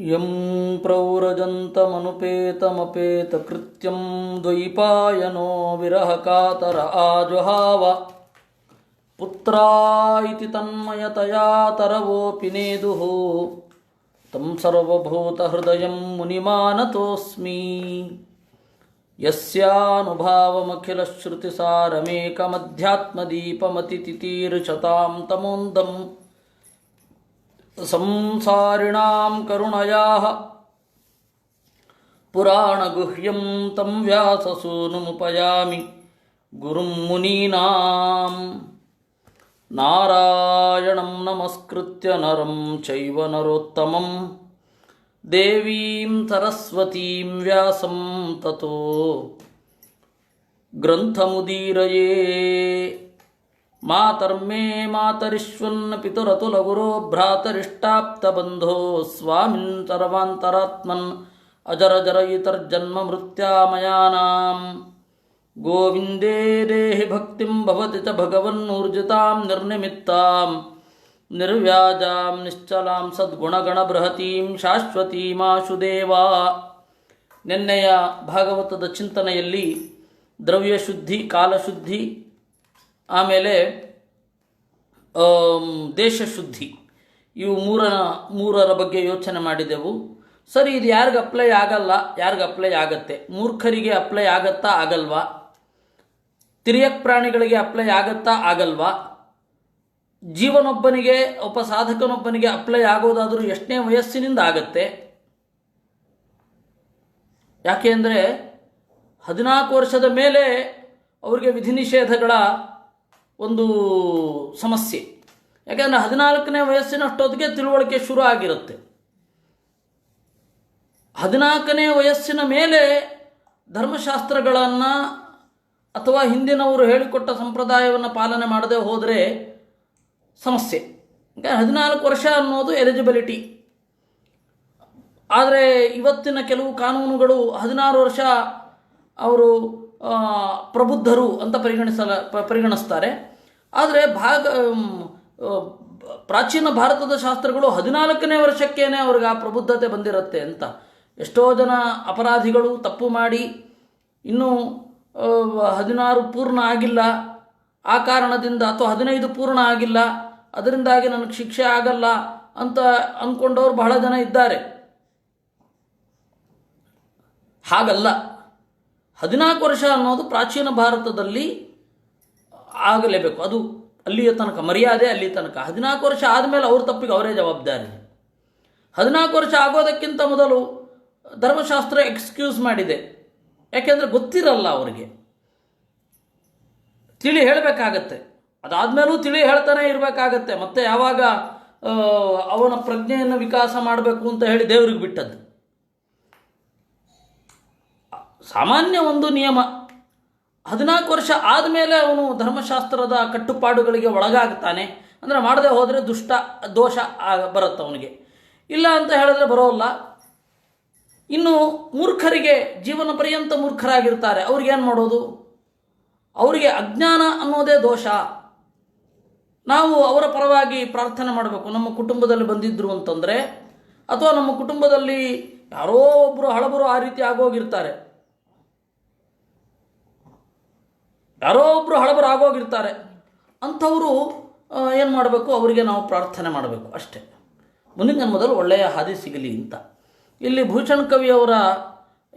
M ಪ್ರವ್ರಜಂತಮನುಪೇತಮಪೇತಕೃತ್ಯಂ ದ್ವೈಪಾಯನೋ ವಿರಹಕಾತರ ಆಜುಹಾವ ಪುತ್ರಾ ಇತಿ ತನ್ಮಯತಯಾ ತರವೋಪಿ ನೇದುಃ ತಂ ಸರ್ವಭೂತಹೃದಯಂ ಮುನಿಮಾನತೋಸ್ಮಿ ಯಸ್ಯಾನುಭಾವಮಖಿಲಶ್ರುತಿಸಾರಮೇಕಮಧ್ಯಾತ್ಮದೀಪಮತಿತಿತೀರ್ಷತಾಂ ತಮೋಂದಂ ಸಂಸಾರಿಣಾಂ ಕರುಣಯಾಃ ಪುರಾಣಗುಹ್ಯಂ ತಂ ವ್ಯಾಸಸೂನುಮುಪಯಾಮಿ ಗುರುಂ ಮುನೀನಾಂ ನಾರಾಯಣಂ ನಮಸ್ಕೃತ್ಯ ನರಂ ಚೈವ ನರೋತ್ತಮಂ ದೇವೀಂ ಸರಸ್ವತೀಂ ವ್ಯಾಸಂ ತತೋ ಗ್ರಂಥಮುದೀರಯೇ ಮಾತರ್ಮೇ ಮಾತರಿಶ್ವನ್ನ ಪಿತುರತುಲಗುರೋ ಭ್ರಾತರಿಷ್ಟಾಪ್ತಬಂಧೋ ಸ್ವಾಮಿನ್ ಸರ್ವಾಂತರಾತ್ಮನ್ ಅಜರಜರಯಿತರ್ಜನ್ಮ ಮೃತ್ಯಾಮಯಾನಾಂ ಗೋವಿಂದೇ ದೇಹಿ ಭಕ್ತಿಂ ಭವತಿ ಚ ಭಗವನ್ನೂರ್ಜಿತಾಂ ನಿರ್ನಿಮಿತ್ತಾಂ ನಿರ್ವ್ಯಾಜಾಂ ನಿಶ್ಚಲಾಂ ಸದ್ಗುಣಗಣಬೃಹತೀಂ ಶಾಶ್ವತೀಮಾಶುದೇವಾ. ನಿನ್ನೆಯ ಭಾಗವತದ ಚಿಂತನೆಯಲ್ಲಿ ದ್ರವ್ಯಶುದ್ಧಿ, ಕಾಲಶುದ್ಧಿ, ಆಮೇಲೆ ದೇಶಶುದ್ಧಿ, ಇವು ಮೂರರ ಬಗ್ಗೆ ಯೋಚನೆ ಮಾಡಿದೆವು. ಸರಿ, ಇದು ಯಾರಿಗೆ ಅಪ್ಲೈ ಆಗಲ್ಲ, ಯಾರಿಗೆ ಅಪ್ಲೈ ಆಗತ್ತೆ? ಮೂರ್ಖರಿಗೆ ಅಪ್ಲೈ ಆಗತ್ತಾ ಆಗಲ್ವಾ? ತಿರ್ಯಕ್ ಪ್ರಾಣಿಗಳಿಗೆ ಅಪ್ಲೈ ಆಗತ್ತಾ ಆಗಲ್ವಾ? ಜೀವನೊಬ್ಬನಿಗೆ, ಒಬ್ಬ ಸಾಧಕನೊಬ್ಬನಿಗೆ ಅಪ್ಲೈ ಆಗೋದಾದರೂ ಎಷ್ಟನೇ ವಯಸ್ಸಿನಿಂದ ಆಗತ್ತೆ? ಯಾಕೆ ಅಂದರೆ 14 ವರ್ಷದ ಮೇಲೆ ಅವರಿಗೆ ವಿಧಿ ನಿಷೇಧಗಳ ಒಂದು ಸಮಸ್ಯೆ. ಯಾಕೆಂದರೆ 14ನೇ ವಯಸ್ಸಿನಷ್ಟೊತ್ತಿಗೆ ತಿಳುವಳಿಕೆ ಶುರು ಆಗಿರುತ್ತೆ. 14ನೇ ವಯಸ್ಸಿನ ಮೇಲೆ ಧರ್ಮಶಾಸ್ತ್ರಗಳನ್ನು ಅಥವಾ ಹಿಂದಿನವರು ಹೇಳಿಕೊಟ್ಟ ಸಂಪ್ರದಾಯವನ್ನು ಪಾಲನೆ ಮಾಡದೆ ಹೋದರೆ ಸಮಸ್ಯೆ. 14 ವರ್ಷ ಅನ್ನೋದು ಎಲಿಜಿಬಿಲಿಟಿ. ಆದರೆ ಇವತ್ತಿನ ಕೆಲವು ಕಾನೂನುಗಳು 16 ವರ್ಷ ಅವರು ಪ್ರಬುದ್ಧರು ಅಂತ ಪರಿಗಣಿಸ್ತಾರೆ. ಆದರೆ ಪ್ರಾಚೀನ ಭಾರತದ ಶಾಸ್ತ್ರಗಳು 14ನೇ ವರ್ಷಕ್ಕೇನೆ ಅವ್ರಿಗೆ ಆ ಪ್ರಬುದ್ಧತೆ ಬಂದಿರುತ್ತೆ ಅಂತ. ಎಷ್ಟೋ ಜನ ಅಪರಾಧಿಗಳು ತಪ್ಪು ಮಾಡಿ ಇನ್ನೂ 16 ಪೂರ್ಣ ಆಗಿಲ್ಲ, ಆ ಕಾರಣದಿಂದ, ಅಥವಾ 15 ಪೂರ್ಣ ಆಗಿಲ್ಲ, ಅದರಿಂದಾಗಿ ನನಗೆ ಶಿಕ್ಷೆ ಆಗಲ್ಲ ಅಂತ ಅಂದ್ಕೊಂಡವ್ರು ಬಹಳ ಜನ ಇದ್ದಾರೆ. ಹಾಗಲ್ಲ. 14 ವರ್ಷ ಅನ್ನೋದು ಪ್ರಾಚೀನ ಭಾರತದಲ್ಲಿ ಆಗಲೇಬೇಕು. ಅದು ಅಲ್ಲಿಯ ತನಕ ಮರ್ಯಾದೆ, ಅಲ್ಲಿ ತನಕ. 14 ವರ್ಷ ಆದಮೇಲೆ ಅವ್ರ ತಪ್ಪಿಗೆ ಅವರೇ ಜವಾಬ್ದಾರಿ. 14 ವರ್ಷ ಆಗೋದಕ್ಕಿಂತ ಮೊದಲು ಧರ್ಮಶಾಸ್ತ್ರ ಎಕ್ಸ್ಕ್ಯೂಸ್ ಮಾಡಿದೆ. ಯಾಕೆಂದರೆ ಗೊತ್ತಿರಲ್ಲ ಅವರಿಗೆ, ತಿಳಿ ಹೇಳಬೇಕಾಗತ್ತೆ. ಅದಾದಮೇಲೂ ತಿಳಿ ಹೇಳ್ತಾನೆ ಇರಬೇಕಾಗತ್ತೆ. ಮತ್ತು ಯಾವಾಗ ಅವನ ಪ್ರಜ್ಞೆಯನ್ನು ವಿಕಾಸ ಮಾಡಬೇಕು ಅಂತ ಹೇಳಿ ದೇವ್ರಿಗೆ ಬಿಟ್ಟದ್ದು. ಸಾಮಾನ್ಯ ಒಂದು ನಿಯಮ, 14 ವರ್ಷ ಆದಮೇಲೆ ಅವನು ಧರ್ಮಶಾಸ್ತ್ರದ ಕಟ್ಟುಪಾಡುಗಳಿಗೆ ಒಳಗಾಗ್ತಾನೆ. ಅಂದರೆ ಮಾಡದೆ ಹೋದರೆ ದೋಷ ಬರುತ್ತೆ ಅವನಿಗೆ. ಇಲ್ಲ ಅಂತ ಹೇಳಿದ್ರೆ ಬರೋಲ್ಲ. ಇನ್ನು ಮೂರ್ಖರಿಗೆ, ಜೀವನ ಪರ್ಯಂತ ಮೂರ್ಖರಾಗಿರ್ತಾರೆ, ಅವ್ರಿಗೇನು ಮಾಡೋದು? ಅವರಿಗೆ ಅಜ್ಞಾನ ಅನ್ನೋದೇ ದೋಷ. ನಾವು ಅವರ ಪರವಾಗಿ ಪ್ರಾರ್ಥನೆ ಮಾಡಬೇಕು. ನಮ್ಮ ಕುಟುಂಬದಲ್ಲಿ ಬಂದಿದ್ದರು ಅಂತಂದರೆ, ಅಥವಾ ನಮ್ಮ ಕುಟುಂಬದಲ್ಲಿ ಯಾರೋ ಒಬ್ಬರು ಹಳಬರು ಆ ರೀತಿ ಆಗೋಗಿರ್ತಾರೆ, ಅಂಥವರು ಏನು ಮಾಡಬೇಕು? ಅವರಿಗೆ ನಾವು ಪ್ರಾರ್ಥನೆ ಮಾಡಬೇಕು ಅಷ್ಟೇ. ಮುಂದಿನ ಜನ್ಮದಲ್ಲಿ ಒಳ್ಳೆಯ ಹಾದಿ ಸಿಗಲಿ ಅಂತ. ಇಲ್ಲಿ ಭೂಷಣ್ ಕವಿಯವರ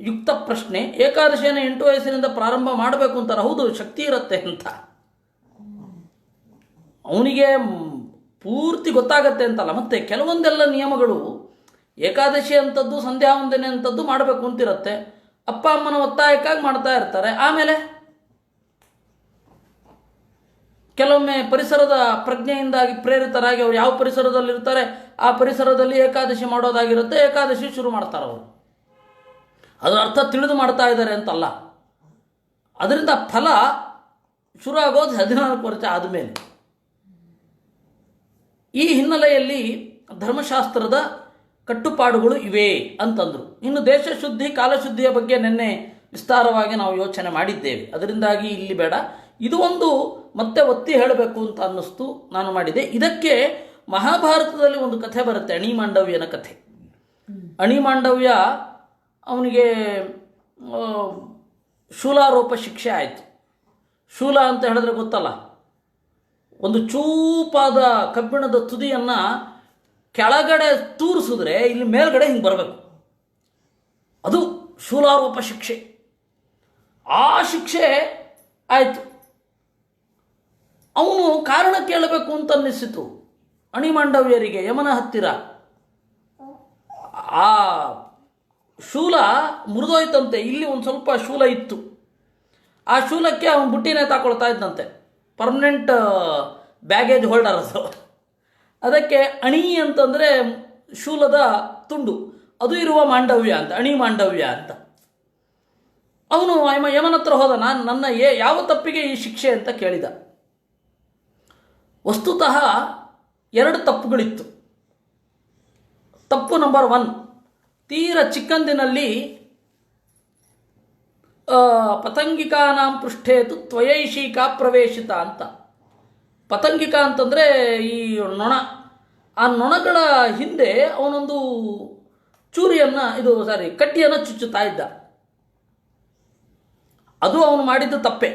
ಯುಕ್ತ ಪ್ರಶ್ನೆ, ಏಕಾದಶಿಯನ್ನು 8 ವಯಸ್ಸಿನಿಂದ ಪ್ರಾರಂಭ ಮಾಡಬೇಕು ಅಂತಾರೆ. ಹೌದು, ಶಕ್ತಿ ಇರುತ್ತೆ ಅಂತ. ಅವನಿಗೆ ಪೂರ್ತಿ ಗೊತ್ತಾಗತ್ತೆ ಅಂತಲ್ಲ. ಮತ್ತು ಕೆಲವೊಂದೆಲ್ಲ ನಿಯಮಗಳು, ಏಕಾದಶಿ ಅಂಥದ್ದು, ಸಂಧ್ಯಾ ವಂದನೆ ಅಂಥದ್ದು ಮಾಡಬೇಕು ಅಂತಿರುತ್ತೆ. ಅಪ್ಪ ಅಮ್ಮನ ಒತ್ತಾಯಕ್ಕಾಗಿ ಮಾಡ್ತಾ ಇರ್ತಾರೆ. ಆಮೇಲೆ ಕೆಲವೊಮ್ಮೆ ಪರಿಸರದ ಪ್ರಜ್ಞೆಯಿಂದಾಗಿ ಪ್ರೇರಿತರಾಗಿ ಅವರು ಯಾವ ಪರಿಸರದಲ್ಲಿರ್ತಾರೆ ಆ ಪರಿಸರದಲ್ಲಿ ಏಕಾದಶಿ ಮಾಡೋದಾಗಿರುತ್ತೆ. ಏಕಾದಶಿ ಶುರು ಮಾಡ್ತಾರೆ ಅವರು. ಅದರ ಅರ್ಥ ತಿಳಿದು ಮಾಡ್ತಾ ಇದ್ದಾರೆ ಅಂತಲ್ಲ. ಅದರಿಂದ ಫಲ ಶುರು ಆಗೋದು 14 ವರ್ಷ ಆದಮೇಲೆ. ಈ ಹಿನ್ನೆಲೆಯಲ್ಲಿ ಧರ್ಮಶಾಸ್ತ್ರದ ಕಟ್ಟುಪಾಡುಗಳು ಇವೆ ಅಂತಂದರು. ಇನ್ನು ದೇಶಶುದ್ಧಿ, ಕಾಲಶುದ್ಧಿಯ ಬಗ್ಗೆ ನಿನ್ನೆ ವಿಸ್ತಾರವಾಗಿ ನಾವು ಯೋಚನೆ ಮಾಡಿದ್ದೇವೆ. ಅದರಿಂದಾಗಿ ಇಲ್ಲಿ ಬೇಡ. ಇದು ಒಂದು ಮತ್ತೆ ಒತ್ತಿ ಹೇಳಬೇಕು ಅಂತ ಅನ್ನಿಸ್ತು, ನಾನು ಮಾಡಿದೆ. ಇದಕ್ಕೆ ಮಹಾಭಾರತದಲ್ಲಿ ಒಂದು ಕಥೆ ಬರುತ್ತೆ, ಅಣಿಮಾಂಡವ್ಯನ ಕಥೆ. ಅಣಿಮಾಂಡವ್ಯ ಅವನಿಗೆ ಶೂಲಾರೋಪ ಶಿಕ್ಷೆ ಆಯಿತು. ಶೂಲ ಅಂತ ಹೇಳಿದ್ರೆ ಗೊತ್ತಲ್ಲ, ಒಂದು ಚೂಪಾದ ಕಬ್ಬಿಣದ ತುದಿಯನ್ನು ಕೆಳಗಡೆ ತೂರಿಸಿದ್ರೆ ಇಲ್ಲಿ ಮೇಲ್ಗಡೆ ಹಿಂಗೆ ಬರಬೇಕು, ಅದು ಶೂಲಾರೋಪ ಶಿಕ್ಷೆ. ಆ ಶಿಕ್ಷೆ ಆಯಿತು. ಅವನು ಕಾರಣ ಕೇಳಬೇಕು ಅಂತ ಅನ್ನಿಸಿತು ಅಣಿಮಾಂಡವ್ಯರಿಗೆ ಯಮನ ಹತ್ತಿರ. ಆ ಶೂಲ ಮುರಿದೋಯ್ತಂತೆ, ಇಲ್ಲಿ ಒಂದು ಸ್ವಲ್ಪ ಶೂಲ ಇತ್ತು. ಆ ಶೂಲಕ್ಕೆ ಅವನು ಬುಟ್ಟಿನೇ ತಾಕೊಳ್ತಾ ಇದ್ದಂತೆ, ಪರ್ಮನೆಂಟ್ ಬ್ಯಾಗೇಜ್ ಹೋಲ್ಡರ್ ಅದು. ಅದಕ್ಕೆ ಅಣಿ ಅಂತಂದರೆ ಶೂಲದ ತುಂಡು, ಅದು ಇರುವ ಮಾಂಡವ್ಯ ಅಂತ, ಅಣಿ ಮಾಂಡವ್ಯ ಅಂತ. ಅವನು ಯಮನ ಹತ್ರ ಹೋದ, ನನ್ನ ಯಾವ ತಪ್ಪಿಗೆ ಈ ಶಿಕ್ಷೆ ಅಂತ ಕೇಳಿದ. ವಸ್ತುತಃ 2 ತಪ್ಪುಗಳಿತ್ತು. ತಪ್ಪು ನಂಬರ್ 1, ತೀರ ಚಿಕ್ಕಂದಿನಲ್ಲಿ ಪತಂಗಿಕಾನಾಂ ಪೃಷ್ಠೇತು ತ್ವಯೈಷಿಕಾ ಪ್ರವೇಶಿತ ಅಂತ. ಪತಂಗಿಕಾ ಅಂತಂದರೆ ಈ ನೊಣ. ಆ ನೊಣಗಳ ಹಿಂದೆ ಅವನೊಂದು ಕಡ್ಡಿಯನ್ನು ಚುಚ್ಚುತ್ತಾ ಇದ್ದ. ಅದು ಅವನು ಮಾಡಿದ್ದು ತಪ್ಪೆ.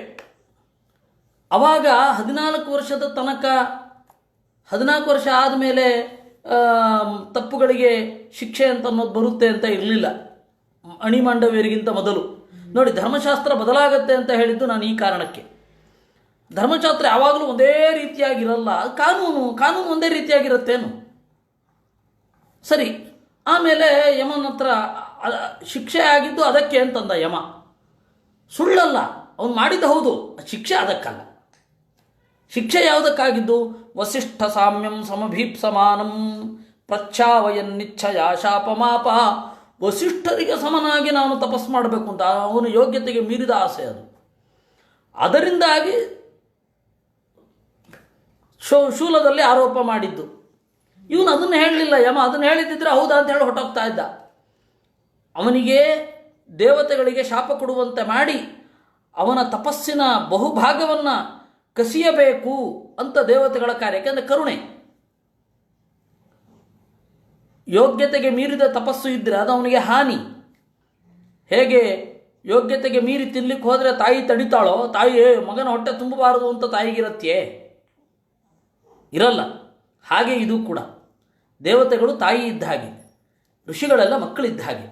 ಆವಾಗ 14 ವರ್ಷದ ತನಕ, 14 ವರ್ಷ ಆದಮೇಲೆ ತಪ್ಪುಗಳಿಗೆ ಶಿಕ್ಷೆ ಅಂತ ಅನ್ನೋದು ಬರುತ್ತೆ ಅಂತ ಇರಲಿಲ್ಲ ಅಣಿಮಾಂಡವ್ಯರಿಗಿಂತ ಮೊದಲು. ನೋಡಿ, ಧರ್ಮಶಾಸ್ತ್ರ ಬದಲಾಗತ್ತೆ ಅಂತ ಹೇಳಿದ್ದು ನಾನು ಈ ಕಾರಣಕ್ಕೆ. ಧರ್ಮಶಾಸ್ತ್ರ ಯಾವಾಗಲೂ ಒಂದೇ ರೀತಿಯಾಗಿರಲ್ಲ, ಕಾನೂನು ಒಂದೇ ರೀತಿಯಾಗಿರುತ್ತೇನು. ಸರಿ, ಆಮೇಲೆ ಯಮನ ಹತ್ರ ಶಿಕ್ಷೆ ಆಗಿದ್ದು ಅದಕ್ಕೆ ಅಂತಂದ ಯಮ. ಸುಳ್ಳಲ್ಲ, ಅವನು ಮಾಡಿದ್ದು ಹೌದು, ಶಿಕ್ಷೆ ಅದಕ್ಕಲ್ಲ. ಶಿಕ್ಷೆ ಯಾವುದಕ್ಕಾಗಿದ್ದು? ವಸಿಷ್ಠ ಸಾಮ್ಯಂ ಸಮಭೀಪ್ಸಮಾನಂ ಪ್ರಚ್ಛಾವಯನ್ನಿಚ್ಛಯ ಶಾಪಮಾಪ. ವಸಿಷ್ಠರಿಗೆ ಸಮನಾಗಿ ನಾನು ತಪಸ್ಸು ಮಾಡಬೇಕು ಅಂತ ಅವನ ಯೋಗ್ಯತೆಗೆ ಮೀರಿದ ಆಸೆ ಅದು. ಅದರಿಂದಾಗಿ ಶೂಲದಲ್ಲಿ ಆರೋಪ ಮಾಡಿದ್ದು. ಇವನು ಅದನ್ನು ಹೇಳಲಿಲ್ಲ ಯಮ. ಅದನ್ನು ಹೇಳಿದ್ದಿದ್ರೆ ಹೌದಾ ಅಂತ ಹೇಳಿ ಹೊಟ್ಟೋಗ್ತಾ ಇದ್ದ. ಅವನಿಗೆ ದೇವತೆಗಳಿಗೆ ಶಾಪ ಕೊಡುವಂತೆ ಮಾಡಿ ಅವನ ತಪಸ್ಸಿನ ಬಹುಭಾಗವನ್ನು ಕಸಿಯಬೇಕು ಅಂತ ದೇವತೆಗಳ ಕಾರ್ಯಕ್ಕೆ, ಅಂದರೆ ಕರುಣೆ. ಯೋಗ್ಯತೆಗೆ ಮೀರಿದ ತಪಸ್ಸು ಇದ್ದರೆ ಅದು ಅವನಿಗೆ ಹಾನಿ. ಹೇಗೆ ಯೋಗ್ಯತೆಗೆ ಮೀರಿ ತಿನ್ಲಿಕ್ಕೆ ಹೋದರೆ ತಾಯಿ ತಡಿತಾಳೋ, ತಾಯಿ ಮಗನ ಹೊಟ್ಟೆ ತುಂಬಬಾರದು ಅಂತ ತಾಯಿಗಿರತ್ಯೇ? ಇರಲ್ಲ. ಹಾಗೆ ಇದು ಕೂಡ ದೇವತೆಗಳು ತಾಯಿ ಇದ್ದ ಹಾಗೆ, ಋಷಿಗಳೆಲ್ಲ ಮಕ್ಕಳಿದ್ದ ಹಾಗೆ.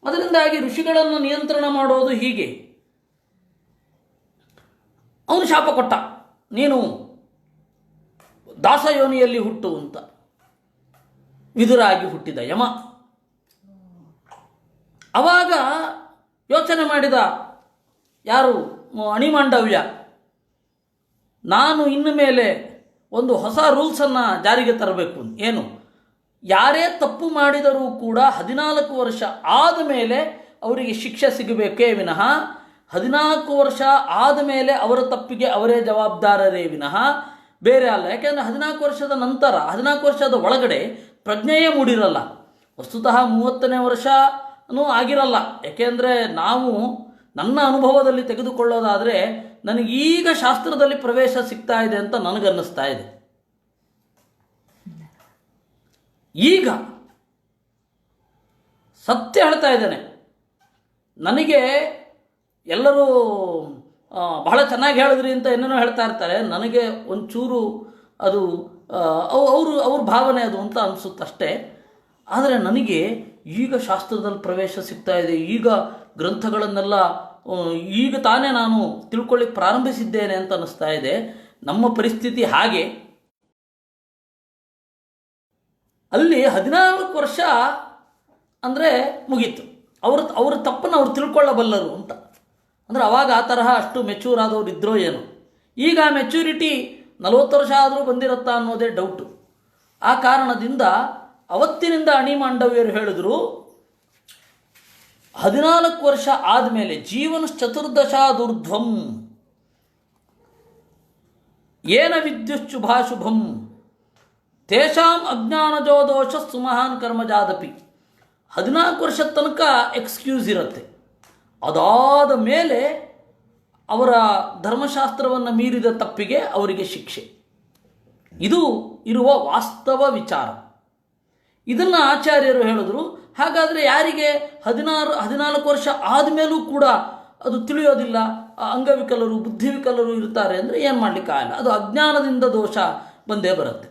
ಅದರಿಂದಾಗಿ ಋಷಿಗಳನ್ನು ನಿಯಂತ್ರಣ ಮಾಡೋದು ಹೀಗೆ. ಅವನು ಶಾಪ ಕೊಟ್ಟ, ನೀನು ದಾಸಯೋನಿಯಲ್ಲಿ ಹುಟ್ಟು ಅಂತ. ವಿದುರಾಗಿ ಹುಟ್ಟಿದ ಯಮ. ಅವಾಗ ಯೋಚನೆ ಮಾಡಿದ ಯಾರು? ಅಣಿಮಾಂಡವ್ಯ. ನಾನು ಇನ್ನು ಮೇಲೆ ಒಂದು ಹೊಸ ರೂಲ್ಸನ್ನು ಜಾರಿಗೆ ತರಬೇಕು. ಏನು? ಯಾರೇ ತಪ್ಪು ಮಾಡಿದರೂ ಕೂಡ 14 ವರ್ಷ ಆದ ಮೇಲೆ ಅವರಿಗೆ ಶಿಕ್ಷೆ ಸಿಗಬೇಕೇ ವಿನಃ 14 ವರ್ಷ ಆದ ಮೇಲೆ ಅವರ ತಪ್ಪಿಗೆ ಅವರೇ ಜವಾಬ್ದಾರರೇ ವಿನಃ ಬೇರೆ ಅಲ್ಲ. ಯಾಕೆಂದರೆ 14 ವರ್ಷದ ನಂತರ, 14 ವರ್ಷದ ಒಳಗಡೆ ಪ್ರಜ್ಞೆಯೇ ಮೂಡಿರಲ್ಲ. ವಸ್ತುತಃ 30ನೇ ವರ್ಷನೂ ಆಗಿರಲ್ಲ. ಯಾಕೆಂದರೆ ನಾವು ನನ್ನ ಅನುಭವದಲ್ಲಿ ತೆಗೆದುಕೊಳ್ಳೋದಾದರೆ ನನಗೀಗ ಶಾಸ್ತ್ರದಲ್ಲಿ ಪ್ರವೇಶ ಸಿಗ್ತಾ ಇದೆ ಅಂತ ನನಗನ್ನಿಸ್ತಾ ಇದೆ. ಈಗ ಸತ್ಯ ಹೇಳ್ತಾ ಇದ್ದೇನೆ. ನನಗೆ ಎಲ್ಲರೂ ಬಹಳ ಚೆನ್ನಾಗಿ ಹೇಳಿದ್ರಿ ಅಂತ ಏನೇನೋ ಹೇಳ್ತಾ ಇರ್ತಾರೆ. ನನಗೆ ಒಂಚೂರು ಅದು ಅವ್ರ ಭಾವನೆ ಅದು ಅಂತ ಅನಿಸುತ್ತಷ್ಟೇ. ಆದರೆ ನನಗೆ ಈಗ ಶಾಸ್ತ್ರದಲ್ಲಿ ಪ್ರವೇಶ ಸಿಗ್ತಾ ಇದೆ. ಈಗ ಗ್ರಂಥಗಳನ್ನೆಲ್ಲ ಈಗ ತಾನೇ ನಾನು ತಿಳ್ಕೊಳ್ಳಿಕ್ಕೆ ಪ್ರಾರಂಭಿಸಿದ್ದೇನೆ ಅಂತ ಅನ್ನಿಸ್ತಾ ಇದೆ. ನಮ್ಮ ಪರಿಸ್ಥಿತಿ ಹಾಗೆ. ಅಲ್ಲಿ 14 ವರ್ಷ ಅಂದರೆ ಮುಗೀತು. ಅವ್ರ ತಪ್ಪನ್ನು ಅವ್ರು ತಿಳ್ಕೊಳ್ಳಬಲ್ಲರು ಅಂತ. ಅಂದರೆ ಅವಾಗ ಆ ತರಹ ಅಷ್ಟು ಮೆಚ್ಯೂರ್ ಆದವ್ರು ಇದ್ರೋ ಏನೋ. ಈಗ ಆ ಮೆಚ್ಯೂರಿಟಿ 40 ವರ್ಷ ಆದರೂ ಬಂದಿರುತ್ತಾ ಅನ್ನೋದೇ ಡೌಟು. ಆ ಕಾರಣದಿಂದ ಅವತ್ತಿನಿಂದ ಅಣಿಮಾಂಡವ್ಯರು ಹೇಳಿದ್ರು, 14 ವರ್ಷ ಆದಮೇಲೆ ಜೀವನಶ್ಚತುರ್ದಶಾದುರ್ಧ್ವಂ ಏನ ವಿದ್ಯುಶ್ಚುಭಾಶುಭಂ ತೇಷಾಂ ಅಜ್ಞಾನಜೋ ದೋಷ ಸುಮಹಾನ್ ಕರ್ಮಜಾದಪಿ. 14 ವರ್ಷದ ತನಕ ಎಕ್ಸ್ಕ್ಯೂಸ್ ಇರುತ್ತೆ. ಅದಾದ ಮೇಲೆ ಅವರ ಧರ್ಮಶಾಸ್ತ್ರವನ್ನು ಮೀರಿದ ತಪ್ಪಿಗೆ ಅವರಿಗೆ ಶಿಕ್ಷೆ. ಇದು ಇರುವ ವಾಸ್ತವ ವಿಚಾರ. ಇದನ್ನು ಆಚಾರ್ಯರು ಹೇಳಿದ್ರು. ಹಾಗಾದರೆ ಯಾರಿಗೆ 14 ವರ್ಷ ಆದಮೇಲೂ ಕೂಡ ಅದು ತಿಳಿಯೋದಿಲ್ಲ, ಅಂಗವಿಕಲರು ಬುದ್ಧಿವಿಕಲರು ಇರ್ತಾರೆ ಅಂದರೆ ಏನು ಮಾಡಲಿಕ್ಕಾಗಲ್ಲ, ಅದು ಅಜ್ಞಾನದಿಂದ ದೋಷ ಬಂದೇ ಬರುತ್ತೆ.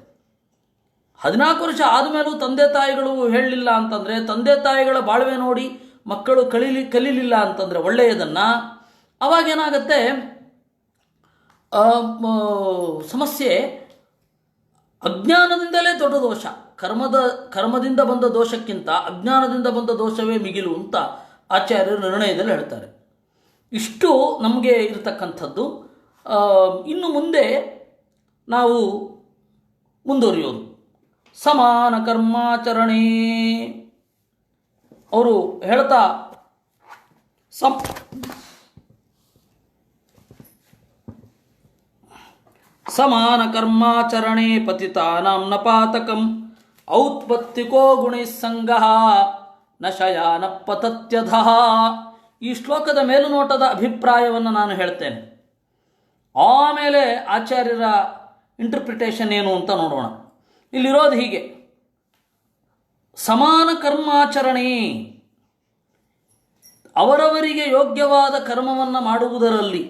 14 ವರ್ಷ ಆದಮೇಲೂ ತಂದೆ ತಾಯಿಗಳು ಹೇಳಲಿಲ್ಲ ಅಂತಂದರೆ, ತಂದೆ ತಾಯಿಗಳ ಬಾಳ್ವೆ ನೋಡಿ ಮಕ್ಕಳು ಕಲೀಲಿಲ್ಲ ಅಂತಂದರೆ ಒಳ್ಳೆಯದನ್ನು, ಅವಾಗೇನಾಗತ್ತೆ ಸಮಸ್ಯೆ ಅಜ್ಞಾನದಿಂದಲೇ ದೊಡ್ಡ ದೋಷ. ಕರ್ಮದಿಂದ ಬಂದ ದೋಷಕ್ಕಿಂತ ಅಜ್ಞಾನದಿಂದ ಬಂದ ದೋಷವೇ ಮಿಗಿಲು ಅಂತ ಆಚಾರ್ಯರು ನಿರ್ಣಯದಲ್ಲಿ ಹೇಳ್ತಾರೆ. ಇಷ್ಟು ನಮಗೆ ಇರತಕ್ಕಂಥದ್ದು. ಇನ್ನು ಮುಂದೆ ನಾವು ಮುಂದುವರಿಯೋದು ಸಮಾನ ಕರ್ಮಾಚರಣೆ. ಅವರು ಹೇಳ್ತಾ ಸಮಾನ ಕರ್ಮಾಚರಣೆ ಪತಿತಾನಾಂ ನ ಪಾತಕಂ ಔತ್ಪತ್ತಿಕೋ ಗುಣಿಸ್ಸಂಗಃ ನ ಶಯಾನ ಪತತ್ಯಧಃ. ಈ ಶ್ಲೋಕದ ಮೇಲುನೋಟದ ಅಭಿಪ್ರಾಯವನ್ನು ನಾನು ಹೇಳ್ತೇನೆ, ಆಮೇಲೆ ಆಚಾರ್ಯರ ಇಂಟರ್ಪ್ರಿಟೇಷನ್ ಏನು ಅಂತ ನೋಡೋಣ. ಇಲ್ಲಿರೋದು ಹೀಗೆ: ಸಮಾನ ಕರ್ಮಾಚರಣೆ, ಅವರವರಿಗೆ ಯೋಗ್ಯವಾದ ಕರ್ಮವನ್ನು ಮಾಡುವುದರಲ್ಲಿ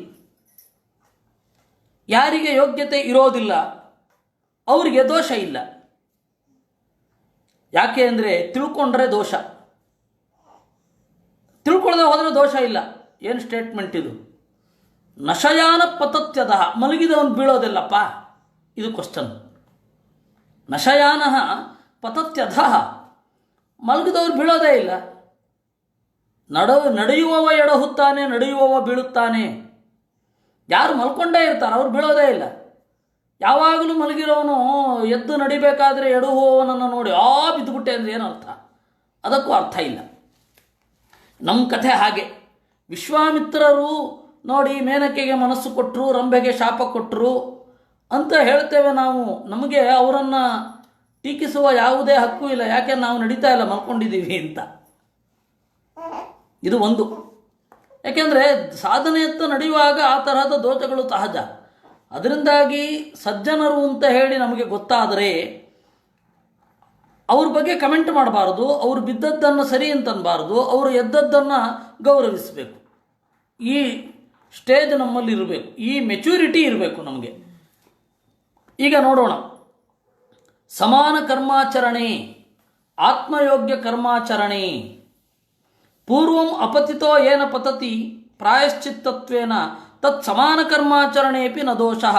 ಯಾರಿಗೆ ಯೋಗ್ಯತೆ ಇರೋದಿಲ್ಲ ಅವರಿಗೆ ದೋಷ ಇಲ್ಲ. ಯಾಕೆ ಅಂದರೆ ತಿಳ್ಕೊಂಡ್ರೆ ದೋಷ, ತಿಳ್ಕೊಳ್ಳದೆ ಹೋದರೆ ದೋಷ ಇಲ್ಲ. ಏನು ಸ್ಟೇಟ್ಮೆಂಟ್ ಇದು? ನಶಯಾನ ಪತತ್ಯದ, ಮಲಗಿದವನು ಬೀಳೋದಿಲ್ಲಪ್ಪ, ಇದು ಕ್ವಶನ್. ನಶಯಾನ ಪತತ್ಯಧ, ಮಲಗಿದವರು ಬೀಳೋದೇ ಇಲ್ಲ. ನಡೆಯುವವ ಎಡಹುತ್ತಾನೆ, ನಡೆಯುವವ ಬೀಳುತ್ತಾನೆ. ಯಾರು ಮಲ್ಕೊಂಡೇ ಇರ್ತಾರೆ ಅವ್ರು ಬೀಳೋದೇ ಇಲ್ಲ. ಯಾವಾಗಲೂ ಮಲಗಿರೋನು ಎದ್ದು ನಡಿಬೇಕಾದ್ರೆ ಎಡುಹುವವನನ್ನು ನೋಡಿ ಬಿದ್ದುಬಿಟ್ಟೆ ಅಂದರೆ ಏನು ಅರ್ಥ? ಅದಕ್ಕೂ ಅರ್ಥ ಇಲ್ಲ. ನಮ್ಮ ಕಥೆ ಹಾಗೆ. ವಿಶ್ವಾಮಿತ್ರರು ನೋಡಿ ಮೇನಕೆಗೆ ಮನಸ್ಸು ಕೊಟ್ಟರು, ರಂಭೆಗೆ ಶಾಪ ಕೊಟ್ಟರು ಅಂತ ಹೇಳ್ತೇವೆ ನಾವು. ನಮಗೆ ಅವರನ್ನು ಟೀಕಿಸುವ ಯಾವುದೇ ಹಕ್ಕು ಇಲ್ಲ, ಯಾಕೆ ನಾವು ನಡೀತಾ ಇಲ್ಲ, ಮಲ್ಕೊಂಡಿದ್ದೀವಿ ಅಂತ. ಇದು ಒಂದು. ಯಾಕೆಂದರೆ ಸಾಧನೆಯತ್ತ ನಡೆಯುವಾಗ ಆ ತರಹದ ದೋಷಗಳು ಸಹಜ. ಅದರಿಂದಾಗಿ ಸಜ್ಜನರು ಅಂತ ಹೇಳಿ ನಮಗೆ ಗೊತ್ತಾದರೆ ಅವ್ರ ಬಗ್ಗೆ ಕಮೆಂಟ್ ಮಾಡಬಾರ್ದು, ಅವರು ಬಿದ್ದದ್ದನ್ನು ಸರಿ ಅಂತನಬಾರ್ದು, ಅವರು ಎದ್ದದ್ದನ್ನು ಗೌರವಿಸಬೇಕು. ಈ ಸ್ಟೇಜ್ ನಮ್ಮಲ್ಲಿ ಇರಬೇಕು, ಈ ಮೆಚ್ಯೂರಿಟಿ ಇರಬೇಕು ನಮಗೆ. ಈಗ ನೋಡೋಣ, ಸಮಾನ ಕರ್ಮಾಚರಣೆ, ಆತ್ಮಯೋಗ್ಯ ಕರ್ಮಾಚರಣೆ. ಪೂರ್ವಂ ಅಪತಿತೋ ಏನ ಪತತಿ ಪ್ರಾಯಶ್ಚಿತ್ತತ್ವೇನ ತತ್ ಸಮಾನ ಕರ್ಮಾಚರಣೆಪಿ ನ ದೋಷಃ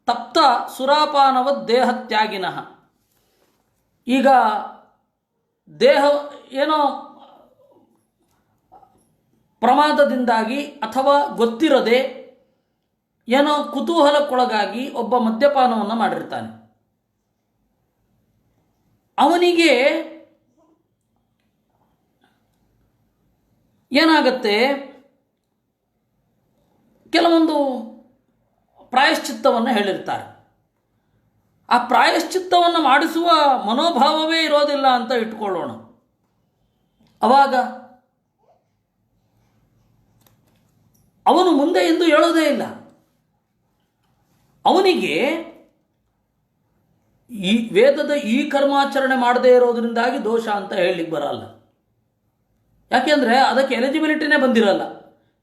ತಪ್ತ ಸುರಾಪಾನವದ್ ದೇಹತ್ಯಾಗಿನಃ. ಈಗ ದೇಹ ಏನೋ ಪ್ರಮಾದದಿಂದಾಗಿ ಅಥವಾ ಗೊತ್ತಿರದೆ ಏನೋ ಕುತೂಹಲಕ್ಕೊಳಗಾಗಿ ಒಬ್ಬ ಮದ್ಯಪಾನವನ್ನು ಮಾಡಿರ್ತಾನೆ. ಅವನಿಗೆ ಏನಾಗತ್ತೆ, ಕೆಲವೊಂದು ಪ್ರಾಯಶ್ಚಿತ್ತವನ್ನು ಹೇಳಿರ್ತಾರೆ. ಆ ಪ್ರಾಯಶ್ಚಿತ್ತವನ್ನು ಮಾಡಿಸುವ ಮನೋಭಾವವೇ ಇರೋದಿಲ್ಲ ಅಂತ ಇಟ್ಕೊಳ್ಳೋಣ. ಅವಾಗ ಅವನು ಮುಂದೆ ಎಂದು ಹೇಳೋದೇ ಇಲ್ಲ. ಅವನಿಗೆ ಈ ವೇದದ ಈ ಕರ್ಮಾಚರಣೆ ಮಾಡದೇ ಇರೋದ್ರಿಂದಾಗಿ ದೋಷ ಅಂತ ಹೇಳಲಿಕ್ಕೆ ಬರಲ್ಲ. ಯಾಕೆಂದರೆ ಅದಕ್ಕೆ ಎಲಿಜಿಬಿಲಿಟಿನೇ ಬಂದಿರಲ್ಲ.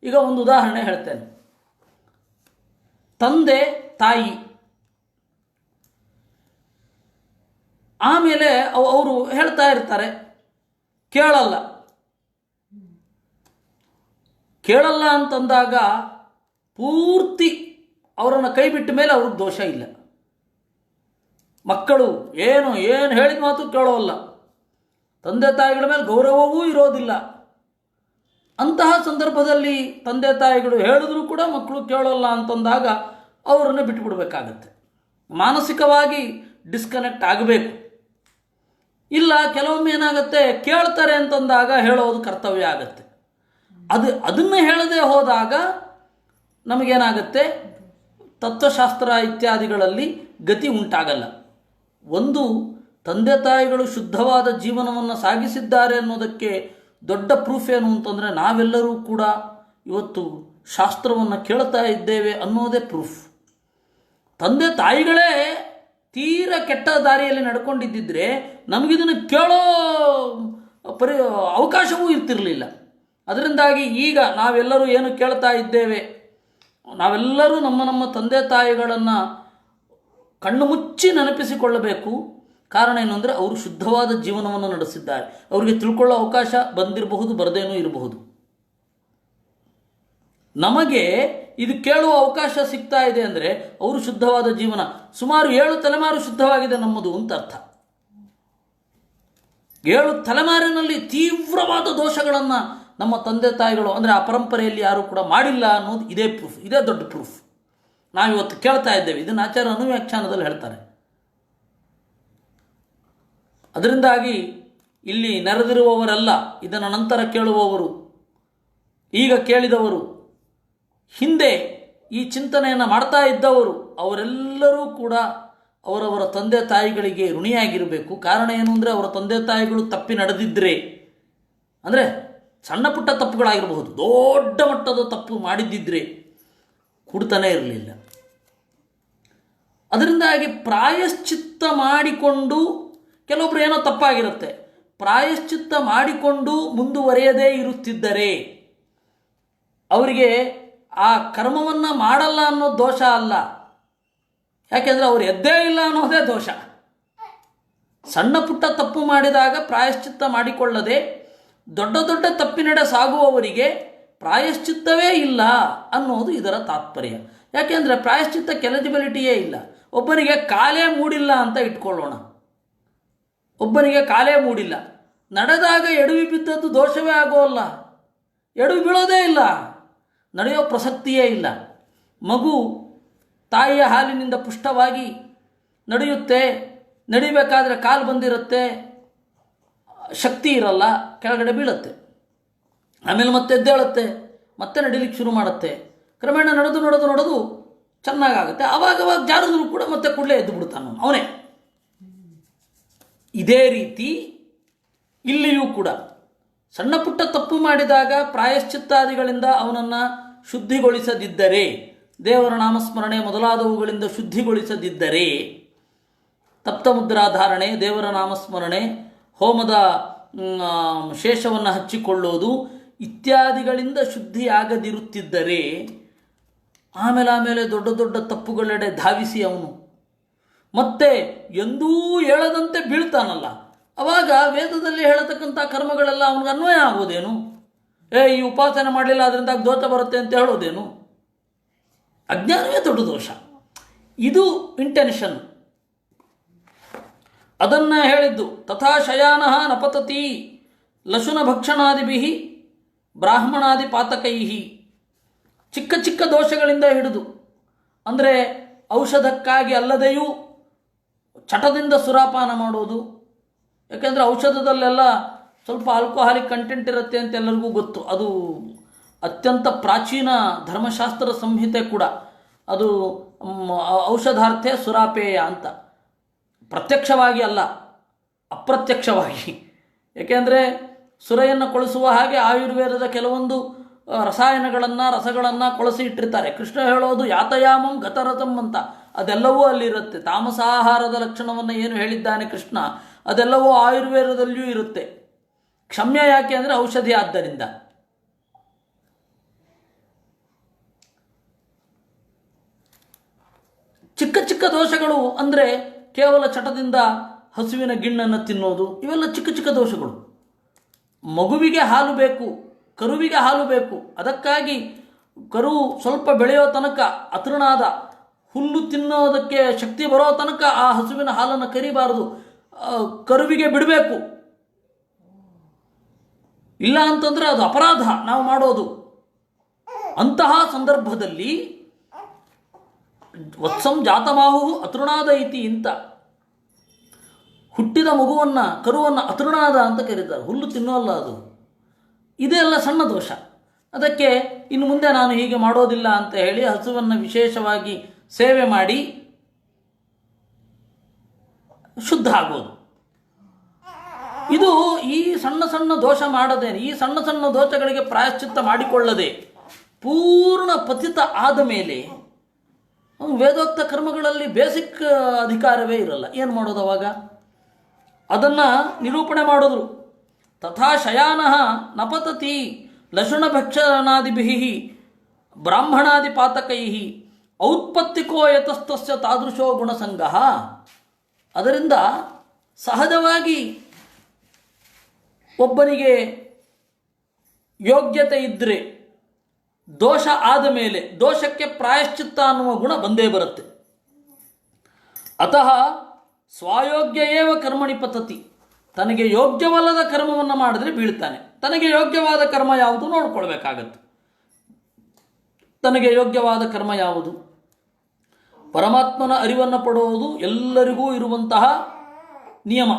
ಈಗ ಒಂದು ಉದಾಹರಣೆ ಹೇಳ್ತೇನೆ. ತಂದೆ ತಾಯಿ, ಆಮೇಲೆ ಅವರು ಹೇಳ್ತಾ ಇರ್ತಾರೆ, ಕೇಳಲ್ಲ ಅಂತಂದಾಗ ಪೂರ್ತಿ ಅವರನ್ನು ಕೈ ಬಿಟ್ಟ ಮೇಲೆ ಅವ್ರಿಗೆ ದೋಷ ಇಲ್ಲ. ಮಕ್ಕಳು ಏನು ಹೇಳಿದ ಮಾತು ಕೇಳೋಲ್ಲ, ತಂದೆ ತಾಯಿಗಳ ಮೇಲೆ ಗೌರವವೂ ಇರೋದಿಲ್ಲ. ಅಂತಹ ಸಂದರ್ಭದಲ್ಲಿ ತಂದೆ ತಾಯಿಗಳು ಹೇಳಿದ್ರೂ ಕೂಡ ಮಕ್ಕಳು ಕೇಳೋಲ್ಲ ಅಂತಂದಾಗ ಅವರನ್ನು ಬಿಟ್ಟುಬಿಡ್ಬೇಕಾಗತ್ತೆ. ಮಾನಸಿಕವಾಗಿ ಡಿಸ್ಕನೆಕ್ಟ್ ಆಗಬೇಕು. ಇಲ್ಲ, ಕೆಲವೊಮ್ಮೆ ಏನಾಗುತ್ತೆ, ಕೇಳ್ತಾರೆ ಅಂತಂದಾಗ ಹೇಳೋದು ಕರ್ತವ್ಯ ಆಗತ್ತೆ. ಅದನ್ನು ಹೇಳದೆ ಹೋದಾಗ ನಮಗೇನಾಗುತ್ತೆ, ತತ್ವಶಾಸ್ತ್ರ ಇತ್ಯಾದಿಗಳಲ್ಲಿ ಗತಿ ಉಂಟಾಗಲ್ಲ. ಒಂದು, ತಂದೆ ತಾಯಿಗಳು ಶುದ್ಧವಾದ ಜೀವನವನ್ನು ಸಾಗಿಸಿದ್ದಾರೆ ಅನ್ನೋದಕ್ಕೆ ದೊಡ್ಡ ಪ್ರೂಫ್ ಏನು ಅಂತಂದರೆ ನಾವೆಲ್ಲರೂ ಕೂಡ ಇವತ್ತು ಶಾಸ್ತ್ರವನ್ನು ಕೇಳ್ತಾ ಇದ್ದೇವೆ ಅನ್ನೋದೇ ಪ್ರೂಫ್. ತಂದೆ ತಾಯಿಗಳೇ ತೀರ ಕೆಟ್ಟ ದಾರಿಯಲ್ಲಿ ನಡ್ಕೊಂಡಿದ್ದಿದ್ರೆ ನಮಗಿದನ್ನು ಕೇಳೋ ಪರಿ ಅವಕಾಶವೂ ಇರ್ತಿರಲಿಲ್ಲ. ಅದರಿಂದಾಗಿ ಈಗ ನಾವೆಲ್ಲರೂ ಏನು ಕೇಳ್ತಾ ಇದ್ದೇವೆ, ನಾವೆಲ್ಲರೂ ನಮ್ಮ ನಮ್ಮ ತಂದೆ ತಾಯಿಗಳನ್ನು ಕಣ್ಣು ಮುಚ್ಚಿ ನೆನಪಿಸಿಕೊಳ್ಳಬೇಕು. ಕಾರಣ ಏನು ಅಂದರೆ ಅವರು ಶುದ್ಧವಾದ ಜೀವನವನ್ನು ನಡೆಸಿದ್ದಾರೆ. ಅವರಿಗೆ ತಿಳ್ಕೊಳ್ಳೋ ಅವಕಾಶ ಬಂದಿರಬಹುದು, ಬರದೇನೂ ಇರಬಹುದು. ನಮಗೆ ಇದು ಕೇಳುವ ಅವಕಾಶ ಸಿಗ್ತಾ ಇದೆ ಅಂದರೆ ಅವರು ಶುದ್ಧವಾದ ಜೀವನ, ಸುಮಾರು 7 ತಲೆಮಾರು ಶುದ್ಧವಾಗಿದೆ ನಮ್ಮದು ಅಂತ ಅರ್ಥ. 7 ತಲೆಮಾರಿನಲ್ಲಿ ತೀವ್ರವಾದ ದೋಷಗಳನ್ನು ನಮ್ಮ ತಂದೆ ತಾಯಿಗಳು ಅಂದರೆ ಆ ಪರಂಪರೆಯಲ್ಲಿ ಯಾರೂ ಕೂಡ ಮಾಡಿಲ್ಲ ಅನ್ನೋದು ಇದೇ ಪ್ರೂಫ್, ಇದೇ ದೊಡ್ಡ ಪ್ರೂಫ್. ನಾವಿವತ್ತು ಕೇಳ್ತಾ ಇದ್ದೇವೆ. ಇದನ್ನು ಆಚಾರ್ಯ ಅನುವ್ಯಾಖ್ಯಾನದಲ್ಲಿ ಹೇಳ್ತಾರೆ. ಅದರಿಂದಾಗಿ ಇಲ್ಲಿ ನೆರೆದಿರುವವರೆಲ್ಲ, ಇದನ್ನು ನಂತರ ಕೇಳುವವರು, ಈಗ ಕೇಳಿದವರು, ಹಿಂದೆ ಈ ಚಿಂತನೆಯನ್ನು ಮಾಡ್ತಾ ಇದ್ದವರು, ಅವರೆಲ್ಲರೂ ಕೂಡ ಅವರವರ ತಂದೆ ತಾಯಿಗಳಿಗೆ ಋಣಿಯಾಗಿರಬೇಕು. ಕಾರಣ ಏನು ಅಂದರೆ ಅವರ ತಂದೆ ತಾಯಿಗಳು ತಪ್ಪಿ ನಡೆದಿದ್ದರೆ, ಅಂದರೆ ಸಣ್ಣ ಪುಟ್ಟ ತಪ್ಪುಗಳಾಗಿರಬಹುದು, ದೊಡ್ಡ ಮಟ್ಟದ ತಪ್ಪು ಮಾಡಿದ್ದಿದ್ರೆ ಕೊಡ್ತಾನೇ ಇರಲಿಲ್ಲ. ಅದರಿಂದಾಗಿ ಪ್ರಾಯಶ್ಚಿತ್ತ ಮಾಡಿಕೊಂಡು, ಕೆಲವೊಬ್ಬರು ಏನೋ ತಪ್ಪಾಗಿರುತ್ತೆ, ಪ್ರಾಯಶ್ಚಿತ್ತ ಮಾಡಿಕೊಂಡು ಮುಂದುವರಿಯದೇ ಇರುತ್ತಿದ್ದರೆ ಅವರಿಗೆ ಆ ಕರ್ಮವನ್ನು ಮಾಡಲ್ಲ ಅನ್ನೋ ದೋಷ ಅಲ್ಲ, ಯಾಕೆಂದರೆ ಅವರು ಎದ್ದೇ ಇಲ್ಲ ಅನ್ನೋದೇ ದೋಷ. ಸಣ್ಣ ಪುಟ್ಟ ತಪ್ಪು ಮಾಡಿದಾಗ ಪ್ರಾಯಶ್ಚಿತ್ತ ಮಾಡಿಕೊಳ್ಳದೆ ದೊಡ್ಡ ದೊಡ್ಡ ತಪ್ಪಿನೆಡೆ ಸಾಗುವವರಿಗೆ ಪ್ರಾಯಶ್ಚಿತ್ತವೇ ಇಲ್ಲ ಅನ್ನೋದು ಇದರ ತಾತ್ಪರ್ಯ. ಯಾಕೆಂದರೆ ಪ್ರಾಯಶ್ಚಿತ್ತಕ್ಕೆ ಎಲಿಜಿಬಿಲಿಟಿಯೇ ಇಲ್ಲ. ಒಬ್ಬನಿಗೆ ಕಾಲೇ ಮೂಡಿಲ್ಲ ಅಂತ ಇಟ್ಕೊಳ್ಳೋಣ, ಒಬ್ಬನಿಗೆ ಕಾಲೇ ಮೂಡಿಲ್ಲ, ನಡೆದಾಗ ಎಡವಿ ಬಿದ್ದದ್ದು ದೋಷವೇ ಆಗೋಲ್ಲ, ಎಡವಿ ಬೀಳೋದೇ ಇಲ್ಲ, ನಡೆಯೋ ಪ್ರಸಕ್ತಿಯೇ ಇಲ್ಲ. ಮಗು ತಾಯಿಯ ಹಾಲಿನಿಂದ ಪುಷ್ಟವಾಗಿ ನಡೆಯುತ್ತೆ, ನಡಿಬೇಕಾದ್ರೆ ಕಾಲು ಬಂದಿರುತ್ತೆ, ಶಕ್ತಿ ಇರಲ್ಲ, ಕೆಳಗಡೆ ಬೀಳುತ್ತೆ, ಆಮೇಲೆ ಮತ್ತೆ ಎದ್ದೇಳುತ್ತೆ, ಮತ್ತೆ ನಡಿಲಿಕ್ಕೆ ಶುರು ಮಾಡುತ್ತೆ, ಕ್ರಮೇಣ ನಡೆದು ಚೆನ್ನಾಗಾಗುತ್ತೆ. ಆವಾಗವಾಗ ಜಾರಿದ್ರು ಕೂಡ ಮತ್ತೆ ಕೂಡಲೇ ಎದ್ದು ಬಿಡ್ತಾನೆ ಅವನೇ. ಇದೇ ರೀತಿ ಇಲ್ಲಿಯೂ ಕೂಡ ಸಣ್ಣ ಪುಟ್ಟ ತಪ್ಪು ಮಾಡಿದಾಗ ಪ್ರಾಯಶ್ಚಿತ್ತಾದಿಗಳಿಂದ ಅವನನ್ನು ಶುದ್ಧಿಗೊಳಿಸದಿದ್ದರೆ, ದೇವರ ನಾಮಸ್ಮರಣೆ ಮೊದಲಾದವುಗಳಿಂದ ಶುದ್ಧಿಗೊಳಿಸದಿದ್ದರೆ, ತಪ್ತಮುದ್ರಾಧಾರಣೆ, ದೇವರ ನಾಮಸ್ಮರಣೆ, ಹೋಮದ ಶೇಷವನ್ನು ಹಚ್ಚಿಕೊಳ್ಳೋದು ಇತ್ಯಾದಿಗಳಿಂದ ಶುದ್ಧಿಯಾಗದಿರುತ್ತಿದ್ದರೆ, ಆಮೇಲೆ ದೊಡ್ಡ ದೊಡ್ಡ ತಪ್ಪುಗಳೆಡೆ ಧಾವಿಸಿ ಅವನು ಮತ್ತೆ ಎಂದೂ ಹೇಳದಂತೆ ಬೀಳ್ತಾನಲ್ಲ, ಅವಾಗ ವೇದದಲ್ಲಿ ಹೇಳತಕ್ಕಂಥ ಕರ್ಮಗಳೆಲ್ಲ ಅವನಿಗೆ ಅನ್ವಯ ಆಗೋದೇನು? ಈ ಉಪಾಸನೆ ಮಾಡಲಿಲ್ಲ ಅದರಿಂದ ದೋಷ ಬರುತ್ತೆ ಅಂತ ಹೇಳೋದೇನು? ಅಜ್ಞಾನವೇ ದೊಡ್ಡ ದೋಷ. ಇದು ಇಂಟೆನ್ಷನ್. ಅದನ್ನು ಹೇಳಿದ್ದು ತಥಾ ಶಯಾನ ನಪತತಿ ಲಶುನ ಭಕ್ಷಣಾದಿಭಿ ಬ್ರಾಹ್ಮಣಾದಿ ಪಾತಕೈ. ಚಿಕ್ಕ ಚಿಕ್ಕ ದೋಷಗಳಿಂದ ಹಿಡಿದು, ಅಂದರೆ ಔಷಧಕ್ಕಾಗಿ ಅಲ್ಲದೆಯೂ ಚಟದಿಂದ ಸುರಾಪಾನ ಮಾಡೋದು. ಯಾಕೆಂದರೆ ಔಷಧದಲ್ಲೆಲ್ಲ ಸ್ವಲ್ಪ ಆಲ್ಕೋಹಾಲಿಕ್ ಕಂಟೆಂಟ್ ಇರುತ್ತೆ ಅಂತ ಎಲ್ಲರಿಗೂ ಗೊತ್ತು. ಅದು ಅತ್ಯಂತ ಪ್ರಾಚೀನ ಧರ್ಮಶಾಸ್ತ್ರ ಸಂಹಿತೆ ಕೂಡ. ಅದು ಔಷಧಾರ್ಥೆ ಸುರಾಪೇಯ ಅಂತ, ಪ್ರತ್ಯಕ್ಷವಾಗಿ ಅಲ್ಲ, ಅಪ್ರತ್ಯಕ್ಷವಾಗಿ. ಏಕೆಂದರೆ ಸುರೆಯನ್ನು ಕೊಳಿಸುವ ಹಾಗೆ ಆಯುರ್ವೇದದ ಕೆಲವೊಂದು ರಸಗಳನ್ನು ಕೊಳಸಿ ಇಟ್ಟಿರ್ತಾರೆ. ಕೃಷ್ಣ ಹೇಳೋದು ಯಾತಯಾಮಂ ಗತರಥಂ ಅಂತ, ಅದೆಲ್ಲವೂ ಅಲ್ಲಿರುತ್ತೆ. ತಾಮಸಾಹಾರದ ಲಕ್ಷಣವನ್ನು ಏನು ಹೇಳಿದ್ದಾನೆ ಕೃಷ್ಣ, ಅದೆಲ್ಲವೂ ಆಯುರ್ವೇದದಲ್ಲಿಯೂ ಇರುತ್ತೆ. ಕ್ಷಮ್ಯ ಯಾಕೆ ಅಂದರೆ ಔಷಧಿ ಆದ್ದರಿಂದ. ಚಿಕ್ಕ ಚಿಕ್ಕ ದೋಷಗಳು ಅಂದರೆ ಕೇವಲ ಚಟದಿಂದ ಹಸುವಿನ ಗಿಣ್ಣನ್ನು ತಿನ್ನೋದು, ಇವೆಲ್ಲ ಚಿಕ್ಕ ಚಿಕ್ಕ ದೋಷಗಳು. ಮಗುವಿಗೆ ಹಾಲು ಬೇಕು, ಕರುವಿಗೆ ಹಾಲು ಬೇಕು, ಅದಕ್ಕಾಗಿ ಕರು ಸ್ವಲ್ಪ ಬೆಳೆಯೋ ತನಕ ಅತೃಣಾದ ಹುಲ್ಲು ತಿನ್ನೋದಕ್ಕೆ ಶಕ್ತಿ ಬರೋ ತನಕ ಆ ಹಸುವಿನ ಹಾಲನ್ನು ಕರಿಬಾರದು, ಕರುವಿಗೆ ಬಿಡಬೇಕು. ಇಲ್ಲ ಅಂತಂದರೆ ಅದು ಅಪರಾಧ ನಾವು ಮಾಡೋದು. ಅಂತಹ ಸಂದರ್ಭದಲ್ಲಿ ವತ್ಸಂ ಜಾತಮಾಹು ಅತೃಣಾದ ಇತಿ ಅಂತ, ಹುಟ್ಟಿದ ಮಗುವನ್ನು ಕರುವನ್ನು ಅತೃಣಾದ ಅಂತ ಕರೀತಾರೆ, ಹುಲ್ಲು ತಿನ್ನೋಲ್ಲ ಅದು. ಇದೆಲ್ಲ ಸಣ್ಣ ದೋಷ. ಅದಕ್ಕೆ ಇನ್ನು ಮುಂದೆ ನಾನು ಹೀಗೆ ಮಾಡೋದಿಲ್ಲ ಅಂತ ಹೇಳಿ ಹಸುವನ್ನು ವಿಶೇಷವಾಗಿ ಸೇವೆ ಮಾಡಿ ಶುದ್ಧ ಆಗೋದು. ಇದು ಈ ಸಣ್ಣ ಸಣ್ಣ ದೋಷ ಮಾಡದೆ, ಈ ಸಣ್ಣ ಸಣ್ಣ ದೋಷಗಳಿಗೆ ಪ್ರಾಯಶ್ಚಿತ್ತ ಮಾಡಿಕೊಳ್ಳದೆ ಪೂರ್ಣ ಪತಿತ ಆದ ಮೇಲೆ ವೇದೋಕ್ತ ಕರ್ಮಗಳಲ್ಲಿ ಬೇಸಿಕ್ ಅಧಿಕಾರವೇ ಇರಲ್ಲ. ಏನು ಮಾಡೋದು ಅವಾಗ? ಅದನ್ನು ನಿರೂಪಣೆ ಮಾಡಿದ್ರು. ತಥಾ ಶಯಾನಃ ನ ಪತತಿ ಲಶುಣಭಕ್ಷಣಾದಿಭಿಃ ಬ್ರಾಹ್ಮಣಾದಿಪಾತಕೈಃ ಔತ್ಪತ್ತಿಕೋ ಯತಸ್ತಸ್ಯ ತಾದೃಶೋ ಗುಣಸಂಗಃ. ಅದರಿಂದ ಸಹಜವಾಗಿ ಒಬ್ಬನಿಗೆ ಯೋಗ್ಯತೆ ಇದ್ದರೆ ದೋಷ ಆದ ಮೇಲೆ ದೋಷಕ್ಕೆ ಪ್ರಾಯಶ್ಚಿತ್ತ ಅನ್ನುವ ಗುಣ ಬಂದೇ ಬರುತ್ತೆ. ಅತಃ ಸ್ವಯೋಗ್ಯ ಏವ ಕರ್ಮಣಿ ಪತತಿ. ತನಗೆ ಯೋಗ್ಯವಲ್ಲದ ಕರ್ಮವನ್ನು ಮಾಡಿದ್ರೆ ಬೀಳ್ತಾನೆ. ತನಗೆ ಯೋಗ್ಯವಾದ ಕರ್ಮ ಯಾವುದು ನೋಡ್ಕೊಳ್ಬೇಕಾಗತ್ತೆ. ತನಗೆ ಯೋಗ್ಯವಾದ ಕರ್ಮ ಯಾವುದು? ಪರಮಾತ್ಮನ ಅರಿವನ್ನು ಪಡುವುದು ಎಲ್ಲರಿಗೂ ಇರುವಂತಹ ನಿಯಮ.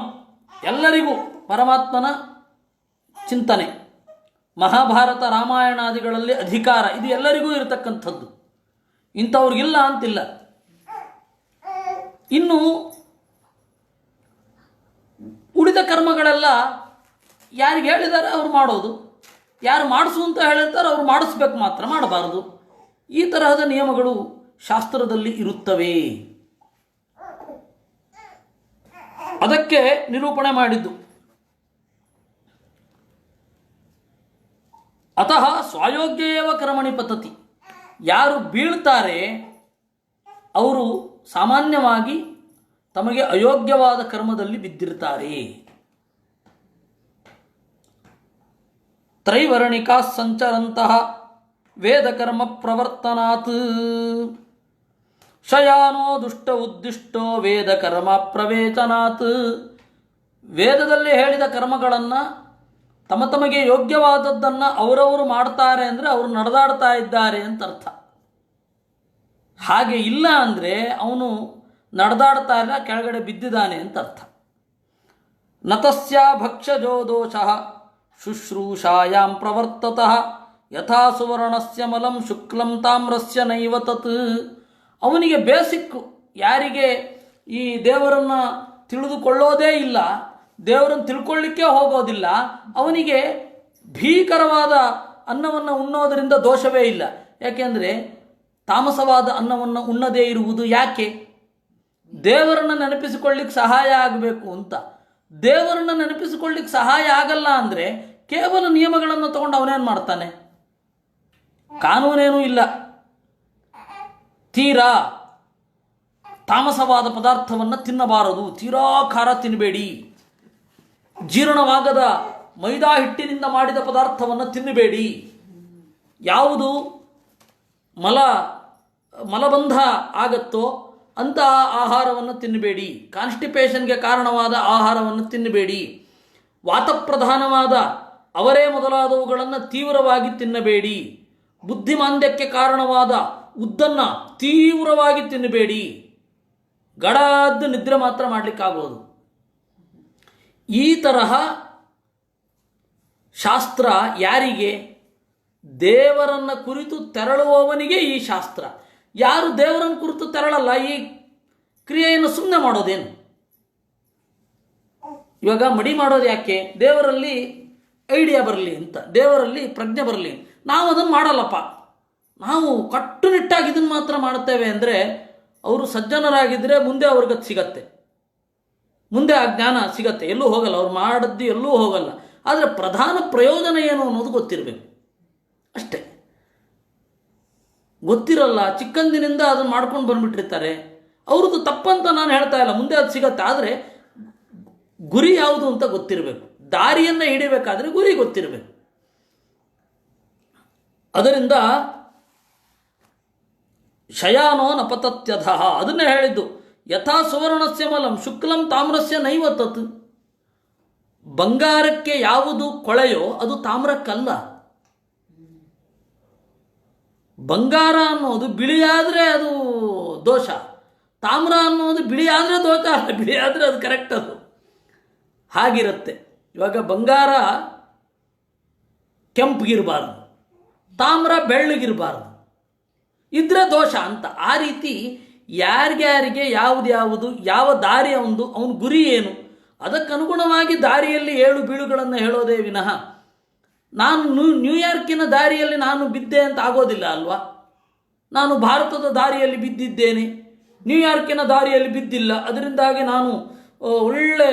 ಎಲ್ಲರಿಗೂ ಪರಮಾತ್ಮನ ಚಿಂತನೆ, ಮಹಾಭಾರತ ರಾಮಾಯಣಾದಿಗಳಲ್ಲಿ ಅಧಿಕಾರ, ಇದು ಎಲ್ಲರಿಗೂ ಇರತಕ್ಕಂಥದ್ದು. ಇಂಥವ್ರಿಗಿಲ್ಲ ಅಂತಿಲ್ಲ. ಇನ್ನು ಉಳಿದ ಕರ್ಮಗಳೆಲ್ಲ ಯಾರಿಗೆ ಹೇಳಿದ್ದಾರೆ ಅವ್ರು ಮಾಡೋದು, ಯಾರು ಮಾಡಿಸು ಅಂತ ಹೇಳಿರ್ತಾರೆ ಅವ್ರು ಮಾಡಿಸ್ಬೇಕು, ಮಾತ್ರ ಮಾಡಬಾರದು. ಈ ತರಹದ ನಿಯಮಗಳು ಶಾಸ್ತ್ರದಲ್ಲಿ ಇರುತ್ತವೆ. ಅದಕ್ಕೆ ನಿರೂಪಣೆ ಮಾಡಿದ್ದು. ಅತಃ ಸ್ವಯೋಗ್ಯೇವ ಕರ್ಮಣಿ ಪತತಿ. ಯಾರು ಬೀಳ್ತಾರೆ ಅವರು ಸಾಮಾನ್ಯವಾಗಿ ತಮಗೆ ಅಯೋಗ್ಯವಾದ ಕರ್ಮದಲ್ಲಿ ಬಿದ್ದಿರ್ತಾರೆ. ತ್ರೈವರ್ಣಿಕಾ ಸಂಚರಂತಹ ವೇದಕರ್ಮ ಪ್ರವರ್ತನಾತ್ ಶಯಾನೋ ದುಷ್ಟ ಉದ್ದಿಷ್ಟೋ ವೇದಕರ್ಮ ಪ್ರವೇಚನಾತ್. ವೇದದಲ್ಲಿ ಹೇಳಿದ ಕರ್ಮಗಳನ್ನು ತಮಗೆ ಯೋಗ್ಯವಾದದ್ದನ್ನು ಅವರವರು ಮಾಡ್ತಾರೆ ಅಂದರೆ ಅವರು ನಡೆದಾಡ್ತಾ ಇದ್ದಾರೆ ಅಂತ ಅರ್ಥ. ಹಾಗೆ ಇಲ್ಲ ಅಂದರೆ ಅವನು ನಡೆದಾಡ್ತಾ ಇಲ್ಲ, ಕೆಳಗಡೆ ಬಿದ್ದಿದ್ದಾನೆ ಅಂತ ಅರ್ಥ. ನತಸ್ಯ ಭಕ್ಷಜೋ ದೋಷಃ ಶುಶ್ರೂಷಾಯಾಂ ಪ್ರವರ್ತತಃ ಯಥಾ ಸುವರ್ಣಸ್ಯ ಮಲಂ ಶುಕ್ಲಂ ತಾಮ್ರಸ್ಯ ನೈವ ತತ್. ಅವನಿಗೆ ಬೇಸಿಕ್ಕು, ಯಾರಿಗೆ ಈ ದೇವರನ್ನು ತಿಳಿದುಕೊಳ್ಳೋದೇ ಇಲ್ಲ, ದೇವರನ್ನು ತಿಳ್ಕೊಳ್ಳಿಕ್ಕೆ ಹೋಗೋದಿಲ್ಲ, ಅವನಿಗೆ ಭೀಕರವಾದ ಅನ್ನವನ್ನು ಉಣ್ಣೋದರಿಂದ ದೋಷವೇ ಇಲ್ಲ. ಯಾಕೆಂದರೆ ತಾಮಸವಾದ ಅನ್ನವನ್ನು ಉಣ್ಣದೇ ಇರುವುದು ಯಾಕೆ? ದೇವರನ್ನು ನೆನಪಿಸಿಕೊಳ್ಳಿಕ್ಕೆ ಸಹಾಯ ಆಗಬೇಕು ಅಂತ. ದೇವರನ್ನು ನೆನಪಿಸಿಕೊಳ್ಳಿಕ್ಕೆ ಸಹಾಯ ಆಗಲ್ಲ ಅಂದರೆ ಕೇವಲ ನಿಯಮಗಳನ್ನು ತಗೊಂಡು ಅವನೇನು ಮಾಡ್ತಾನೆ? ಕಾನೂನೇನೂ ಇಲ್ಲ. ತೀರಾ ತಾಮಸವಾದ ಪದಾರ್ಥವನ್ನು ತಿನ್ನಬಾರದು, ತೀರಾ ಖಾರ ತಿನ್ನಬೇಡಿ, ಜೀರ್ಣವಾಗದ ಮೈದಾ ಹಿಟ್ಟಿನಿಂದ ಮಾಡಿದ ಪದಾರ್ಥವನ್ನು ತಿನ್ನಬೇಡಿ, ಯಾವುದು ಮಲಬಂಧ ಆಗತ್ತೋ ಅಂತಹ ಆಹಾರವನ್ನು ತಿನ್ನಬೇಡಿ, ಕಾನ್ಸ್ಟಿಪೇಷನ್ಗೆ ಕಾರಣವಾದ ಆಹಾರವನ್ನು ತಿನ್ನಬೇಡಿ, ವಾತಪ್ರಧಾನವಾದ ಅವರೇ ಮೊದಲಾದವುಗಳನ್ನು ತೀವ್ರವಾಗಿ ತಿನ್ನಬೇಡಿ, ಬುದ್ಧಿಮಾಂದ್ಯಕ್ಕೆ ಕಾರಣವಾದ ಉದ್ದನ್ನು ತೀವ್ರವಾಗಿ ತಿನ್ನಬೇಡಿ, ಗಡಾದ್ದು ನಿದ್ರೆ ಮಾತ್ರ ಮಾಡಲಿಕ್ಕಾಗೋದು. ಈ ತರಹ ಶಾಸ್ತ್ರ ಯಾರಿಗೆ? ದೇವರನ್ನು ಕುರಿತು ತೆರಳುವವನಿಗೆ ಈ ಶಾಸ್ತ್ರ. ಯಾರು ದೇವರನ್ನು ಕುರಿತು ತೆರಳಲ್ಲ, ಈ ಕ್ರಿಯೆಯನ್ನು ಸುಮ್ಮನೆ ಮಾಡೋದೇನು? ಇವಾಗ ಮಡಿ ಮಾಡೋದು ಯಾಕೆ? ದೇವರಲ್ಲಿ ಐಡಿಯಾ ಬರಲಿ ಅಂತ, ದೇವರಲ್ಲಿ ಪ್ರಜ್ಞೆ ಬರಲಿ. ನಾವು ಅದನ್ನು ಮಾಡಲ್ಲಪ್ಪ, ನಾವು ಕಟ್ಟುನಿಟ್ಟಾಗಿ ಇದನ್ನು ಮಾತ್ರ ಮಾಡುತ್ತೇವೆ ಅಂದರೆ ಅವರು ಸಜ್ಜನರಾಗಿದ್ದರೆ ಮುಂದೆ ಅವ್ರಿಗದು ಸಿಗತ್ತೆ, ಮುಂದೆ ಆ ಜ್ಞಾನ ಸಿಗತ್ತೆ, ಎಲ್ಲೂ ಹೋಗಲ್ಲ, ಅವ್ರು ಮಾಡಿದ್ದು ಎಲ್ಲೂ ಹೋಗಲ್ಲ. ಆದರೆ ಪ್ರಧಾನ ಪ್ರಯೋಜನ ಏನು ಅನ್ನೋದು ಗೊತ್ತಿರಬೇಕು ಅಷ್ಟೇ. ಗೊತ್ತಿರಲ್ಲ, ಚಿಕ್ಕಂದಿನಿಂದ ಅದನ್ನು ಮಾಡ್ಕೊಂಡು ಬಂದುಬಿಟ್ಟಿರ್ತಾರೆ. ಅವ್ರದ್ದು ತಪ್ಪಂತ ನಾನು ಹೇಳ್ತಾ ಇಲ್ಲ, ಮುಂದೆ ಅದು ಸಿಗತ್ತೆ. ಆದರೆ ಗುರಿ ಯಾವುದು ಅಂತ ಗೊತ್ತಿರಬೇಕು, ದಾರಿಯನ್ನು ಹಿಡಿಬೇಕಾದ್ರೆ ಗುರಿ ಗೊತ್ತಿರಬೇಕು. ಅದರಿಂದ ಶಯಾನೋ ನಪತತ್ಯಧ ಅದನ್ನೇ ಹೇಳಿದ್ದು. ಯಥಾ ಸುವರ್ಣಸ್ಯ ಮಲಂ ಶುಕ್ಲಂ ತಾಮ್ರಸ್ಯ ನೈವ ತತ್. ಬಂಗಾರಕ್ಕೆ ಯಾವುದು ಕೊಳೆಯೋ ಅದು ತಾಮ್ರಕ್ಕಲ್ಲ. ಬಂಗಾರ ಅನ್ನೋದು ಬಿಳಿಯಾದರೆ ಅದು ದೋಷ, ತಾಮ್ರ ಅನ್ನೋದು ಬಿಳಿಯಾದರೆ ದೋಷ ಅಲ್ಲ, ಬಿಳಿಯಾದರೆ ಅದು ಕರೆಕ್ಟ್. ಅದು ಹಾಗಿರುತ್ತೆ. ಇವಾಗ ಬಂಗಾರ ಕೆಂಪಗಿರಬಾರ್ದು, ತಾಮ್ರ ಬೆಳ್ಳಗಿರಬಾರ್ದು, ಇದ್ರೆ ದೋಷ ಅಂತ. ಆ ರೀತಿ ಯಾರ್ಯಾರಿಗೆ ಯಾವುದು ಯಾವ ದಾರಿ ಅವನ ಗುರಿ ಏನು, ಅದಕ್ಕನುಗುಣವಾಗಿ ದಾರಿಯಲ್ಲಿ ಏಳು ಬೀಳುಗಳನ್ನು ಹೇಳೋದೇ ವಿನಃ ನಾನು ನ್ಯೂಯಾರ್ಕಿನ ದಾರಿಯಲ್ಲಿ ನಾನು ಬಿದ್ದೆ ಅಂತ ಆಗೋದಿಲ್ಲ ಅಲ್ವಾ. ನಾನು ಭಾರತದ ದಾರಿಯಲ್ಲಿ ಬಿದ್ದಿದ್ದೇನೆ, ನ್ಯೂಯಾರ್ಕಿನ ದಾರಿಯಲ್ಲಿ ಬಿದ್ದಿಲ್ಲ, ಅದರಿಂದಾಗಿ ನಾನು ಒಳ್ಳೆ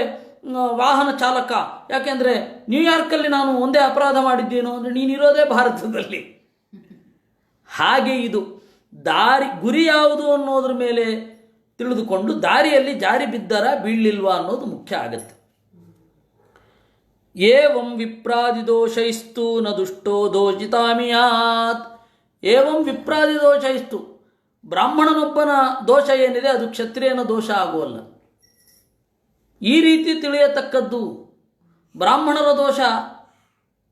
ವಾಹನ ಚಾಲಕ. ಯಾಕೆಂದರೆ ನ್ಯೂಯಾರ್ಕಲ್ಲಿ ನಾನು ಒಂದೇ ಅಪರಾಧ ಮಾಡಿದ್ದೇನೋ ಅಂದರೆ ನೀನಿರೋದೇ ಭಾರತದಲ್ಲಿ. ಹಾಗೆ ಇದು ದಾರಿ ಗುರಿ ಯಾವುದು ಅನ್ನೋದ್ರ ಮೇಲೆ ತಿಳಿದುಕೊಂಡು ದಾರಿಯಲ್ಲಿ ಜಾರಿ ಬಿದ್ದರ ಬೀಳಲಿಲ್ವಾ ಅನ್ನೋದು ಮುಖ್ಯ ಆಗುತ್ತೆ. ಏವಂ ವಿಪ್ರಾದಿದೋಷೈಸ್ತು ನ ದುಷ್ಟೋ ದೋಷಿತಾಮಿಯಾತ್. ಏವಂ ವಿಪ್ರಾದಿದೋಷೈಸ್ತು, ಬ್ರಾಹ್ಮಣನೊಬ್ಬನ ದೋಷ ಏನಿದೆ ಅದು ಕ್ಷತ್ರಿಯನ ದೋಷ ಆಗುವಲ್ಲ. ಈ ರೀತಿ ತಿಳಿಯತಕ್ಕದ್ದು. ಬ್ರಾಹ್ಮಣರ ದೋಷ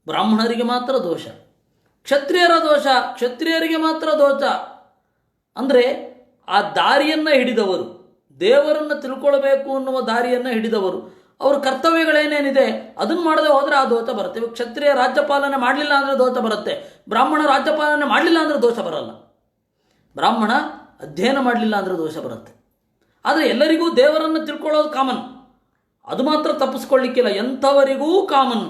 ಬ್ರಾಹ್ಮಣರಿಗೆ ಮಾತ್ರ ದೋಷ, ಕ್ಷತ್ರಿಯರ ದೋಷ ಕ್ಷತ್ರಿಯರಿಗೆ ಮಾತ್ರ ದೋಷ. ಅಂದರೆ ಆ ದಾರಿಯನ್ನು ಹಿಡಿದವರು, ದೇವರನ್ನು ತಿಳ್ಕೊಳ್ಬೇಕು ಅನ್ನುವ ದಾರಿಯನ್ನು ಹಿಡಿದವರು, ಅವ್ರ ಕರ್ತವ್ಯಗಳೇನೇನಿದೆ ಅದನ್ನು ಮಾಡದೆ ಹೋದರೆ ಆ ದೋಷ ಬರುತ್ತೆ. ಕ್ಷತ್ರಿಯ ರಾಜ್ಯಪಾಲನೆ ಮಾಡಲಿಲ್ಲ ಅಂದರೆ ದೋಷ ಬರುತ್ತೆ, ಬ್ರಾಹ್ಮಣ ರಾಜ್ಯಪಾಲನೆ ಮಾಡಲಿಲ್ಲ ಅಂದರೆ ದೋಷ ಬರಲ್ಲ. ಬ್ರಾಹ್ಮಣ ಅಧ್ಯಯನ ಮಾಡಲಿಲ್ಲ ಅಂದರೆ ದೋಷ ಬರುತ್ತೆ. ಆದರೆ ಎಲ್ಲರಿಗೂ ದೇವರನ್ನು ತಿಳ್ಕೊಳ್ಳೋದು ಕಾಮನ್, ಅದು ಮಾತ್ರ ತಪ್ಪಿಸ್ಕೊಳ್ಳಿಕ್ಕಿಲ್ಲ. ಎಂಥವರಿಗೂ ಕಾಮನ್.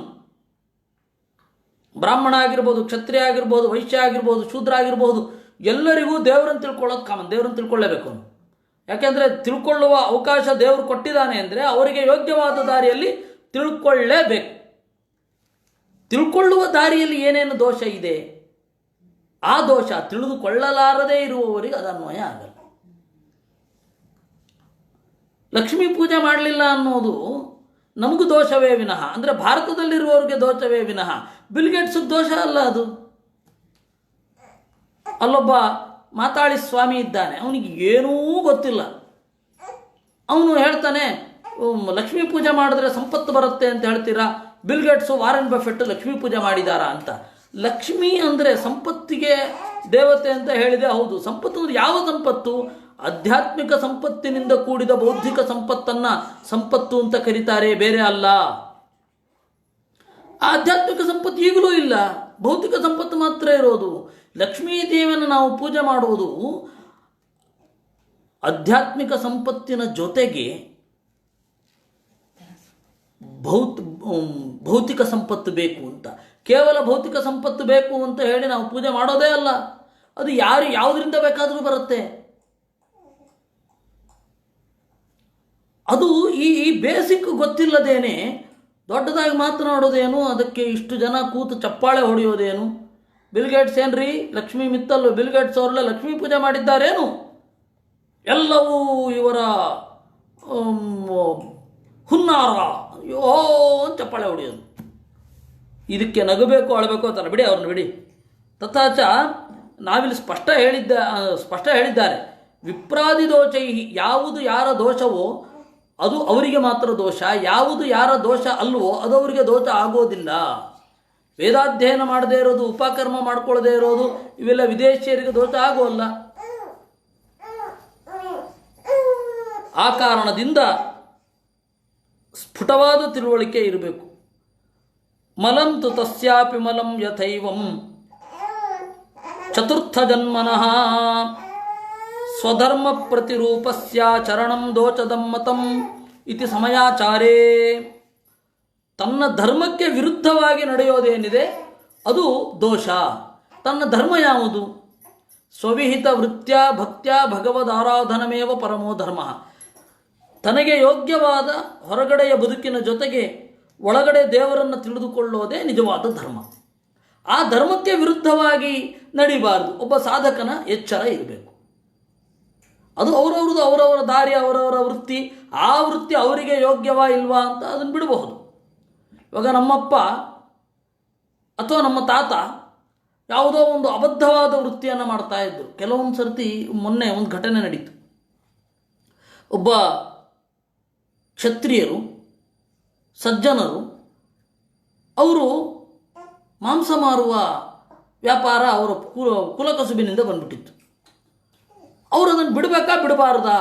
ಬ್ರಾಹ್ಮಣ ಆಗಿರ್ಬೋದು, ಕ್ಷತ್ರಿಯ ಆಗಿರ್ಬೋದು, ವೈಶ್ಯ ಆಗಿರ್ಬೋದು, ಶೂದ್ರ ಆಗಿರ್ಬೋದು, ಎಲ್ಲರಿಗೂ ದೇವರನ್ನು ತಿಳ್ಕೊಳ್ಳೋದು ಕಾಮನ್. ದೇವರನ್ನು ತಿಳ್ಕೊಳ್ಳೇಬೇಕು. ಯಾಕೆಂದರೆ ತಿಳ್ಕೊಳ್ಳುವ ಅವಕಾಶ ದೇವರು ಕೊಟ್ಟಿದ್ದಾನೆ ಅಂದರೆ ಅವರಿಗೆ ಯೋಗ್ಯವಾದ ದಾರಿಯಲ್ಲಿ ತಿಳ್ಕೊಳ್ಳೇಬೇಕು. ತಿಳ್ಕೊಳ್ಳುವ ದಾರಿಯಲ್ಲಿ ಏನೇನು ದೋಷ ಇದೆ, ಆ ದೋಷ ತಿಳಿದುಕೊಳ್ಳಲಾರದೇ ಇರುವವರಿಗೆ ಅದು ಅನ್ವಯ ಆಗಲ್ಲ. ಲಕ್ಷ್ಮೀ ಪೂಜೆ ಮಾಡಲಿಲ್ಲ ಅನ್ನೋದು ನಮಗೂ ದೋಷವೇ ವಿನಃ, ಅಂದರೆ ಭಾರತದಲ್ಲಿರುವವರಿಗೆ ದೋಷವೇ ವಿನಃ ಬಿಲ್ಗೇಟ್ಸ್ಗೆ ದೋಷ ಅಲ್ಲ ಅದು. ಅಲ್ಲೊಬ್ಬ ಮಾತಾಳಿ ಸ್ವಾಮಿ ಇದ್ದಾನೆ, ಅವನಿಗೆ ಏನೂ ಗೊತ್ತಿಲ್ಲ. ಅವನು ಹೇಳ್ತಾನೆ ಲಕ್ಷ್ಮೀ ಪೂಜೆ ಮಾಡಿದ್ರೆ ಸಂಪತ್ತು ಬರುತ್ತೆ ಅಂತ ಹೇಳ್ತೀರಾ, ಬಿಲ್ಗೇಟ್ಸು ವಾರೆನ್ ಬಫೆಟ್ ಲಕ್ಷ್ಮೀ ಪೂಜೆ ಮಾಡಿದಾರಾ ಅಂತ. ಲಕ್ಷ್ಮಿ ಅಂದರೆ ಸಂಪತ್ತಿಗೆ ದೇವತೆ ಅಂತ ಹೇಳಿದೆ, ಹೌದು. ಸಂಪತ್ತು ಅಂದರೆ ಯಾವ ಸಂಪತ್ತು? ಆಧ್ಯಾತ್ಮಿಕ ಸಂಪತ್ತಿನಿಂದ ಕೂಡಿದ ಬೌದ್ಧಿಕ ಸಂಪತ್ತನ್ನು ಸಂಪತ್ತು ಅಂತ ಕರೀತಾರೆ, ಬೇರೆ ಅಲ್ಲ. ಆಧ್ಯಾತ್ಮಿಕ ಸಂಪತ್ತು ಈಗಲೂ ಇಲ್ಲ, ಭೌತಿಕ ಸಂಪತ್ತು ಮಾತ್ರ ಇರೋದು. ಲಕ್ಷ್ಮೀ ದೇವಿಯನ್ನು ನಾವು ಪೂಜೆ ಮಾಡುವುದು ಆಧ್ಯಾತ್ಮಿಕ ಸಂಪತ್ತಿನ ಜೊತೆಗೆ ಭೌತಿಕ ಸಂಪತ್ತು ಬೇಕು ಅಂತ. ಕೇವಲ ಭೌತಿಕ ಸಂಪತ್ತು ಬೇಕು ಅಂತ ಹೇಳಿ ನಾವು ಪೂಜೆ ಮಾಡೋದೇ ಅಲ್ಲ. ಅದು ಯಾವುದರಿಂದ ಬೇಕಾದರೂ ಬರುತ್ತೆ. ಅದು ಈ ಬೇಸಿಕ್ ಗೊತ್ತಿಲ್ಲದೇನೆ ದೊಡ್ಡದಾಗಿ ಮಾತನಾಡೋದೇನು, ಅದಕ್ಕೆ ಇಷ್ಟು ಜನ ಕೂತು ಚಪ್ಪಾಳೆ ಹೊಡೆಯೋದೇನು. ಬಿಲ್ಗೇಟ್ಸ್ ಏನ್ರಿ ಲಕ್ಷ್ಮೀ ಮಿತ್ತಲ್ಲು, ಬಿಲ್ಗೇಟ್ಸ್ ಅವರೆಲ್ಲ ಲಕ್ಷ್ಮೀ ಪೂಜೆ ಮಾಡಿದ್ದಾರೇನು? ಎಲ್ಲವೂ ಇವರ ಹುನ್ನಾರ, ಅಯ್ಯೋ ಚಪ್ಪಾಳೆ ಹೊಡೆಯೋದು. ಇದಕ್ಕೆ ನಗಬೇಕು ಅಳಬೇಕು ಅಂತಾರೆ, ಬಿಡಿ ಅವ್ರನ್ನ ಬಿಡಿ. ತಥಾಚ ನಾವಿಲ್ಲಿ ಸ್ಪಷ್ಟ ಹೇಳಿದ್ದಾರೆ, ವಿಪ್ರಾದಿ ದೋಷೈ, ಯಾವುದು ಯಾರ ದೋಷವೋ ಅದು ಅವರಿಗೆ ಮಾತ್ರ ದೋಷ, ಯಾವುದು ಯಾರ ದೋಷ ಅಲ್ವೋ ಅದು ಅವರಿಗೆ ದೋಷ ಆಗೋದಿಲ್ಲ. ವೇದಾಧ್ಯಯನ ಮಾಡದೇ ಇರೋದು, ಉಪಕರ್ಮ ಮಾಡ್ಕೊಳ್ಳದೇ ಇರೋದು, ಇವೆಲ್ಲ ವಿದೇಶಿಯರಿಗೆ ದೋಷ ಆಗೋಲ್ಲ. ಆ ಕಾರಣದಿಂದ ಸ್ಫುಟವಾದ ತಿಳುವಳಿಕೆ ಇರಬೇಕು. ಮಲಂ ತು ತಸ್ಯಾಪಿ ಮಲಂ ಯಥೈವಂ ಚತುರ್ಥ ಜನ್ಮನಃ ಸ್ವಧರ್ಮ ಪ್ರತಿರೂಪಸ್ಯ ಚರಣಂ ದೋಚದಂ ಮತಂ ಇತಿ ಸಮಯಾಚಾರೇ. ತನ್ನ ಧರ್ಮಕ್ಕೆ ವಿರುದ್ಧವಾಗಿ ನಡೆಯೋದೇನಿದೆ ಅದು ದೋಷ. ತನ್ನ ಧರ್ಮ ಯಾವುದು? ಸ್ವವಿಹಿತ ವೃತ್ಯ ಭಕ್ತ್ಯ ಭಗವದಾರಾಧನಮೇವ ಪರಮೋ ಧರ್ಮ. ತನಗೆ ಯೋಗ್ಯವಾದ ಹೊರಗಡೆಯ ಬದುಕಿನ ಜೊತೆಗೆ ಒಳಗಡೆ ದೇವರನ್ನು ತಿಳಿದುಕೊಳ್ಳೋದೇ ನಿಜವಾದ ಧರ್ಮ. ಆ ಧರ್ಮಕ್ಕೆ ವಿರುದ್ಧವಾಗಿ ನಡಿಬಾರದು. ಒಬ್ಬ ಸಾಧಕನ ಎಚ್ಚರ ಇರಬೇಕು. ಅದು ಅವರವರ ದಾರಿ, ಅವರವರ ವೃತ್ತಿ, ಆ ವೃತ್ತಿ ಅವರಿಗೆ ಯೋಗ್ಯವಾ ಇಲ್ವಾ ಅಂತ ಅದನ್ನು ಬಿಡಬಹುದು. ಇವಾಗ ನಮ್ಮಪ್ಪ ಅಥವಾ ನಮ್ಮ ತಾತ ಯಾವುದೋ ಒಂದು ಅಬದ್ಧವಾದ ವೃತ್ತಿಯನ್ನು ಮಾಡ್ತಾ ಇದ್ದರು. ಕೆಲವೊಂದು ಸರ್ತಿ ಮೊನ್ನೆ ಒಂದು ಘಟನೆ ನಡೀತು. ಒಬ್ಬ ಕ್ಷತ್ರಿಯರು ಸಜ್ಜನರು ಅವರು ಮಾಂಸ ಮಾರುವ ವ್ಯಾಪಾರ ಅವರ ಕುಲಕಸುಬಿನಿಂದ ಬಂದ್ಬಿಟ್ಟಿತ್ತು. ಅವರು ಅದನ್ನು ಬಿಡಬೇಕಾ ಬಿಡಬಾರ್ದಾ?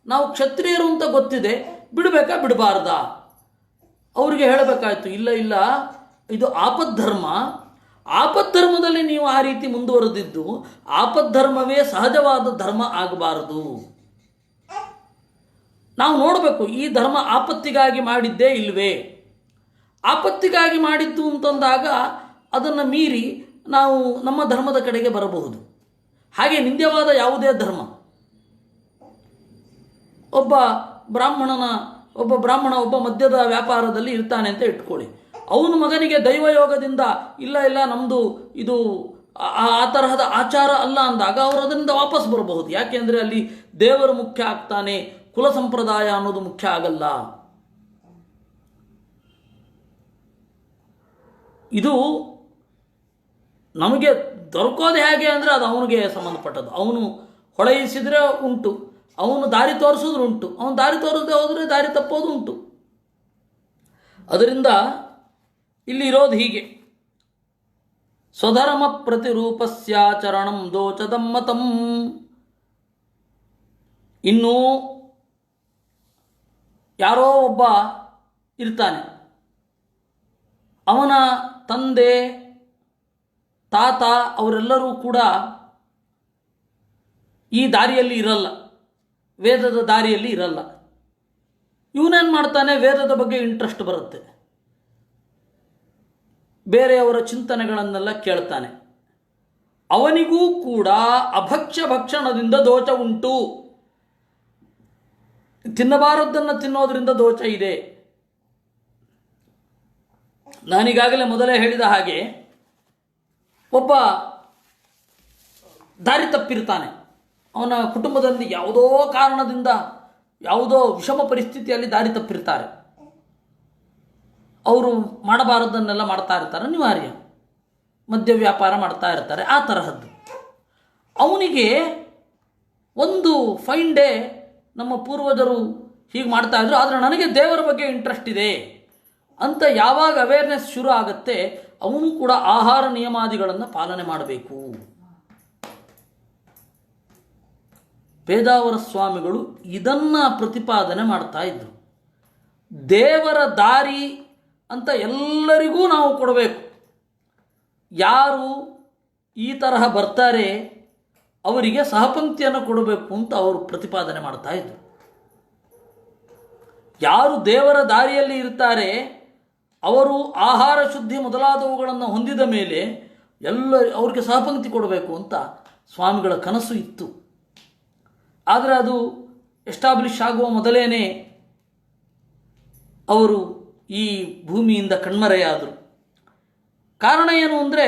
ನಾವು ಕ್ಷತ್ರಿಯರು ಅಂತ ಗೊತ್ತಿದೆ, ಬಿಡಬೇಕಾ ಬಿಡಬಾರ್ದಾ? ಅವರಿಗೆ ಹೇಳಬೇಕಾಯ್ತು, ಇಲ್ಲ, ಇದು ಆಪದ್ಧರ್ಮ. ಆಪದ್ಧರ್ಮದಲ್ಲಿ ನೀವು ಆ ರೀತಿ ಮುಂದುವರೆದಿದ್ದು ಆಪದ್ಧರ್ಮವೇ ಸಹಜವಾದ ಧರ್ಮ ಆಗಬಾರದು. ನಾವು ನೋಡಬೇಕು, ಈ ಧರ್ಮ ಆಪತ್ತಿಗಾಗಿ ಮಾಡಿದ್ದೇ ಇಲ್ವೇ? ಆಪತ್ತಿಗಾಗಿ ಮಾಡಿದ್ದು ಅಂತಂದಾಗ ಅದನ್ನು ಮೀರಿ ನಾವು ನಮ್ಮ ಧರ್ಮದ ಕಡೆಗೆ ಬರಬಹುದು. ಹಾಗೆ ನಿಂದ್ಯವಾದ ಯಾವುದೇ ಧರ್ಮ, ಒಬ್ಬ ಬ್ರಾಹ್ಮಣನ ಒಬ್ಬ ಬ್ರಾಹ್ಮಣ ಒಬ್ಬ ಮದ್ಯದ ವ್ಯಾಪಾರದಲ್ಲಿ ಇರ್ತಾನೆ ಅಂತ ಇಟ್ಕೊಳ್ಳಿ. ಅವನ ಮಗನಿಗೆ ದೈವಯೋಗದಿಂದ ಇಲ್ಲ ಇಲ್ಲ ನಮ್ಮದು ಇದು ಆ ತರಹದ ಆಚಾರ ಅಲ್ಲ ಅಂದಾಗ ಅವರು ಅದರಿಂದ ವಾಪಸ್ ಬರಬಹುದು. ಯಾಕೆಂದರೆ ಅಲ್ಲಿ ದೇವರು ಮುಖ್ಯ ಆಗ್ತಾನೆ, ಕುಲ ಸಂಪ್ರದಾಯ ಅನ್ನೋದು ಮುಖ್ಯ ಆಗಲ್ಲ. ಇದು ನಮಗೆ ದೊರಕೋದು ಹೇಗೆ ಅಂದರೆ ಅದು ಅವನಿಗೆ ಸಂಬಂಧಪಟ್ಟದ್ದು. ಅವನು ಹೊಳೆಯಿಸಿದರೆ ಉಂಟು, ಅವನು ದಾರಿ ತೋರಿಸಿದ್ರು ಉಂಟು, ಅವನು ದಾರಿ ತೋರಿಸದೆ ಹೋದರೆ ದಾರಿ ತಪ್ಪೋದು ಉಂಟು. ಅದರಿಂದ ಇಲ್ಲಿ ಇರೋದು ಹೀಗೆ, ಸ್ವಧರ್ಮ ಪ್ರತಿರೂಪಸ್ಯಾಚರಣಂ ದೋಚದಮ್ಮತಂ. ಇನ್ನೂ ಯಾರೋ ಒಬ್ಬ ಇರ್ತಾನೆ, ಅವನ ತಂದೆ ತಾತ ಅವರೆಲ್ಲರೂ ಕೂಡ ಈ ದಾರಿಯಲ್ಲಿ ಇರಲ್ಲ, ವೇದದ ದಾರಿಯಲ್ಲಿ ಇರಲ್ಲ. ಇವನೇನು ಮಾಡ್ತಾನೆ, ವೇದದ ಬಗ್ಗೆ ಇಂಟ್ರೆಸ್ಟ್ ಬರುತ್ತೆ, ಬೇರೆಯವರ ಚಿಂತನೆಗಳನ್ನೆಲ್ಲ ಕೇಳ್ತಾನೆ. ಅವನಿಗೂ ಕೂಡ ಅಭಕ್ಷ್ಯ ಭಕ್ಷಣದಿಂದ ದೋಷ ಉಂಟು, ತಿನ್ನಬಾರದ್ದನ್ನು ತಿನ್ನೋದ್ರಿಂದ ದೋಷ ಇದೆ. ನಾನೀಗಾಗಲೇ ಮೊದಲೇ ಹೇಳಿದ ಹಾಗೆ ಒಬ್ಬ ದಾರಿ ತಪ್ಪಿರ್ತಾನೆ, ಅವನ ಕುಟುಂಬದಲ್ಲಿ ಯಾವುದೋ ಕಾರಣದಿಂದ ಯಾವುದೋ ವಿಷಮ ಪರಿಸ್ಥಿತಿಯಲ್ಲಿ ದಾರಿ ತಪ್ಪಿರ್ತಾರೆ. ಅವರು ಮಾಡಬಾರದನ್ನೆಲ್ಲ ಮಾಡ್ತಾ ಇರ್ತಾರೆ, ಅನಿವಾರ್ಯ, ಮದ್ಯ ವ್ಯಾಪಾರ ಮಾಡ್ತಾ ಇರ್ತಾರೆ, ಆ ತರಹದ್ದು. ಅವನಿಗೆ ಒಂದು ಫೈನ್ ಡೇ ನಮ್ಮ ಪೂರ್ವಜರು ಹೀಗೆ ಮಾಡ್ತಾ ಇದ್ರು, ಆದರೆ ನನಗೆ ದೇವರ ಬಗ್ಗೆ ಇಂಟ್ರೆಸ್ಟ್ ಇದೆ ಅಂತ ಯಾವಾಗ ಅವೇರ್ನೆಸ್ ಶುರು ಆಗುತ್ತೆ, ಅವನು ಕೂಡ ಆಹಾರ ನಿಯಮಾದಿಗಳನ್ನು ಪಾಲನೆ ಮಾಡಬೇಕು. ಪೇಜಾವರ ಸ್ವಾಮಿಗಳು ಇದನ್ನು ಪ್ರತಿಪಾದನೆ ಮಾಡ್ತಾ ಇದ್ರು. ದೇವರ ದಾರಿ ಅಂತ ಎಲ್ಲರಿಗೂ ನಾವು ಕೊಡಬೇಕು. ಯಾರು ಈ ತರಹ ಬರ್ತಾರೆ ಅವರಿಗೆ ಸಹಪಂಕ್ತಿಯನ್ನು ಕೊಡಬೇಕು ಅಂತ ಅವರು ಪ್ರತಿಪಾದನೆ ಮಾಡ್ತಾ ಇದ್ರು. ಯಾರು ದೇವರ ದಾರಿಯಲ್ಲಿ ಇರ್ತಾರೆ ಅವರು ಆಹಾರ ಶುದ್ಧಿ ಮೊದಲಾದವುಗಳನ್ನು ಹೊಂದಿದ ಮೇಲೆ ಅವ್ರಿಗೆ ಸಹಪಂಕ್ತಿ ಕೊಡಬೇಕು ಅಂತ ಸ್ವಾಮಿಗಳ ಕನಸು ಇತ್ತು. ಆದರೆ ಅದು ಎಸ್ಟಾಬ್ಲಿಷ್ ಆಗುವ ಮೊದಲೇನೆ ಅವರು ಈ ಭೂಮಿಯಿಂದ ಕಣ್ಮರೆಯಾದರು. ಕಾರಣ ಏನು ಅಂದರೆ,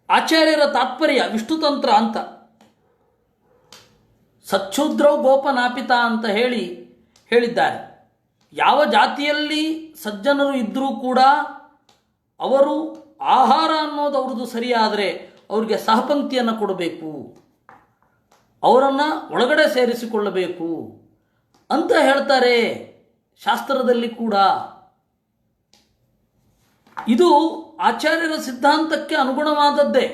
ಆಚಾರ್ಯರ ತಾತ್ಪರ್ಯ ವಿಷ್ಣುತಂತ್ರ ಅಂತ, ಸಚ್ಛೂದ್ರೌ ಗೋಪನಾಪಿತ ಅಂತ ಹೇಳಿದ್ದಾರೆ. ಯಾವ ಜಾತಿಯಲ್ಲಿ ಸಜ್ಜನರು ಇದ್ದರೂ ಕೂಡ ಅವರು ಆಹಾರ ಅನ್ನೋದು ಅವ್ರದ್ದು ಸರಿಯಾದರೆ ಅವರಿಗೆ ಸಹಪಂಕ್ತಿಯನ್ನು ಕೊಡಬೇಕು, ಅವರನ್ನು ಒಳಗಡೆ ಸೇರಿಸಿಕೊಳ್ಳಬೇಕು ಅಂತ ಹೇಳ್ತಾರೆ ಶಾಸ್ತ್ರದಲ್ಲಿ ಕೂಡ. ಇದು ಆಚಾರ್ಯರ ಸಿದ್ಧಾಂತಕ್ಕೆ ಅನುಗುಣವಾದದ್ದೇ,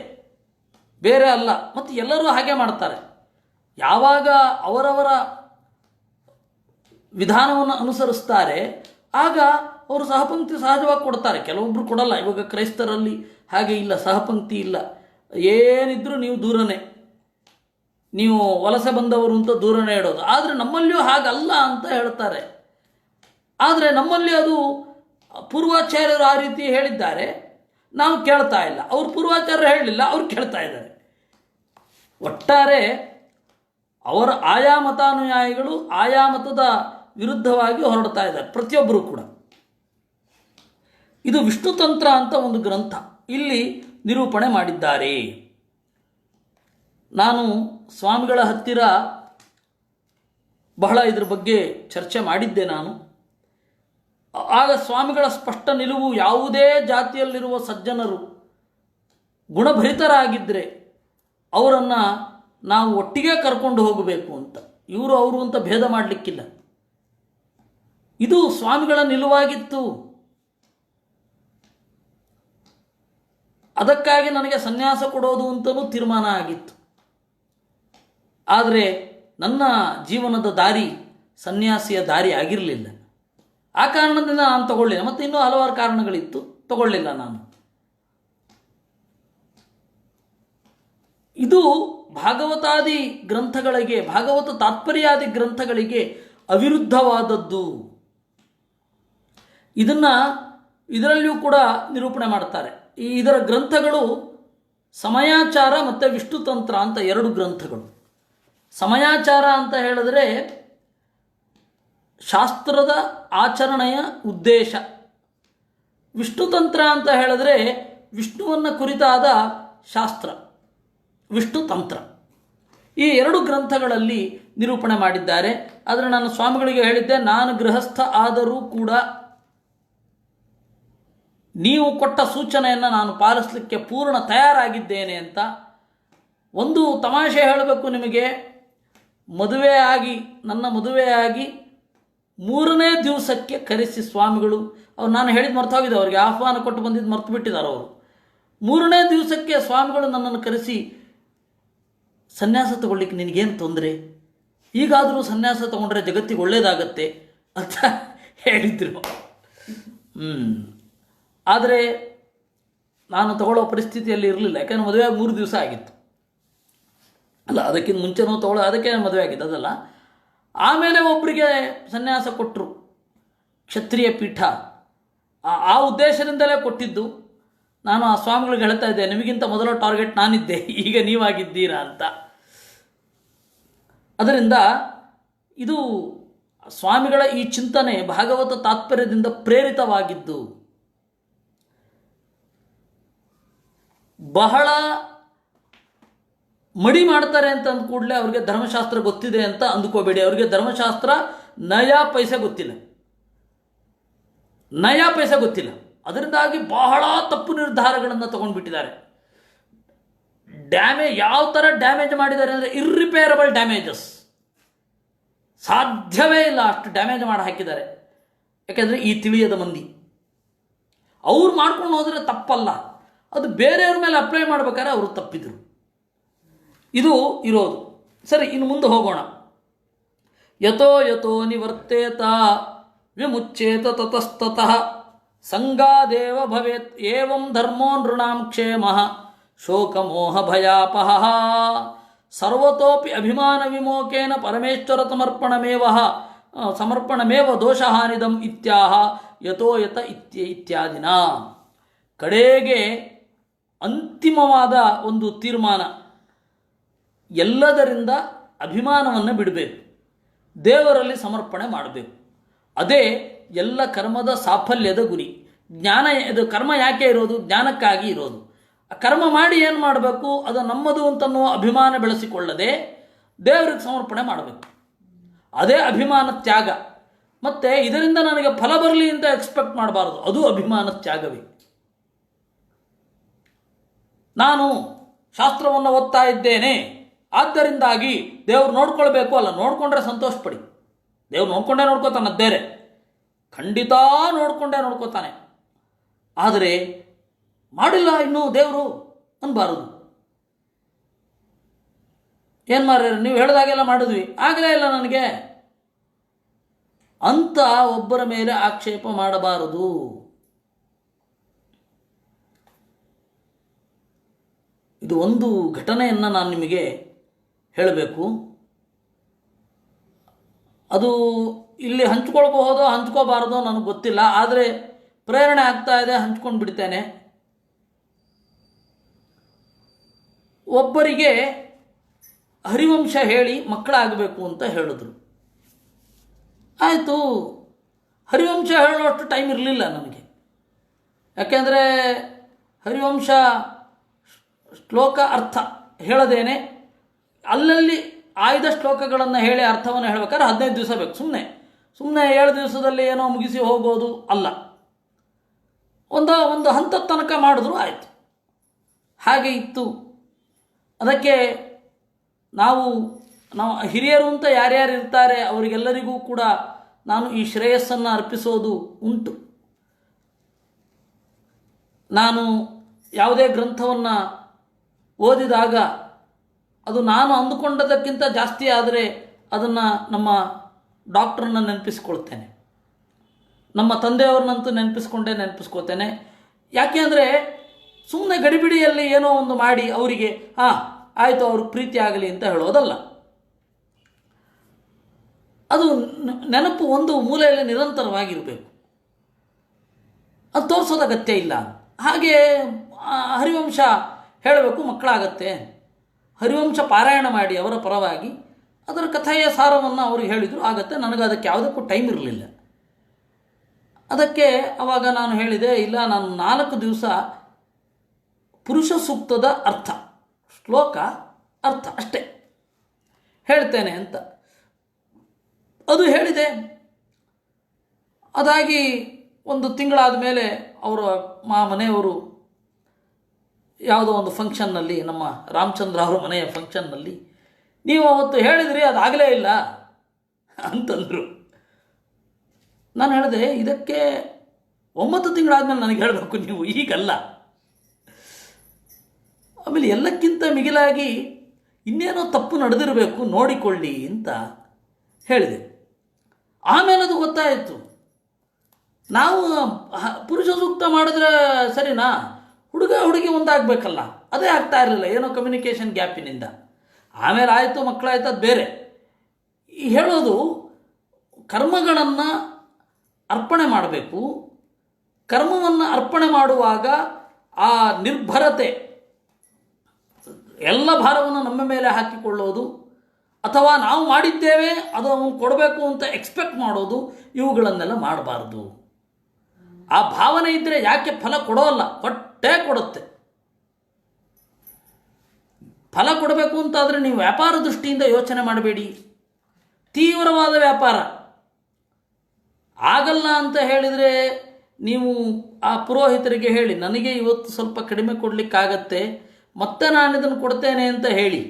ಬೇರೆ ಅಲ್ಲ. ಮತ್ತು ಎಲ್ಲರೂ ಹಾಗೆ ಮಾಡ್ತಾರೆ. ಯಾವಾಗ ಅವರವರ ವಿಧಾನವನ್ನು ಅನುಸರಿಸ್ತಾರೆ ಆಗ ಅವರು ಸಹಪಂಕ್ತಿ ಸಹಜವಾಗಿ ಕೊಡ್ತಾರೆ, ಕೆಲವೊಬ್ಬರು ಕೊಡಲ್ಲ. ಇವಾಗ ಕ್ರೈಸ್ತರಲ್ಲಿ ಹಾಗೆ ಇಲ್ಲ, ಸಹಪಂಕ್ತಿ ಇಲ್ಲ, ಏನಿದ್ರೂ ನೀವು ದೂರನೇ, ನೀವು ವಲಸೆ ಬಂದವರು ಅಂತ ದೂರನೇ ಇಡೋದು. ಆದರೆ ನಮ್ಮಲ್ಲಿಯೂ ಹಾಗಲ್ಲ ಅಂತ ಹೇಳ್ತಾರೆ. ಆದರೆ ನಮ್ಮಲ್ಲಿ ಅದು ಪೂರ್ವಾಚಾರ್ಯರು ಆ ರೀತಿ ಹೇಳಿದ್ದಾರೆ, ನಾವು ಕೇಳ್ತಾ ಇಲ್ಲ. ಅವರು ಪೂರ್ವಾಚಾರ್ಯರು ಹೇಳಲಿಲ್ಲ, ಅವ್ರು ಕೇಳ್ತಾ ಇದ್ದಾರೆ. ಒಟ್ಟಾರೆ ಅವರ ಆಯಾ ಮತಾನುಯಾಯಿಗಳು ಆಯಾ ಮತದ ವಿರುದ್ಧವಾಗಿ ಹೊರಡ್ತಾ ಇದ್ದಾರೆ ಪ್ರತಿಯೊಬ್ಬರೂ ಕೂಡ. ಇದು ವಿಷ್ಣುತಂತ್ರ ಅಂತ ಒಂದು ಗ್ರಂಥ ಇಲ್ಲಿ ನಿರೂಪಣೆ ಮಾಡಿದ್ದಾರೆ. ನಾನು ಸ್ವಾಮಿಗಳ ಹತ್ತಿರ ಬಹಳ ಇದ್ರ ಬಗ್ಗೆ ಚರ್ಚೆ ಮಾಡಿದ್ದೆ ನಾನು. ಆಗ ಸ್ವಾಮಿಗಳ ಸ್ಪಷ್ಟ ನಿಲುವು, ಯಾವುದೇ ಜಾತಿಯಲ್ಲಿರುವ ಸಜ್ಜನರು ಗುಣಭರಿತರಾಗಿದ್ದರೆ ಅವರನ್ನು ನಾವು ಒಟ್ಟಿಗೆ ಕರ್ಕೊಂಡು ಹೋಗಬೇಕು ಅಂತ. ಇವರು ಅವರು ಅಂತ ಭೇದ ಮಾಡಲಿಕ್ಕಿಲ್ಲ. ಇದು ಸ್ವಾಮಿಗಳ ನಿಲುವಾಗಿತ್ತು. ಅದಕ್ಕಾಗಿ ನನಗೆ ಸನ್ಯಾಸ ಕೊಡೋದು ಅಂತಲೂ ತೀರ್ಮಾನ ಆಗಿತ್ತು. ಆದರೆ ನನ್ನ ಜೀವನದ ದಾರಿ ಸನ್ಯಾಸಿಯ ದಾರಿ ಆಗಿರಲಿಲ್ಲ. ಆ ಕಾರಣದಿಂದ ನಾನು ತಗೊಳ್ಳಿಲ್ಲ. ಮತ್ತು ಇನ್ನೂ ಹಲವಾರು ಕಾರಣಗಳಿತ್ತು, ತಗೊಳ್ಳಿಲ್ಲ ನಾನು. ಇದು ಭಾಗವತಾದಿ ಗ್ರಂಥಗಳಿಗೆ, ಭಾಗವತ ತಾತ್ಪರ್ಯಾದಿ ಗ್ರಂಥಗಳಿಗೆ ಅವಿರುದ್ಧವಾದದ್ದು. ಇದರಲ್ಲಿಯೂ ಕೂಡ ನಿರೂಪಣೆ ಮಾಡ್ತಾರೆ. ಇದರ ಗ್ರಂಥಗಳು ಸಮಯಾಚಾರ ಮತ್ತು ವಿಷ್ಣುತಂತ್ರ ಅಂತ ಎರಡು ಗ್ರಂಥಗಳು. ಸಮಯಾಚಾರ ಅಂತ ಹೇಳಿದ್ರೆ ಶಾಸ್ತ್ರದ ಆಚರಣೆಯ ಉದ್ದೇಶ. ವಿಷ್ಣು ತಂತ್ರ ಅಂತ ಹೇಳಿದ್ರೆ ವಿಷ್ಣುವನ್ನು ಕುರಿತಾದ ಶಾಸ್ತ್ರ, ವಿಷ್ಣು ತಂತ್ರ. ಈ ಎರಡು ಗ್ರಂಥಗಳಲ್ಲಿ ನಿರೂಪಣೆ ಮಾಡಿದ್ದಾರೆ. ಆದರೆ ನಾನು ಸ್ವಾಮಿಗಳಿಗೆ ಹೇಳಿದ್ದೆ, ನಾನು ಗೃಹಸ್ಥ ಆದರೂ ಕೂಡ ನೀವು ಕೊಟ್ಟ ಸೂಚನೆಯನ್ನು ನಾನು ಪಾಲಿಸಲಿಕ್ಕೆ ಪೂರ್ಣ ತಯಾರಾಗಿದ್ದೇನೆ ಅಂತ. ಒಂದು ತಮಾಷೆ ಹೇಳಬೇಕು ನಿಮಗೆ, ನನ್ನ ಮದುವೆಯಾಗಿ 3ನೇ ದಿವಸಕ್ಕೆ ಕರೆಸಿ ಸ್ವಾಮಿಗಳು, ಅವ್ರು ನಾನು ಹೇಳಿದ್ದು ಮರ್ತು ಹೋಗಿದೆ, ಅವರಿಗೆ ಆಹ್ವಾನ ಕೊಟ್ಟು ಬಂದಿದ್ದು ಮರ್ತು ಬಿಟ್ಟಿದ್ದಾರೆ ಅವರು. 3ನೇ ದಿವಸಕ್ಕೆ ಸ್ವಾಮಿಗಳು ನನ್ನನ್ನು ಕರೆಸಿ, ಸನ್ಯಾಸ ತಗೊಳ್ಳಿಕ್ಕೆ ನಿನಗೇನು ತೊಂದರೆ, ಈಗಾದರೂ ಸನ್ಯಾಸ ತಗೊಂಡ್ರೆ ಜಗತ್ತಿಗೆ ಒಳ್ಳೆಯದಾಗತ್ತೆ ಅಂತ ಹೇಳಿದರು. ಆದರೆ ನಾನು ತಗೊಳ್ಳೋ ಪರಿಸ್ಥಿತಿಯಲ್ಲಿ ಇರಲಿಲ್ಲ. ಯಾಕೆಂದರೆ ಮದುವೆ 3 ದಿವಸ ಆಗಿತ್ತು. ಅಲ್ಲ, ಅದಕ್ಕಿಂತ ಮುಂಚೆನೂ ಅದಕ್ಕೆ ಮದುವೆ ಆಗಿದ್ದು ಅದಲ್ಲ. ಆಮೇಲೆ ಒಬ್ಬರಿಗೆ ಸನ್ಯಾಸ ಕೊಟ್ಟರು, ಕ್ಷತ್ರಿಯ ಪೀಠ. ಆ ಉದ್ದೇಶದಿಂದಲೇ ಕೊಟ್ಟಿದ್ದು. ನಾನು ಆ ಸ್ವಾಮಿಗಳಿಗೆ ಹೇಳ್ತಾ ಇದ್ದೆ, ನಿಮಗಿಂತ ಮೊದಲ ಟಾರ್ಗೆಟ್ ನಾನಿದ್ದೆ, ಈಗ ನೀವಾಗಿದ್ದೀರಾ ಅಂತ. ಅದರಿಂದ ಇದು ಸ್ವಾಮಿಗಳ ಈ ಚಿಂತನೆ ಭಾಗವತ ತಾತ್ಪರ್ಯದಿಂದ ಪ್ರೇರಿತವಾಗಿದ್ದು. ಬಹಳ ಮಡಿ ಮಾಡ್ತಾರೆ ಅಂತ ಅಂದ ಕೂಡಲೇ ಅವ್ರಿಗೆ ಧರ್ಮಶಾಸ್ತ್ರ ಗೊತ್ತಿದೆ ಅಂತ ಅಂದ್ಕೋಬೇಡಿ. ಅವರಿಗೆ ಧರ್ಮಶಾಸ್ತ್ರ ನಯಾ ಪೈಸೆ ಗೊತ್ತಿಲ್ಲ. ಅದರಿಂದಾಗಿ ಬಹಳ ತಪ್ಪು ನಿರ್ಧಾರಗಳನ್ನು ತಗೊಂಡ್ಬಿಟ್ಟಿದ್ದಾರೆ. ಯಾವ ಥರ ಡ್ಯಾಮೇಜ್ ಮಾಡಿದ್ದಾರೆ ಅಂದರೆ ಇರ್ರಿಪೇರಬಲ್ ಡ್ಯಾಮೇಜಸ್. ಸಾಧ್ಯವೇ ಇಲ್ಲ, ಅಷ್ಟು ಡ್ಯಾಮೇಜ್ ಮಾಡಿ ಹಾಕಿದ್ದಾರೆ. ಯಾಕೆಂದರೆ ಈ ತಿಳಿಯದ ಮಂದಿ ಅವ್ರು ಮಾಡ್ಕೊಂಡು ಹೋದರೆ ತಪ್ಪಲ್ಲ, ಅದು ಬೇರೆಯವ್ರ ಮೇಲೆ ಅಪ್ಲೈ ಮಾಡ್ಬೇಕಾದ್ರೆ ಅವರು ತಪ್ಪಿದ್ರು. ಇದು ಇರೋದು. ಸರಿ, ಇನ್ನು ಮುಂದೆ ಹೋಗೋಣ. ಯಥೋ ಯಥೋ ನಿವರ್ತೇತ ವಿಮುಚ್ಚೇತ ತತಸ್ತತಃ ಸಂಗಾದೇವ ಭವೇತ್ ಏವಂ ಧರ್ಮೋ ನೃಣಾಂ ಕ್ಷೇಮಃ ಶೋಕಮೋಹ ಭಯಾಪಹಃ ಸರ್ವತೋಪಿ ಅಭಿಮಾನ ವಿಮೋಕೇನ ಪರಮೇಶ್ವರ ಸಮರ್ಪಣಮೇವ ದೋಷಹಾನಿದಂ ಇತ್ಯಾಹ ಯಥೋ ಯತ ಇತ್ಯಾದಿನ. ಕಡೆಗೆ ಅಂತಿಮವಾದ ಒಂದು ತೀರ್ಮಾನ, ಎಲ್ಲದರಿಂದ ಅಭಿಮಾನವನ್ನು ಬಿಡಬೇಕು, ದೇವರಲ್ಲಿ ಸಮರ್ಪಣೆ ಮಾಡಬೇಕು. ಅದೇ ಎಲ್ಲ ಕರ್ಮದ ಸಾಫಲ್ಯದ ಗುರಿ. ಇದು ಕರ್ಮ ಯಾಕೆ ಇರೋದು? ಜ್ಞಾನಕ್ಕಾಗಿ ಇರೋದು. ಕರ್ಮ ಮಾಡಿ ಏನು ಮಾಡಬೇಕು? ಅದು ನಮ್ಮದು ಅಂತನ್ನುವ ಅಭಿಮಾನ ಬೆಳೆಸಿಕೊಳ್ಳದೆ ದೇವರಿಗೆ ಸಮರ್ಪಣೆ ಮಾಡಬೇಕು. ಅದೇ ಅಭಿಮಾನ ತ್ಯಾಗ. ಮತ್ತು ಇದರಿಂದ ನನಗೆ ಫಲ ಬರಲಿ ಅಂತ ಎಕ್ಸ್ಪೆಕ್ಟ್ ಮಾಡಬಾರದು, ಅದು ಅಭಿಮಾನ ತ್ಯಾಗವೇ. ನಾನು ಶಾಸ್ತ್ರವನ್ನು ಓದ್ತಾ ಇದ್ದೇನೆ, ಆದ್ದರಿಂದಾಗಿ ದೇವ್ರು ನೋಡ್ಕೊಳ್ಬೇಕು ಅಲ್ಲ. ನೋಡಿಕೊಂಡ್ರೆ ಸಂತೋಷ ಪಡಿ, ದೇವ್ರು ನೋಡ್ಕೋತಾನೆ, ಬೇರೆ ಖಂಡಿತ ನೋಡ್ಕೋತಾನೆ. ಆದರೆ ಮಾಡಿಲ್ಲ ಇನ್ನೂ ದೇವರು ಅನ್ಬಾರದು. ಏನು ಮಾರ್ರೆ, ನೀವು ಹೇಳಿದಾಗೆಲ್ಲ ಮಾಡಿದ್ವಿ, ಆಗಲೇ ಇಲ್ಲ ನನಗೆ ಅಂತ ಒಬ್ಬರ ಮೇಲೆ ಆಕ್ಷೇಪ ಮಾಡಬಾರದು. ಇದು ಒಂದು ಘಟನೆಯನ್ನು ನಾನು ನಿಮಗೆ ಹೇಳಬೇಕು. ಅದು ಇಲ್ಲಿ ಹಂಚ್ಕೊಳ್ಬಹುದೋ ಹಂಚ್ಕೋಬಾರ್ದೋ ನನಗೆ ಗೊತ್ತಿಲ್ಲ, ಆದರೆ ಪ್ರೇರಣೆ ಆಗ್ತಾ ಇದೆ, ಹಂಚ್ಕೊಂಡು ಬಿಡ್ತೇನೆ. ಒಬ್ಬರಿಗೆ ಹರಿವಂಶ ಹೇಳಿ ಮಕ್ಕಳಾಗಬೇಕು ಅಂತ ಹೇಳಿದ್ರು. ಆಯಿತು, ಹರಿವಂಶ ಹೇಳೋಷ್ಟು ಟೈಮ್ ಇರಲಿಲ್ಲ ನನಗೆ. ಯಾಕೆಂದರೆ ಹರಿವಂಶ ಶ್ಲೋಕ ಅರ್ಥ ಹೇಳದೇನೆ ಅಲ್ಲಲ್ಲಿ ಆಯ್ದ ಶ್ಲೋಕಗಳನ್ನು ಹೇಳಿ ಅರ್ಥವನ್ನು ಹೇಳಬೇಕಾದ್ರೆ 15 ದಿವಸ ಬೇಕು. ಸುಮ್ಮನೆ 7 ದಿವಸದಲ್ಲಿ ಏನೋ ಮುಗಿಸಿ ಹೋಗೋದು ಅಲ್ಲ. ಒಂದು ಹಂತದ ತನಕ ಮಾಡಿದ್ರು ಆಯಿತು. ಹಾಗೆ ಇತ್ತು. ಅದಕ್ಕೆ ನಾವು ಹಿರಿಯರು ಅಂತ ಯಾರ್ಯಾರು ಇರ್ತಾರೆ ಅವರಿಗೆಲ್ಲರಿಗೂ ಕೂಡ ನಾನು ಈ ಶ್ರೇಯಸ್ಸನ್ನು ಅರ್ಪಿಸೋದು ಉಂಟು. ನಾನು ಯಾವುದೇ ಗ್ರಂಥವನ್ನು ಓದಿದಾಗ ಅದು ನಾನು ಅಂದುಕೊಂಡದಕ್ಕಿಂತ ಜಾಸ್ತಿ ಆದರೆ ಅದನ್ನು ನಮ್ಮ ಡಾಕ್ಟ್ರನ್ನ ನೆನಪಿಸ್ಕೊಳ್ತೇನೆ, ನಮ್ಮ ತಂದೆಯವ್ರನ್ನಂತೂ ನೆನಪಿಸ್ಕೊಳ್ತೇನೆ. ಯಾಕೆ ಅಂದರೆ ಸುಮ್ಮನೆ ಗಡಿಬಿಡಿಯಲ್ಲಿ ಏನೋ ಒಂದು ಮಾಡಿ ಅವರಿಗೆ ಆಯಿತು ಅವ್ರಿಗೆ ಪ್ರೀತಿ ಆಗಲಿ ಅಂತ ಹೇಳೋದಲ್ಲ. ಅದು ನೆನಪು ಒಂದು ಮೂಲೆಯಲ್ಲಿ ನಿರಂತರವಾಗಿರಬೇಕು. ಅದು ತೋರಿಸೋದು ಅಗತ್ಯ ಇಲ್ಲ. ಹಾಗೆ ಹರಿವಂಶ ಹೇಳಬೇಕು, ಮಕ್ಕಳಾಗತ್ತೆ. ಹರಿವಂಶ ಪಾರಾಯಣ ಮಾಡಿ ಅವರ ಪರವಾಗಿ ಅದರ ಕಥೆಯ ಸಾರವನ್ನು ಅವ್ರಿಗೆ ಹೇಳಿದರು, ಆಗತ್ತೆ. ನನಗೆ ಅದಕ್ಕೆ ಯಾವುದಕ್ಕೂ ಟೈಮ್ ಇರಲಿಲ್ಲ. ಅದಕ್ಕೆ ಆವಾಗ ನಾನು ಹೇಳಿದೆ, ಇಲ್ಲ, ನಾನು 4 ದಿವಸ ಪುರುಷ ಸೂಕ್ತದ ಅರ್ಥ, ಶ್ಲೋಕ ಅರ್ಥ ಅಷ್ಟೇ ಹೇಳ್ತೇನೆ ಅಂತ ಅದು ಹೇಳಿದೆ. ಅದಾಗಿ 1 ತಿಂಗಳಾದ ಮೇಲೆ ಅವರ ಮನೆಯವರು ಯಾವುದೋ ಒಂದು ಫಂಕ್ಷನ್ನಲ್ಲಿ, ನಮ್ಮ ರಾಮಚಂದ್ರ ಅವರ ಮನೆಯ ಫಂಕ್ಷನ್ನಲ್ಲಿ, ನೀವು ಅವತ್ತು ಹೇಳಿದ್ರಿ ಅದಾಗಲೇ ಇಲ್ಲ ಅಂತಂದರು. ನಾನು ಹೇಳಿದೆ, ಇದಕ್ಕೆ 9 ತಿಂಗಳಾದ್ಮೇಲೆ ನನಗೆ ಹೇಳಬೇಕು ನೀವು, ಈಗಲ್ಲ. ಆಮೇಲೆ ಎಲ್ಲಕ್ಕಿಂತ ಮಿಗಿಲಾಗಿ ಇನ್ನೇನೋ ತಪ್ಪು ನಡೆದಿರಬೇಕು, ನೋಡಿಕೊಳ್ಳಿ ಅಂತ ಹೇಳಿದೆ. ಆಮೇಲೆ ಅದು ಗೊತ್ತಾಯಿತು, ನಾವು ಪುರುಷ ಸೂಕ್ತ ಮಾಡಿದ್ರೆ ಸರಿನಾ, ಹುಡುಗ ಹುಡುಗಿ ಒಂದಾಗಬೇಕಲ್ಲ, ಅದೇ ಆಗ್ತಾ ಇರಲಿಲ್ಲ, ಏನೋ ಕಮ್ಯುನಿಕೇಷನ್ ಗ್ಯಾಪಿನಿಂದ. ಆಮೇಲೆ ಆಯಿತು, ಮಕ್ಕಳಾಯ್ತು, ಅದು ಬೇರೆ. ಈ ಹೇಳೋದು ಕರ್ಮಗಳನ್ನು ಅರ್ಪಣೆ ಮಾಡಬೇಕು. ಕರ್ಮವನ್ನು ಅರ್ಪಣೆ ಮಾಡುವಾಗ ಆ ನಿರ್ಭರತೆ, ಎಲ್ಲ ಭಾರವನ್ನು ನಮ್ಮ ಮೇಲೆ ಹಾಕಿಕೊಳ್ಳೋದು, ಅಥವಾ ನಾವು ಮಾಡಿದ್ದೇವೆ ಅದು ಅವನು ಕೊಡಬೇಕು ಅಂತ ಎಕ್ಸ್ಪೆಕ್ಟ್ ಮಾಡೋದು, ಇವುಗಳನ್ನೆಲ್ಲ ಮಾಡಬಾರ್ದು. ಆ ಭಾವನೆ ಇದ್ದರೆ ಯಾಕೆ ಫಲ ಕೊಡೋಲ್ಲ, ಕೊಟ್ಟೇ ಕೊಡುತ್ತೆ. ಫಲ ಕೊಡಬೇಕು ಅಂತಾದರೆ ನೀವು ವ್ಯಾಪಾರ ದೃಷ್ಟಿಯಿಂದ ಯೋಚನೆ ಮಾಡಬೇಡಿ. ತೀವ್ರವಾದ ವ್ಯಾಪಾರ ಆಗಲ್ಲ ಅಂತ ಹೇಳಿದರೆ ನೀವು ಆ ಪುರೋಹಿತರಿಗೆ ಹೇಳಿ, ನನಗೆ ಇವತ್ತು ಸ್ವಲ್ಪ ಕಡಿಮೆ ಕೊಡಲಿಕ್ಕಾಗತ್ತೆ, ಮತ್ತೆ ನಾನು ಇದನ್ನು ಕೊಡ್ತೇನೆ ಅಂತ ಹೇಳಿ.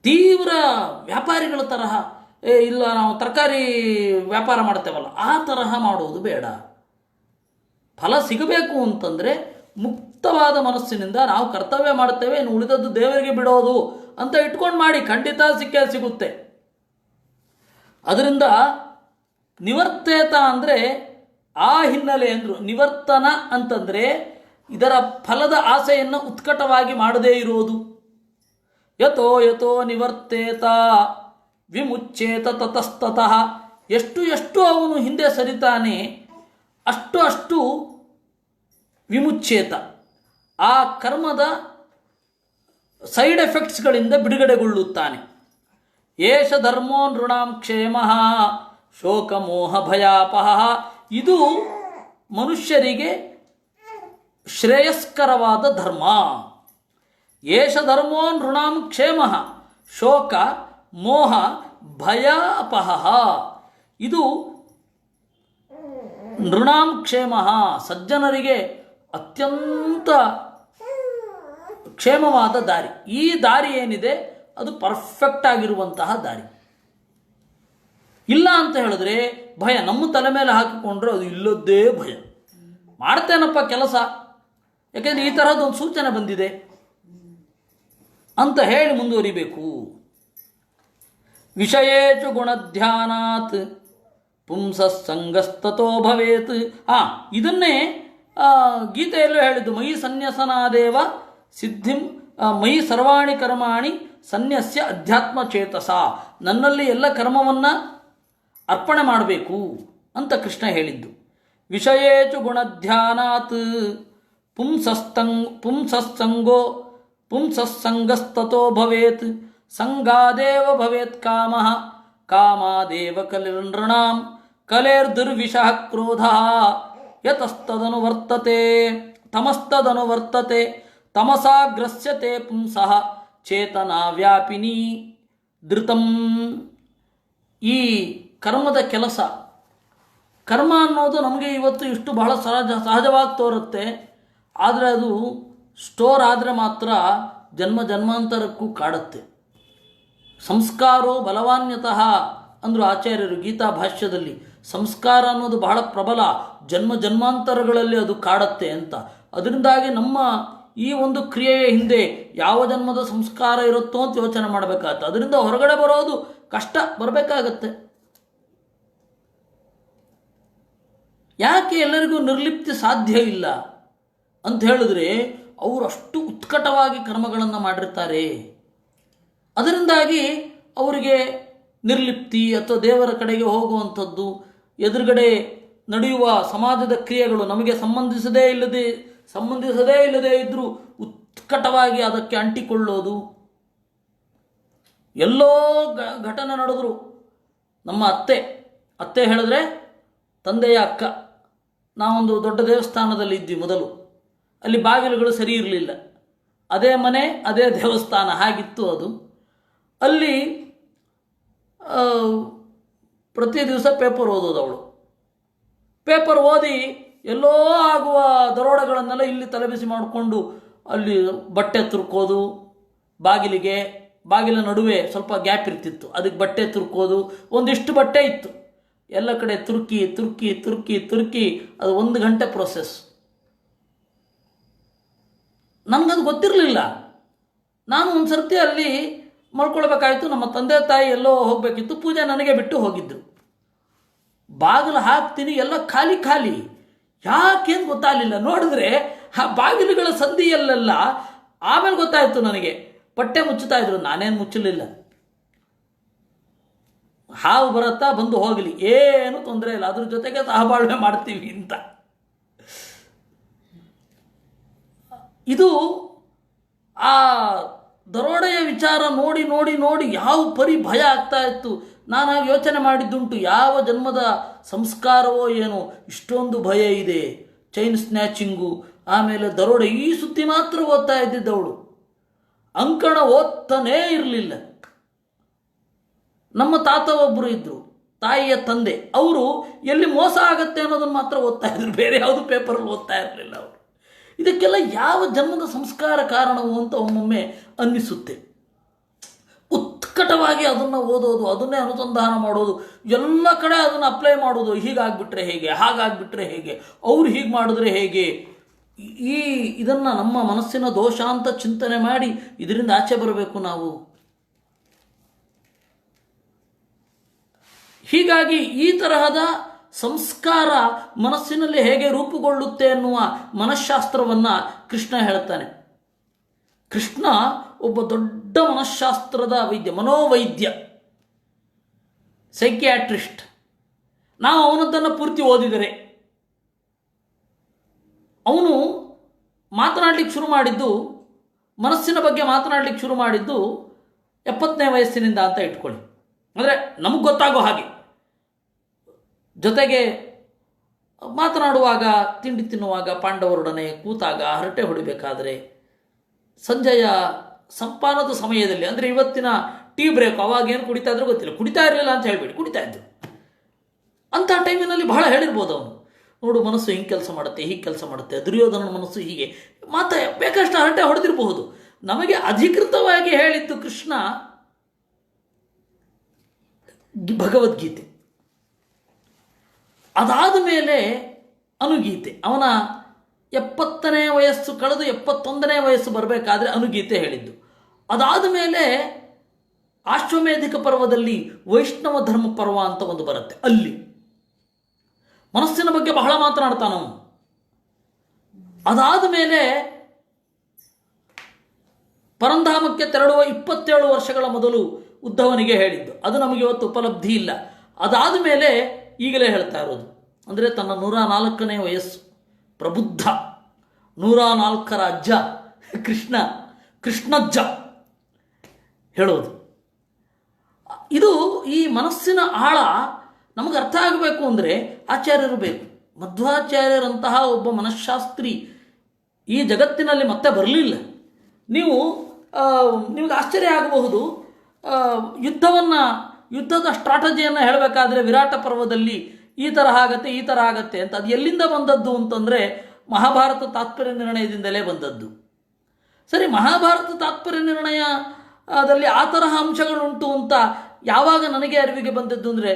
ತೀವ್ರ ವ್ಯಾಪಾರಿಗಳ ತರಹ, ಇಲ್ಲ ನಾವು ತರಕಾರಿ ವ್ಯಾಪಾರ ಮಾಡ್ತೇವಲ್ಲ ಆ ತರಹ ಮಾಡೋದು ಬೇಡ. ಫಲ ಸಿಗಬೇಕು ಅಂತಂದರೆ ಮುಕ್ತವಾದ ಮನಸ್ಸಿನಿಂದ ನಾವು ಕರ್ತವ್ಯ ಮಾಡ್ತೇವೆ, ಇನ್ನು ಉಳಿದದ್ದು ದೇವರಿಗೆ ಬಿಡೋದು ಅಂತ ಇಟ್ಕೊಂಡು ಮಾಡಿ, ಖಂಡಿತ ಸಿಕ್ಕೇ ಸಿಗುತ್ತೆ. ಅದರಿಂದ ನಿವರ್ತೇತ ಅಂದರೆ ಆ ಹಿನ್ನೆಲೆ ಅಂದರು. ನಿವರ್ತನ ಅಂತಂದರೆ ಇದರ ಫಲದ ಆಸೆಯನ್ನು ಉತ್ಕಟವಾಗಿ ಮಾಡದೇ ಇರೋದು. ಯಥೋ ಯಥೋ ನಿವರ್ತೇತ ವಿಮುಚ್ಚೇತ ತತಸ್ತತಃ. ಎಷ್ಟು ಎಷ್ಟು ಅವನು ಹಿಂದೆ ಸರಿತಾನೆ ಅಷ್ಟು ಅಷ್ಟು ವಿಮುಚ್ಚೇತ, ಆ ಕರ್ಮದ ಸೈಡ್ ಎಫೆಕ್ಟ್ಸ್ಗಳಿಂದ ಬಿಡುಗಡೆಗೊಳ್ಳುತ್ತಾನೆ. ಏಷ ಧರ್ಮೋ ನೃಣಾಂ ಕ್ಷೇಮ ಶೋಕಮೋಹ ಭಯಾಪಹ. ಇದು ಮನುಷ್ಯರಿಗೆ ಶ್ರೇಯಸ್ಕರವಾದ ಧರ್ಮ. ಏಷ ಧರ್ಮೋ ನೃಣಾಂ ಕ್ಷೇಮ ಶೋಕ ಮೋಹ ಭಯ ಅಪಹ. ಇದು ನೃಣಾಂ ಕ್ಷೇಮ, ಸಜ್ಜನರಿಗೆ ಅತ್ಯಂತ ಕ್ಷೇಮವಾದ ದಾರಿ. ಈ ದಾರಿ ಏನಿದೆ ಅದು ಪರ್ಫೆಕ್ಟ್ ಆಗಿರುವಂತಹ ದಾರಿ. ಇಲ್ಲ ಅಂತ ಹೇಳಿದ್ರೆ ಭಯ, ನಮ್ಮ ತಲೆ ಮೇಲೆ ಹಾಕಿಕೊಂಡ್ರೆ ಅದು ಇಲ್ಲದ್ದೇ ಭಯ. ಮಾಡ್ತೇನಪ್ಪ ಕೆಲಸ, ಯಾಕೆಂದರೆ ಈ ತರಹದೊಂದು ಸೂಚನೆ ಬಂದಿದೆ ಅಂತ ಹೇಳಿ ಮುಂದುವರಿಬೇಕು. ವಿಷಯೇಚು ಗುಣಧ್ಯಾನಾತ್ ಪುಂಸಸ್ಸಂಗಸ್ತತೋ ಭವೇತ್. ಇದನ್ನೇ ಗೀತೆಯಲ್ಲೂ ಹೇಳಿದ್ದು, ಮಯಿ ಸನ್ಯಸನಾದೇವ ಸಿದ್ಧಿಂ ಮಯಿ ಸರ್ವಾಣಿ ಕರ್ಮಾಣಿ ಸನ್ಯಸ್ಯ ಅಧ್ಯಾತ್ಮ ಚೇತಸ. ನನ್ನಲ್ಲಿ ಎಲ್ಲ ಕರ್ಮವನ್ನು ಅರ್ಪಣೆ ಮಾಡಬೇಕು ಅಂತ ಕೃಷ್ಣ ಹೇಳಿದ್ದು. ವಿಷಯೇಚು ಗುಣಧ್ಯಾನಾತ್ ಪುಂಸಸ್ಸಂಗಸ್ತತೋ ಭವೇತ್. ಸಂಗಾದೇವ ಭವೇತ್ ಕಾಮಃ ಕಾಮಾದೇವ ಕಲಿರ್ನೃಣಾಂ ಕಲೇರ್ದುರ್ವಿಷಃ ಕ್ರೋಧಃ ಯತಸ್ತದನುವರ್ತತೆ ತಮಸ್ತದನುವರ್ತತೆ ತಮಸಾ ಗ್ರಸ್ಯತೆ ಪುಂಸಃ ಚೇತನಾ ವ್ಯಾಪಿನಿ ಧೃತಂ. ಈ ಕರ್ಮದ ಕೆಲಸ, ಕರ್ಮ ಅನ್ನೋದು ನಮಗೆ ಇವತ್ತು ಇಷ್ಟು ಬಹಳ ಸಹಜವಾಗಿ ತೋರುತ್ತೆ. ಆದರೆ ಅದು ಸ್ಟೋರ್ ಆದರೆ ಮಾತ್ರ ಜನ್ಮ ಜನ್ಮಾಂತರಕ್ಕೂ ಕಾಡುತ್ತೆ. ಸಂಸ್ಕಾರೋ ಬಲವಾನ್ಯತಃ ಅಂದರು ಆಚಾರ್ಯರು ಗೀತಾ ಭಾಷ್ಯದಲ್ಲಿ. ಸಂಸ್ಕಾರ ಅನ್ನೋದು ಬಹಳ ಪ್ರಬಲ, ಜನ್ಮ ಜನ್ಮಾಂತರಗಳಲ್ಲಿ ಅದು ಕಾಡುತ್ತೆ ಅಂತ. ಅದರಿಂದಾಗಿ ನಮ್ಮ ಈ ಒಂದು ಕ್ರಿಯೆಯ ಹಿಂದೆ ಯಾವ ಜನ್ಮದ ಸಂಸ್ಕಾರ ಇರುತ್ತೋ ಅಂತ ಯೋಚನೆ ಮಾಡಬೇಕಾಗತ್ತೆ. ಅದರಿಂದ ಹೊರಗಡೆ ಬರೋದು ಕಷ್ಟ, ಬರಬೇಕಾಗತ್ತೆ. ಯಾಕೆ ಎಲ್ಲರಿಗೂ ನಿರ್ಲಿಪ್ತಿ ಸಾಧ್ಯ ಇಲ್ಲ ಅಂತ ಹೇಳಿದ್ರೆ, ಅವರು ಅಷ್ಟು ಉತ್ಕಟವಾಗಿ ಕರ್ಮಗಳನ್ನು ಮಾಡಿರ್ತಾರೆ. ಅದರಿಂದಾಗಿ ಅವರಿಗೆ ನಿರ್ಲಿಪ್ತಿ ಅಥವಾ ದೇವರ ಕಡೆಗೆ ಹೋಗುವಂಥದ್ದು, ಎದುರುಗಡೆ ನಡೆಯುವ ಸಮಾಜದ ಕ್ರಿಯೆಗಳು ನಮಗೆ ಸಂಬಂಧಿಸದೇ ಇಲ್ಲದೇ ಇದ್ದರೂ ಉತ್ಕಟವಾಗಿ ಅದಕ್ಕೆ ಅಂಟಿಕೊಳ್ಳೋದು, ಎಲ್ಲೋ ಘಟನೆ ನಡೆದ್ರು. ನಮ್ಮ ಅತ್ತೆ ಹೇಳಿದ್ರೆ ತಂದೆಯ ಅಕ್ಕ, ನಾವೊಂದು ದೊಡ್ಡ ದೇವಸ್ಥಾನದಲ್ಲಿ ಇದ್ವಿ ಮೊದಲು. ಅಲ್ಲಿ ಬಾಗಿಲುಗಳು ಸರಿ ಇರಲಿಲ್ಲ. ಅದೇ ಮನೆ ಅದೇ ದೇವಸ್ಥಾನ, ಹಾಗಿತ್ತು ಅದು. ಅಲ್ಲಿ ಪ್ರತಿ ದಿವಸ ಪೇಪರ್ ಓದೋದು ಅವಳು. ಪೇಪರ್ ಓದಿ ಎಲ್ಲೋ ಆಗುವ ದರೋಡೆಗಳನ್ನೆಲ್ಲ ಇಲ್ಲಿ ತಲೆಬಿಸಿ ಮಾಡಿಕೊಂಡು ಅಲ್ಲಿ ಬಟ್ಟೆ ತುರ್ಕೋದು, ಬಾಗಿಲ ನಡುವೆ ಸ್ವಲ್ಪ ಗ್ಯಾಪ್ ಇರ್ತಿತ್ತು, ಅದಕ್ಕೆ ಬಟ್ಟೆ ತುರ್ಕೋದು. ಒಂದಿಷ್ಟು ಬಟ್ಟೆ ಇತ್ತು, ಎಲ್ಲ ಕಡೆ ತುರ್ಕಿ ತುರ್ಕಿ ತುರ್ಕಿ ತುರ್ಕಿ ಅದು 1 ಗಂಟೆ ಪ್ರೊಸೆಸ್. ನನಗದು ಗೊತ್ತಿರಲಿಲ್ಲ. ನಾನು ಒಂದು ಸರ್ತಿ ಅಲ್ಲಿ ಮಲ್ಕೊಳ್ಬೇಕಾಯಿತು. ನಮ್ಮ ತಂದೆ ತಾಯಿ ಎಲ್ಲೋ ಹೋಗಬೇಕಿತ್ತು, ಪೂಜೆ ನನಗೆ ಬಿಟ್ಟು ಹೋಗಿದ್ದರು. ಬಾಗಿಲು ಹಾಕ್ತೀನಿ, ಎಲ್ಲ ಖಾಲಿ ಖಾಲಿ. ಯಾಕೇನು ಗೊತ್ತಾಗಲಿಲ್ಲ. ನೋಡಿದ್ರೆ ಆ ಬಾಗಿಲುಗಳ ಸಂದಿಯಲ್ಲೆಲ್ಲ ಆಮೇಲೆ ಗೊತ್ತಾಯಿತು ನನಗೆ, ಬಟ್ಟೆ ಮುಚ್ಚುತ್ತಾ ಇದ್ರು. ನಾನೇನು ಮುಚ್ಚಲಿಲ್ಲ. ಹಾವು ಬರುತ್ತಾ ಬಂದು ಹೋಗಲಿ, ಏನು ತೊಂದರೆ ಇಲ್ಲ, ಅದ್ರ ಜೊತೆಗೆ ಸಹಬಾಳ್ವೆ ಮಾಡ್ತೀವಿ ಅಂತ. ಇದು ಆ ದರೋಡೆಯ ವಿಚಾರ ನೋಡಿ ನೋಡಿ ನೋಡಿ ಯಾವ ಪರಿ ಭಯ ಆಗ್ತಾ ಇತ್ತು. ನಾನಾಗ ಯೋಚನೆ ಮಾಡಿದ್ದುಂಟು, ಯಾವ ಜನ್ಮದ ಸಂಸ್ಕಾರವೋ ಏನೋ ಇಷ್ಟೊಂದು ಭಯ ಇದೆ. ಚೈನ್ ಸ್ನ್ಯಾಚಿಂಗು, ಆಮೇಲೆ ದರೋಡೆ, ಈ ಸುದ್ದಿ ಮಾತ್ರ ಓದ್ತಾ ಇದ್ದಿದ್ದವಳು. ಅಂಕಣ ಓದ್ತಾನೇ ಇರಲಿಲ್ಲ. ನಮ್ಮ ತಾತ ಒಬ್ಬರು ಇದ್ದರು, ತಾಯಿಯ ತಂದೆ. ಅವರು ಎಲ್ಲಿ ಮೋಸ ಆಗತ್ತೆ ಅನ್ನೋದನ್ನು ಮಾತ್ರ ಓದ್ತಾ ಇದ್ರು, ಬೇರೆ ಯಾವುದು ಪೇಪರಲ್ಲಿ ಓದ್ತಾ ಇರಲಿಲ್ಲ ಅವರು. ಇದಕ್ಕೆಲ್ಲ ಯಾವ ಜನ್ಮದ ಸಂಸ್ಕಾರ ಕಾರಣವು ಅಂತ ಒಮ್ಮೊಮ್ಮೆ ಅನ್ನಿಸುತ್ತೆ. ಉತ್ಕಟವಾಗಿ ಅದನ್ನು ಓದೋದು, ಅದನ್ನೇ ಅನುಸಂಧಾನ ಮಾಡೋದು, ಎಲ್ಲ ಕಡೆ ಅದನ್ನು ಅಪ್ಲೈ ಮಾಡೋದು. ಹೀಗಾಗ್ಬಿಟ್ರೆ ಹೇಗೆ, ಹಾಗಾಗ್ಬಿಟ್ರೆ ಹೇಗೆ, ಅವ್ರು ಹೀಗೆ ಮಾಡಿದ್ರೆ ಹೇಗೆ, ಇದನ್ನು ನಮ್ಮ ಮನಸ್ಸಿನ ದೋಷ ಅಂತ ಚಿಂತನೆ ಮಾಡಿ ಇದರಿಂದ ಆಚೆ ಬರಬೇಕು ನಾವು. ಹೀಗಾಗಿ ಈ ತರಹದ ಸಂಸ್ಕಾರ ಮನಸ್ಸಿನಲ್ಲಿ ಹೇಗೆ ರೂಪುಗೊಳ್ಳುತ್ತೆ ಎನ್ನುವ ಮನಃಶಾಸ್ತ್ರವನ್ನು ಕೃಷ್ಣ ಹೇಳ್ತಾನೆ. ಕೃಷ್ಣ ಒಬ್ಬ ದೊಡ್ಡ ಮನಃಶಾಸ್ತ್ರದ ವೈದ್ಯ, ಮನೋವೈದ್ಯ, ಸೈಕಿಯಾಟ್ರಿಸ್ಟ್. ನಾವು ಅವನದ್ದನ್ನು ಪೂರ್ತಿ ಓದಿದರೆ, ಅವನು ಮಾತನಾಡಲಿಕ್ಕೆ ಶುರು ಮಾಡಿದ್ದು, ಮನಸ್ಸಿನ ಬಗ್ಗೆ ಮಾತನಾಡಲಿಕ್ಕೆ ಶುರು ಮಾಡಿದ್ದು 70ನೇ ವಯಸ್ಸಿನಿಂದ ಅಂತ ಇಟ್ಕೊಳ್ಳಿ. ಅಂದರೆ ನಮಗೆ ಗೊತ್ತಾಗೋ ಹಾಗೆ. ಜೊತೆಗೆ ಮಾತನಾಡುವಾಗ, ತಿಂಡಿ ತಿನ್ನುವಾಗ, ಪಾಂಡವರೊಡನೆ ಕೂತಾಗ, ಹರಟೆ ಹೊಡಿಬೇಕಾದ್ರೆ, ಸಂಜೆಯ ಸಂಪಾನದ ಸಮಯದಲ್ಲಿ, ಅಂದರೆ ಇವತ್ತಿನ ಟೀ ಬ್ರೇಕ್, ಅವಾಗೇನು ಕುಡಿತಾ ಇದ್ರು ಗೊತ್ತಿಲ್ಲ, ಕುಡಿತಾ ಇರಲಿಲ್ಲ ಅಂತ ಹೇಳಬೇಡಿ, ಕುಡಿತಾ ಇದ್ರು. ಅಂಥ ಟೈಮಿನಲ್ಲಿ ಬಹಳ ಹೇಳಿರ್ಬೋದು ಅವನು. ನೋಡು, ಮನಸ್ಸು ಹಿಂಗೆ ಕೆಲಸ ಮಾಡುತ್ತೆ, ಹೀಗೆ ಕೆಲಸ ಮಾಡುತ್ತೆ, ದುರ್ಯೋಧನನ ಮನಸ್ಸು ಹೀಗೆ, ಮಾತಾ ಬೇಕಷ್ಟು ಹರಟೆ ಹೊಡೆದಿರಬಹುದು. ನಮಗೆ ಅಧಿಕೃತವಾಗಿ ಹೇಳಿದ್ದು ಕೃಷ್ಣ ಭಗವದ್ಗೀತೆ. ಅದಾದ ಮೇಲೆ ಅನುಗೀತೆ. ಅವನ 70ನೇ ವಯಸ್ಸು ಕಳೆದು 71ನೇ ವಯಸ್ಸು ಬರಬೇಕಾದ್ರೆ ಅನುಗೀತೆ ಹೇಳಿದ್ದು. ಅದಾದ ಮೇಲೆ ಆಶ್ವಮೇಧಿಕ ಪರ್ವದಲ್ಲಿ ವೈಷ್ಣವ ಧರ್ಮ ಪರ್ವ ಅಂತ ಒಂದು ಬರುತ್ತೆ. ಅಲ್ಲಿ ಮನಸ್ಸಿನ ಬಗ್ಗೆ ಬಹಳ ಮಾತನಾಡ್ತಾನವನು. ಅದಾದ ಮೇಲೆ ಪರಂಧಾಮಕ್ಕೆ ತೆರಳುವ 27 ವರ್ಷಗಳ ಮೊದಲು ಉದ್ಧವನಿಗೆ ಹೇಳಿದ್ದು. ಅದು ನಮಗೆ ಇವತ್ತು ಉಪಲಬ್ಧಿ ಇಲ್ಲ. ಅದಾದ ಮೇಲೆ ಈಗಲೇ ಹೇಳ್ತಾ ಇರೋದು. ಅಂದರೆ ತನ್ನ 104ನೇ ವಯಸ್ಸು, ಪ್ರಬುದ್ಧ 104ರ ಅಜ್ಜ ಕೃಷ್ಣಜ್ಜ ಹೇಳೋದು. ಇದು ಈ ಮನಸ್ಸಿನ ಆಳ ನಮಗೆ ಅರ್ಥ ಆಗಬೇಕು ಅಂದರೆ ಆಚಾರ್ಯರು ಬೇಕು. ಮಧ್ವಾಚಾರ್ಯರಂತಹ ಒಬ್ಬ ಮನಃಶಾಸ್ತ್ರಿ ಈ ಜಗತ್ತಿನಲ್ಲಿ ಮತ್ತೆ ಬರಲಿಲ್ಲ. ನಿಮಗೆ ಆಶ್ಚರ್ಯ ಆಗಬಹುದು. ಯುದ್ಧದ ಸ್ಟ್ರಾಟಜಿಯನ್ನು ಹೇಳಬೇಕಾದ್ರೆ ವಿರಾಟ ಪರ್ವದಲ್ಲಿ ಈ ಥರ ಆಗತ್ತೆ ಅಂತ, ಅದು ಎಲ್ಲಿಂದ ಬಂದದ್ದು ಅಂತಂದರೆ ಮಹಾಭಾರತ ತಾತ್ಪರ್ಯ ನಿರ್ಣಯದಿಂದಲೇ ಬಂದದ್ದು. ಸರಿ, ಮಹಾಭಾರತ ತಾತ್ಪರ್ಯ ನಿರ್ಣಯದಲ್ಲಿ ಆ ತರಹ ಅಂಶಗಳುಂಟು ಅಂತ ಯಾವಾಗ ನನಗೆ ಅರಿವಿಗೆ ಬಂದದ್ದು ಅಂದರೆ,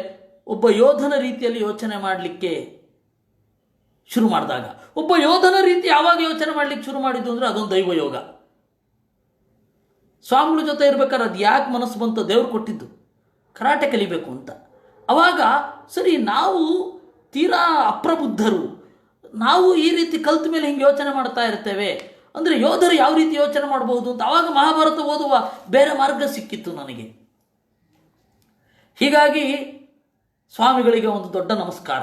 ಒಬ್ಬ ಯೋಧನ ರೀತಿಯಲ್ಲಿ ಯೋಚನೆ ಮಾಡಲಿಕ್ಕೆ ಶುರು ಮಾಡಿದಾಗ. ಒಬ್ಬ ಯೋಧನ ರೀತಿ ಯಾವಾಗ ಯೋಚನೆ ಮಾಡಲಿಕ್ಕೆ ಶುರು ಮಾಡಿದ್ದು ಅಂದರೆ ಅದೊಂದು ದೈವಯೋಗ. ಸ್ವಾಮಿಗಳ ಜೊತೆ ಇರ್ಬೇಕಾದ್ರೆ ಅದು ಯಾಕೆ ಮನಸ್ಸು ಬಂತು, ದೇವ್ರು ಕೊಟ್ಟಿದ್ದು, ಕರಾಟೆ ಕಲಿಬೇಕು ಅಂತ. ಅವಾಗ ಸರಿ, ನಾವು ತೀರಾ ಅಪ್ರಬುದ್ಧರು, ನಾವು ಈ ರೀತಿ ಕಲ್ತ ಮೇಲೆ ಹಿಂಗೆ ಯೋಚನೆ ಮಾಡ್ತಾ ಇರ್ತೇವೆ ಅಂದರೆ ಯೋಧರು ಯಾವ ರೀತಿ ಯೋಚನೆ ಮಾಡಬಹುದು ಅಂತ ಆವಾಗ ಮಹಾಭಾರತ ಓದುವ ಬೇರೆ ಮಾರ್ಗ ಸಿಕ್ಕಿತ್ತು ನನಗೆ. ಹೀಗಾಗಿ ಸ್ವಾಮಿಗಳಿಗೆ ಒಂದು ದೊಡ್ಡ ನಮಸ್ಕಾರ.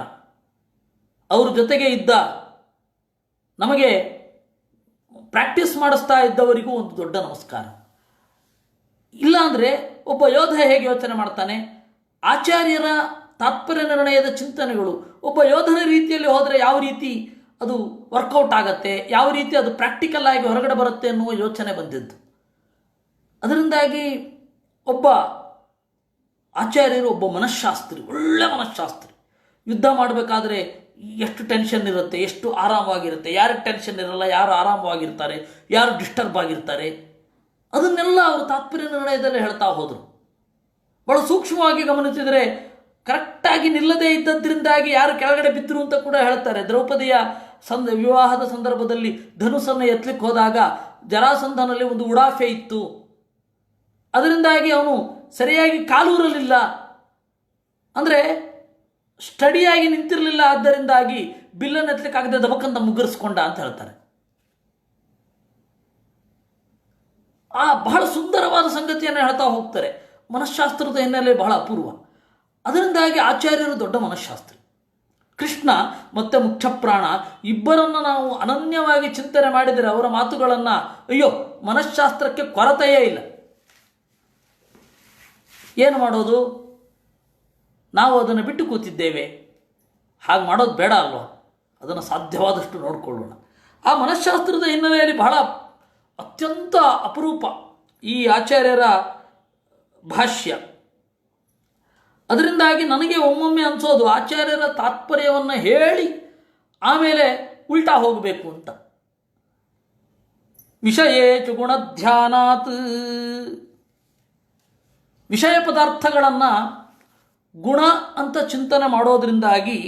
ಅವ್ರ ಜೊತೆಗೆ ಇದ್ದ, ನಮಗೆ ಪ್ರಾಕ್ಟೀಸ್ ಮಾಡಿಸ್ತಾ ಇದ್ದವರಿಗೂ ಒಂದು ದೊಡ್ಡ ನಮಸ್ಕಾರ. ಇಲ್ಲಾಂದರೆ ಒಬ್ಬ ಯೋಧ ಹೇಗೆ ಯೋಚನೆ ಮಾಡ್ತಾನೆ, ಆಚಾರ್ಯರ ತಾತ್ಪರ್ಯ ನಿರ್ಣಯದ ಚಿಂತನೆಗಳು ಒಬ್ಬ ಯೋಧನ ರೀತಿಯಲ್ಲಿ ಹೋದರೆ ಯಾವ ರೀತಿ ಅದು ವರ್ಕೌಟ್ ಆಗತ್ತೆ, ಯಾವ ರೀತಿ ಅದು ಪ್ರಾಕ್ಟಿಕಲ್ ಆಗಿ ಹೊರಗಡೆ ಬರುತ್ತೆ ಅನ್ನುವ ಯೋಚನೆ ಬಂದಿದ್ದು. ಅದರಿಂದಾಗಿ ಒಬ್ಬ ಆಚಾರ್ಯರು ಒಬ್ಬ ಮನಃಶಾಸ್ತ್ರಿ, ಒಳ್ಳೆ ಮನಃಶಾಸ್ತ್ರಿ. ಯುದ್ಧ ಮಾಡಬೇಕಾದ್ರೆ ಎಷ್ಟು ಟೆನ್ಷನ್ ಇರುತ್ತೆ, ಎಷ್ಟು ಆರಾಮವಾಗಿರುತ್ತೆ, ಯಾರಿಗೆ ಟೆನ್ಷನ್ ಇರಲ್ಲ, ಯಾರು ಆರಾಮವಾಗಿರ್ತಾರೆ, ಯಾರು ಡಿಸ್ಟರ್ಬ್ ಆಗಿರ್ತಾರೆ, ಅದನ್ನೆಲ್ಲ ಅವರು ತಾತ್ಪರ್ಯ ನಿರ್ಣಯದಲ್ಲಿ ಹೇಳ್ತಾ ಹೋದರು. ಬಹಳ ಸೂಕ್ಷ್ಮವಾಗಿ ಗಮನಿಸಿದರೆ ಕರೆಕ್ಟಾಗಿ ನಿಲ್ಲದೇ ಇದ್ದದ್ರಿಂದಾಗಿ ಯಾರು ಕೆಳಗಡೆ ಬಿದ್ದರು ಅಂತ ಕೂಡ ಹೇಳ್ತಾರೆ. ದ್ರೌಪದಿಯ ವಿವಾಹದ ಸಂದರ್ಭದಲ್ಲಿ ಧನುಸನ್ನು ಎತ್ತಲಿಕ್ಕೆ ಹೋದಾಗ ಜರಾಸಂಧನಲ್ಲಿ ಒಂದು ಉಡಾಫೆ ಇತ್ತು, ಅದರಿಂದಾಗಿ ಅವನು ಸರಿಯಾಗಿ ಕಾಲೂರಲಿಲ್ಲ, ಅಂದರೆ ಸ್ಟಡಿಯಾಗಿ ನಿಂತಿರಲಿಲ್ಲ, ಆದ್ದರಿಂದಾಗಿ ಬಿಲ್ಲನ್ನು ಎತ್ತಲಿಕ್ಕಾಗದೆ ದಬಕಂತ ಮುಗ್ಗರಿಸ್ಕೊಂಡ ಅಂತ ಹೇಳ್ತಾರೆ. ಬಹಳ ಸುಂದರವಾದ ಸಂಗತಿಯನ್ನು ಹೇಳ್ತಾ ಹೋಗ್ತಾರೆ. ಮನಃಶಾಸ್ತ್ರದ ಹಿನ್ನೆಲೆ ಬಹಳ ಅಪೂರ್ವ. ಅದರಿಂದಾಗಿ ಆಚಾರ್ಯರು ದೊಡ್ಡ ಮನಃಶಾಸ್ತ್ರಿ. ಕೃಷ್ಣ ಮತ್ತು ಮುಖ್ಯಪ್ರಾಣ ಇಬ್ಬರನ್ನು ನಾವು ಅನನ್ಯವಾಗಿ ಚಿಂತನೆ ಮಾಡಿದರೆ ಅವರ ಮಾತುಗಳನ್ನು, ಅಯ್ಯೋ ಮನಃಶಾಸ್ತ್ರಕ್ಕೆ ಕೊರತೆಯೇ ಇಲ್ಲ. ಏನು ಮಾಡೋದು, ನಾವು ಅದನ್ನು ಬಿಟ್ಟು ಕೂತಿದ್ದೇವೆ. ಹಾಗೆ ಮಾಡೋದು ಬೇಡ ಅಲ್ವಾ, ಅದನ್ನು ಸಾಧ್ಯವಾದಷ್ಟು ನೋಡಿಕೊಳ್ಳೋಣ. ಆ ಮನಃಶಾಸ್ತ್ರದ ಹಿನ್ನೆಲೆಯಲ್ಲಿ ಬಹಳ ಅತ್ಯಂತ ಅಪರೂಪ ಈ ಆಚಾರ್ಯರ ಭಾಷ್ಯ. ಅದರಿಂದಾಗಿ ನನಗೆ ಒಮ್ಮೊಮ್ಮೆ ಅನಿಸೋದು ಆಚಾರ್ಯರ ತಾತ್ಪರ್ಯವನ್ನು ಹೇಳಿ ಆಮೇಲೆ ಉಲ್ಟಾ ಹೋಗಬೇಕು ಅಂತ. ವಿಷಯೇಚು ಗುಣಧ್ಯಾನಾತ್, ವಿಷಯ ಪದಾರ್ಥಗಳನ್ನು ಗುಣ ಅಂತ ಚಿಂತನೆ ಮಾಡೋದ್ರಿಂದಾಗಿ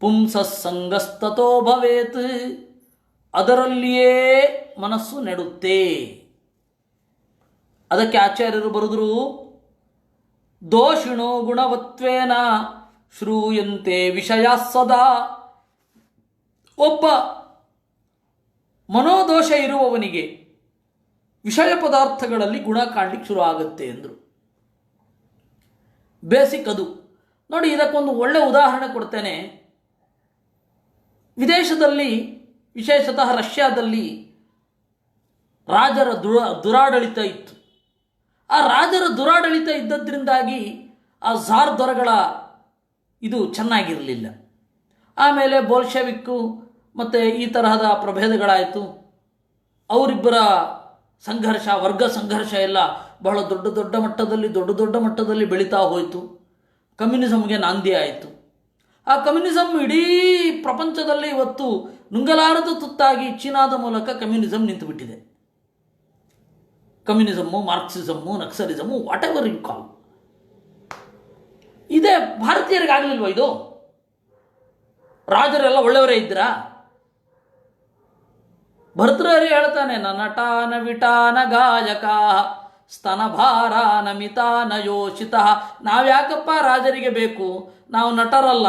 ಪುಂಸಸ್ಸಂಗಸ್ತತೋ ಭವೇತ್, ಅದರಲ್ಲಿಯೇ ಮನಸ್ಸು ನೆಡುತ್ತೆ. ಅದಕ್ಕೆ ಆಚಾರ್ಯರು ಬರೆದರು, ದೋಷಿಣೋ ಗುಣವತ್ವೇನ ಶ್ರೂಯಂತೆ ವಿಷಯ ಸದಾ. ಒಬ್ಬ ಮನೋದೋಷ ಇರುವವನಿಗೆ ವಿಷಯ ಪದಾರ್ಥಗಳಲ್ಲಿ ಗುಣ ಕಾಣಲಿಕ್ಕೆ ಶುರು ಆಗುತ್ತೆ ಎಂದರು. ಬೇಸಿಕ್ ಅದು ನೋಡಿ. ಇದಕ್ಕೊಂದು ಒಳ್ಳೆ ಉದಾಹರಣೆ ಕೊಡ್ತೇನೆ. ವಿದೇಶದಲ್ಲಿ, ವಿಶೇಷತಃ ರಷ್ಯಾದಲ್ಲಿ ರಾಜರ ದುರಾಡಳಿತ ಇತ್ತು. ಆ ರಾಜರ ದುರಾಡಳಿತ ಇದ್ದದ್ರಿಂದಾಗಿ ಆ ಝಾರ್ ದೊರೆಗಳ ಇದು ಚೆನ್ನಾಗಿರಲಿಲ್ಲ. ಆಮೇಲೆ ಬೋಲ್ಶೆವಿಕ್ಕು ಮತ್ತು ಈ ತರಹದ ಪ್ರಭೇದಗಳಾಯಿತು. ಅವರಿಬ್ಬರ ಸಂಘರ್ಷ, ವರ್ಗ ಸಂಘರ್ಷ ಎಲ್ಲ ಬಹಳ ದೊಡ್ಡ ಮಟ್ಟದಲ್ಲಿ ಬೆಳೀತಾ ಹೋಯಿತು. ಕಮ್ಯುನಿಸಮ್ಗೆ ನಾಂದಿ ಆಯಿತು. ಆ ಕಮ್ಯುನಿಸಮ್ ಇಡೀ ಪ್ರಪಂಚದಲ್ಲಿ ಇವತ್ತು ನುಂಗಲಾರದ ತುತ್ತಾಗಿ ಚೀನಾದ ಮೂಲಕ ಕಮ್ಯುನಿಸಮ್ ನಿಂತುಬಿಟ್ಟಿದೆ. Communism, marxism, naxalism, whatever you call. ಇದೇ ಭಾರತೀಯರಿಗಾಗಲಿಲ್ವ ಇದು? ರಾಜರೆಲ್ಲ ಒಳ್ಳೆಯವರೇ ಇದ್ದೀರಾ? ಭರ್ತೃಹರಿ ಹೇಳ್ತಾನೆ, ನ ನಟಾನ ವಿಟಾನ ಗಾಯಕ ಸ್ತನಭಾರಾನ ಮಿತಾನ ಯೋಷಿತ. ನಾವ್ಯಾಕಪ್ಪ ರಾಜರಿಗೆ ಬೇಕು? ನಾವು ನಟರಲ್ಲ,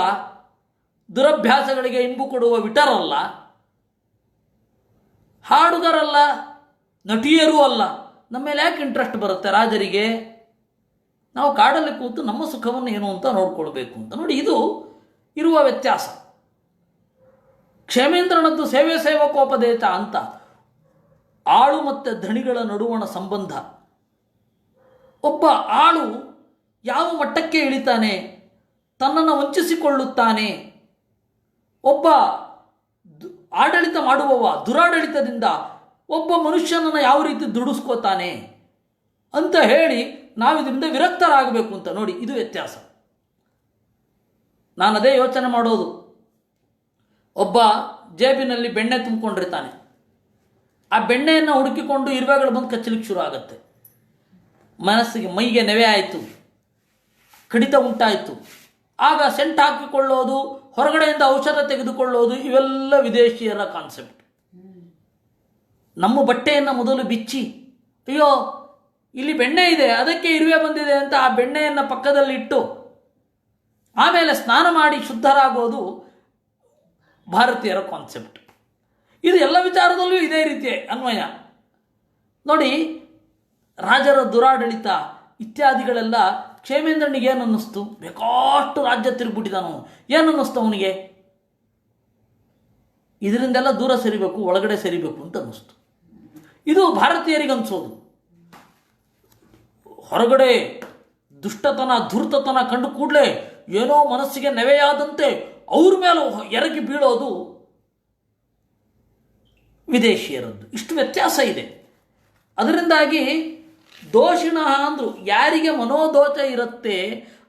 ದುರಭ್ಯಾಸಗಳಿಗೆ ಇಂಬು ಕೊಡುವ ವಿಟರಲ್ಲ, ಹಾಡುಗರಲ್ಲ, ನಟಿಯರೂ ಅಲ್ಲ. ನಮ್ಮ ಮೇಲೆ ಯಾಕೆ ಇಂಟ್ರೆಸ್ಟ್ ಬರುತ್ತೆ ರಾಜರಿಗೆ? ನಾವು ಕಾಡಲ್ಲಿ ಕೂತು ನಮ್ಮ ಸುಖವನ್ನು ಏನು ಅಂತ ನೋಡ್ಕೊಳ್ಬೇಕು ಅಂತ. ನೋಡಿ, ಇದು ಇರುವ ವ್ಯತ್ಯಾಸ. ಕ್ಷೇಮೇಂದ್ರನದ್ದು ಸೇವೆ ಸೇವಕೋಪದೇಶ ಅಂತ. ಆಳು ಮತ್ತು ಧಣಿಗಳ ನಡುವಣ ಸಂಬಂಧ. ಒಬ್ಬ ಆಳು ಯಾವ ಮಟ್ಟಕ್ಕೆ ಇಳಿತಾನೆ, ತನ್ನನ್ನು ವಂಚಿಸಿಕೊಳ್ಳುತ್ತಾನೆ. ಒಬ್ಬ ಆಡಳಿತ ಮಾಡುವವ ದುರಾಡಳಿತದಿಂದ ಒಬ್ಬ ಮನುಷ್ಯನನ್ನು ಯಾವ ರೀತಿ ದುಡಿಸ್ಕೋತಾನೆ ಅಂತ ಹೇಳಿ ನಾವಿದರಿಂದ ವಿರಕ್ತರಾಗಬೇಕು ಅಂತ. ನೋಡಿ, ಇದು ವ್ಯತ್ಯಾಸ. ನಾನು ಅದೇ ಯೋಚನೆ ಮಾಡೋದು. ಒಬ್ಬ ಜೇಬಿನಲ್ಲಿ ಬೆಣ್ಣೆ ತುಂಬಿಕೊಂಡಿರ್ತಾನೆ. ಆ ಬೆಣ್ಣೆಯನ್ನು ಹುಡುಕಿಕೊಂಡು ಇರುವೆಗಳು ಬಂದು ಕಚ್ಚಲಿಕ್ಕೆ ಶುರು ಆಗುತ್ತೆ. ಮನಸ್ಸಿಗೆ, ಮೈಗೆ ನೆವೆ ಆಯಿತು, ಕಡಿತ ಉಂಟಾಯಿತು. ಆಗ ಸೆಂಟ್ ಹಾಕಿಕೊಳ್ಳೋದು, ಹೊರಗಡೆಯಿಂದ ಔಷಧ ತೆಗೆದುಕೊಳ್ಳೋದು, ಇವೆಲ್ಲ ವಿದೇಶಿಯರ ಕಾನ್ಸೆಪ್ಟ್. ನಮ್ಮ ಬಟ್ಟೆಯನ್ನು ಮೊದಲು ಬಿಚ್ಚಿ, ಅಯ್ಯೋ ಇಲ್ಲಿ ಬೆಣ್ಣೆ ಇದೆ, ಅದಕ್ಕೆ ಇರುವೆ ಬಂದಿದೆ ಅಂತ ಆ ಬೆಣ್ಣೆಯನ್ನು ಪಕ್ಕದಲ್ಲಿಟ್ಟು ಆಮೇಲೆ ಸ್ನಾನ ಮಾಡಿ ಶುದ್ಧರಾಗೋದು ಭಾರತೀಯರ ಕಾನ್ಸೆಪ್ಟ್. ಇದು ಎಲ್ಲ ವಿಚಾರದಲ್ಲೂ ಇದೇ ರೀತಿಯ ಅನ್ವಯ. ನೋಡಿ, ರಾಜರ ದುರಾಡಳಿತ ಇತ್ಯಾದಿಗಳೆಲ್ಲ ಕ್ಷೇಮೇಂದ್ರನಿಗೆ ಏನು ಅನ್ನಿಸ್ತು? ಬೇಕಾಷ್ಟು ರಾಜ್ಯ ತಿರುಗ್ಬಿಟ್ಟಿದ್ದಾನು. ಏನು ಅನ್ನಿಸ್ತು ಅವನಿಗೆ? ಇದರಿಂದೆಲ್ಲ ದೂರ ಸರಿಬೇಕು, ಒಳಗಡೆ ಸರಿಬೇಕು ಅಂತ ಅನ್ನಿಸ್ತು. ಇದು ಭಾರತೀಯರಿಗೆ ಅನಿಸೋದು. ಹೊರಗಡೆ ದುಷ್ಟತನ ಧೂರ್ತತನ ಕಂಡು ಕೂಡಲೇ ಏನೋ ಮನಸ್ಸಿಗೆ ನೆವೆಯಾದಂತೆ ಅವ್ರ ಮೇಲೆ ಎರಗಿ ಬೀಳೋದು ವಿದೇಶಿಯರದ್ದು. ಇಷ್ಟು ವ್ಯತ್ಯಾಸ ಇದೆ. ಅದರಿಂದಾಗಿ ದೋಷಿಣ ಅಂದರು ಯಾರಿಗೆ ಮನೋದೋಷ ಇರುತ್ತೆ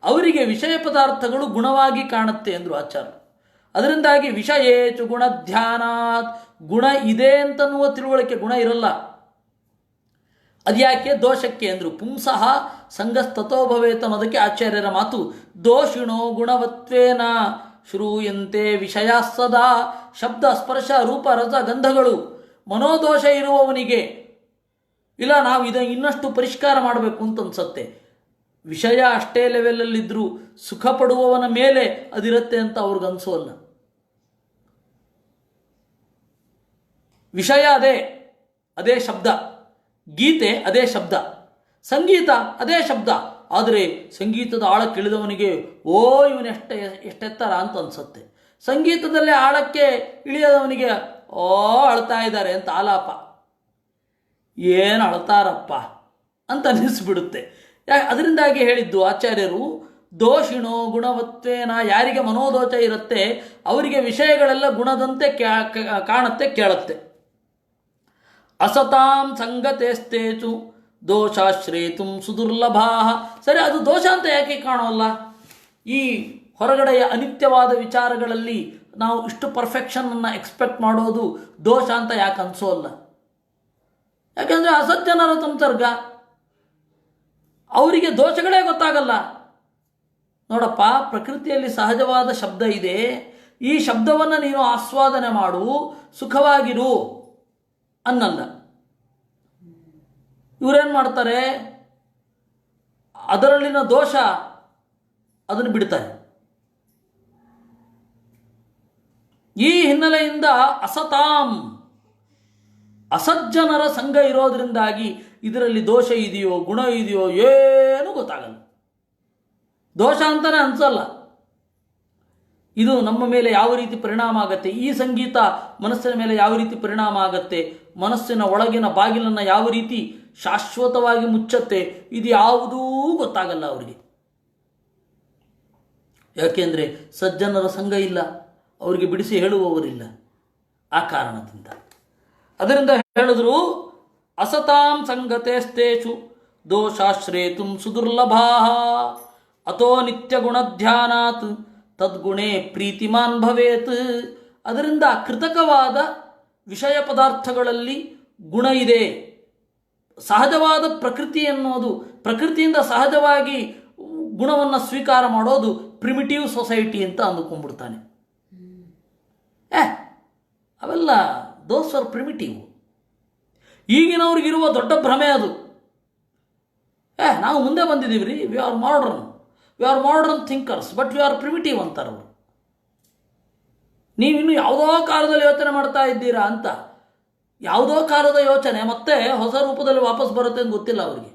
ಅವರಿಗೆ ವಿಷಯ ಪದಾರ್ಥಗಳು ಗುಣವಾಗಿ ಕಾಣುತ್ತೆ ಅಂದರು ಆಚಾರ್ಯರು. ಅದರಿಂದಾಗಿ ವಿಷಯೇಚು ಗುಣ ಧ್ಯಾನಾತ್, ಗುಣ ಇದೆ ಅಂತನ್ನುವ ತಿಳುವಳಿಕೆ, ಗುಣ ಇರಲ್ಲ. ಅದ್ಯಾಕೆ ದೋಷಕ್ಕೆ ಅಂದರು. ಪುಂಸಃ ಸಂಗಸ್ತತೋ ಭವೇತ್ ಅನ್ನೋದಕ್ಕೆ ಆಚಾರ್ಯರ ಮಾತು. ದೋಷಿಣೋ ಗುಣವತ್ವೇನ ಶ್ರೂಯಂತೆ ವಿಷಯ ಸದಾ. ಶಬ್ದ ಸ್ಪರ್ಶ ರೂಪ ರಸ ಗಂಧಗಳು ಮನೋದೋಷ ಇರುವವನಿಗೆ ಇಲ್ಲ ನಾವು ಇನ್ನಷ್ಟು ಪರಿಷ್ಕಾರ ಮಾಡಬೇಕು ಅಂತ ಅನ್ಸತ್ತೆ. ವಿಷಯ ಅಷ್ಟೇ ಲೆವೆಲಲ್ಲಿದ್ದರೂ ಸುಖ ಪಡುವವನ ಮೇಲೆ ಅದಿರುತ್ತೆ ಅಂತ ಅವ್ರಿಗನ್ಸೋಲ್ಲ. ವಿಷಯ ಅದೇ ಶಬ್ದ, ಗೀತೆ ಅದೇ ಶಬ್ದ, ಸಂಗೀತ ಅದೇ ಶಬ್ದ. ಆದರೆ ಸಂಗೀತದ ಆಳಕ್ಕೆ ಇಳಿದವನಿಗೆ ಎಷ್ಟೆತ್ತರ ಅಂತ ಅನ್ಸುತ್ತೆ. ಸಂಗೀತದಲ್ಲೇ ಆಳಕ್ಕೆ ಇಳಿಯದವನಿಗೆ ಅಳ್ತಾ ಇದ್ದಾರೆ ಅಂತ ಆಲಾಪ, ಏನು ಅಳ್ತಾರಪ್ಪ ಅಂತ ಅನ್ನಿಸ್ಬಿಡುತ್ತೆ. ಅದರಿಂದಾಗಿ ಹೇಳಿದ್ದು ಆಚಾರ್ಯರು, ದೋಷಿಣೋ ಗುಣವತ್ವೇನ, ಯಾರಿಗೆ ಮನೋದೋಷ ಇರುತ್ತೆ ಅವರಿಗೆ ವಿಷಯಗಳೆಲ್ಲ ಗುಣದಂತೆ ಕಾಣುತ್ತೆ, ಕೇಳುತ್ತೆ. ಅಸತಾಂ ಸಂಗತೇಸ್ತೇಚು ದೋಷಾಶ್ರೇತು ಸುದುರ್ಲಭಾ. ಸರಿ, ಅದು ದೋಷ ಅಂತ ಯಾಕೆ ಕಾಣೋಲ್ಲ? ಈ ಹೊರಗಡೆಯ ಅನಿತ್ಯವಾದ ವಿಚಾರಗಳಲ್ಲಿ ನಾವು ಇಷ್ಟು ಪರ್ಫೆಕ್ಷನನ್ನು ಎಕ್ಸ್ಪೆಕ್ಟ್ ಮಾಡೋದು ದೋಷ ಅಂತ ಯಾಕೆ ಅನಿಸೋಲ್ಲ? ಯಾಕೆಂದರೆ ಅಸಜ್ಜನರ ಸಂಸರ್ಗ, ಅವರಿಗೆ ದೋಷಗಳೇ ಗೊತ್ತಾಗಲ್ಲ. ನೋಡಪ್ಪ, ಪ್ರಕೃತಿಯಲ್ಲಿ ಸಹಜವಾದ ಶಬ್ದ ಇದೆ, ಈ ಶಬ್ದವನ್ನು ನೀನು ಆಸ್ವಾದನೆ ಮಾಡು, ಸುಖವಾಗಿರು ಅನ್ನಲ್ಲ. ಇವರೇನು ಮಾಡ್ತಾರೆ, ಅದರಲ್ಲಿನ ದೋಷ ಅದನ್ನು ಬಿಡ್ತಾರೆ. ಈ ಹಿನ್ನೆಲೆಯಿಂದ ಅಸತಾಂ, ಅಸಜ್ಜನರ ಸಂಘ ಇರೋದರಿಂದಾಗಿ ಇದರಲ್ಲಿ ದೋಷ ಇದೆಯೋ ಗುಣ ಇದೆಯೋ ಏನೂ ಗೊತ್ತಾಗಲ್ಲ. ದೋಷ ಅಂತಲೇ ಅನಿಸಲ್ಲ. ಇದು ನಮ್ಮ ಮೇಲೆ ಯಾವ ರೀತಿ ಪರಿಣಾಮ ಆಗುತ್ತೆ, ಈ ಸಂಗೀತ ಮನಸ್ಸಿನ ಮೇಲೆ ಯಾವ ರೀತಿ ಪರಿಣಾಮ ಆಗುತ್ತೆ, ಮನಸ್ಸಿನ ಒಳಗಿನ ಬಾಗಿಲನ್ನು ಯಾವ ರೀತಿ ಶಾಶ್ವತವಾಗಿ ಮುಚ್ಚತ್ತೆ, ಇದು ಯಾವುದೂ ಗೊತ್ತಾಗಲ್ಲ ಅವರಿಗೆ. ಯಾಕೆಂದರೆ ಸಜ್ಜನರ ಸಂಘ ಇಲ್ಲ, ಅವರಿಗೆ ಬಿಡಿಸಿ ಹೇಳುವವರಿಲ್ಲ. ಆ ಕಾರಣದಿಂದ ಅದರಿಂದ ಹೇಳಿದ್ರು, ಅಸತಾಂ ಸಂಗತೇಸ್ತೇಷು ದೋಷಾಶ್ರೇತು ಸುದುರ್ಲಭಾ ಅಥೋ ನಿತ್ಯ ಗುಣಧ್ಯಾನಾತ್ ತದ್ಗುಣೇ ಪ್ರೀತಿಮಾನ್ ಭವೇತ್. ಅದರಿಂದ ಕೃತಕವಾದ ವಿಷಯ ಪದಾರ್ಥಗಳಲ್ಲಿ ಗುಣ ಇದೆ. ಸಹಜವಾದ ಪ್ರಕೃತಿ ಅನ್ನೋದು, ಪ್ರಕೃತಿಯಿಂದ ಸಹಜವಾಗಿ ಗುಣವನ್ನು ಸ್ವೀಕಾರ ಮಾಡೋದು ಪ್ರಿಮಿಟಿವ್ ಸೊಸೈಟಿ ಅಂತ ಅಂದುಕೊಂಡ್ಬಿಡ್ತಾನೆ. ಅವೆಲ್ಲ ದೋಸ್ ಆರ್ ಪ್ರಿಮಿಟಿವ್. ಈಗಿನವ್ರಿಗಿರುವ ದೊಡ್ಡ ಭ್ರಮೆ ಅದು. ನಾವು ಮುಂದೆ ಬಂದಿದ್ದೀವಿ ರೀ, we are modern thinkers, but we are primitive ಅಂತಾರೆ ಅವರು. ನೀವಿನ್ನು ಯಾವುದೋ ಕಾಲದಲ್ಲಿ ಯೋಚನೆ ಮಾಡ್ತಾ ಇದ್ದೀರಾ ಅಂತ. ಯಾವುದೋ ಕಾಲದ ಯೋಚನೆ ಮತ್ತೆ ಹೊಸ ರೂಪದಲ್ಲಿ ವಾಪಸ್ ಬರುತ್ತೆ ಅಂತ ಗೊತ್ತಿಲ್ಲ ಅವರಿಗೆ.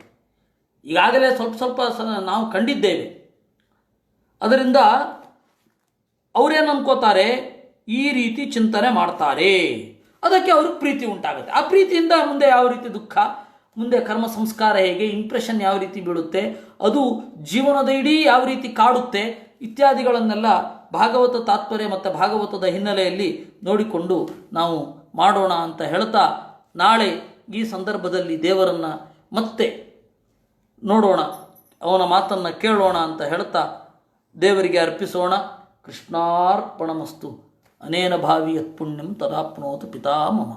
ಈಗಾಗಲೇ ಸ್ವಲ್ಪ ನಾವು ಕಂಡಿದ್ದೇವೆ. ಅದರಿಂದ ಅವರೇನು ಅನ್ಕೋತಾರೆ, ಈ ರೀತಿ ಚಿಂತನೆ ಮಾಡ್ತಾರೆ, ಅದಕ್ಕೆ ಅವ್ರಿಗೆ ಪ್ರೀತಿ ಉಂಟಾಗುತ್ತೆ. ಆ ಪ್ರೀತಿಯಿಂದ ಮುಂದೆ ಯಾವ ರೀತಿ ದುಃಖ, ಮುಂದೆ ಕರ್ಮ ಸಂಸ್ಕಾರ ಹೇಗೆ, ಇಂಪ್ರೆಷನ್ ಯಾವ ರೀತಿ ಬೀಳುತ್ತೆ, ಅದು ಜೀವನದ ಇಡೀ ಯಾವ ರೀತಿ ಕಾಡುತ್ತೆ ಇತ್ಯಾದಿಗಳನ್ನೆಲ್ಲ ಭಾಗವತ ತಾತ್ಪರ್ಯ ಮತ್ತು ಭಾಗವತದ ಹಿನ್ನೆಲೆಯಲ್ಲಿ ನೋಡಿಕೊಂಡು ನಾವು ಮಾಡೋಣ ಅಂತ ಹೇಳ್ತಾ, ನಾಳೆ ಈ ಸಂದರ್ಭದಲ್ಲಿ ದೇವರನ್ನು ಮತ್ತೆ ನೋಡೋಣ, ಅವನ ಮಾತನ್ನು ಕೇಳೋಣ ಅಂತ ಹೇಳ್ತಾ ದೇವರಿಗೆ ಅರ್ಪಿಸೋಣ. ಕೃಷ್ಣಾರ್ಪಣಮಸ್ತು. ಅನೇನ ಭಾವಿ ಯತ್ಪುಣ್ಯಂ ತದಾಪ್ನೋತು ಪಿತಾಮಹ.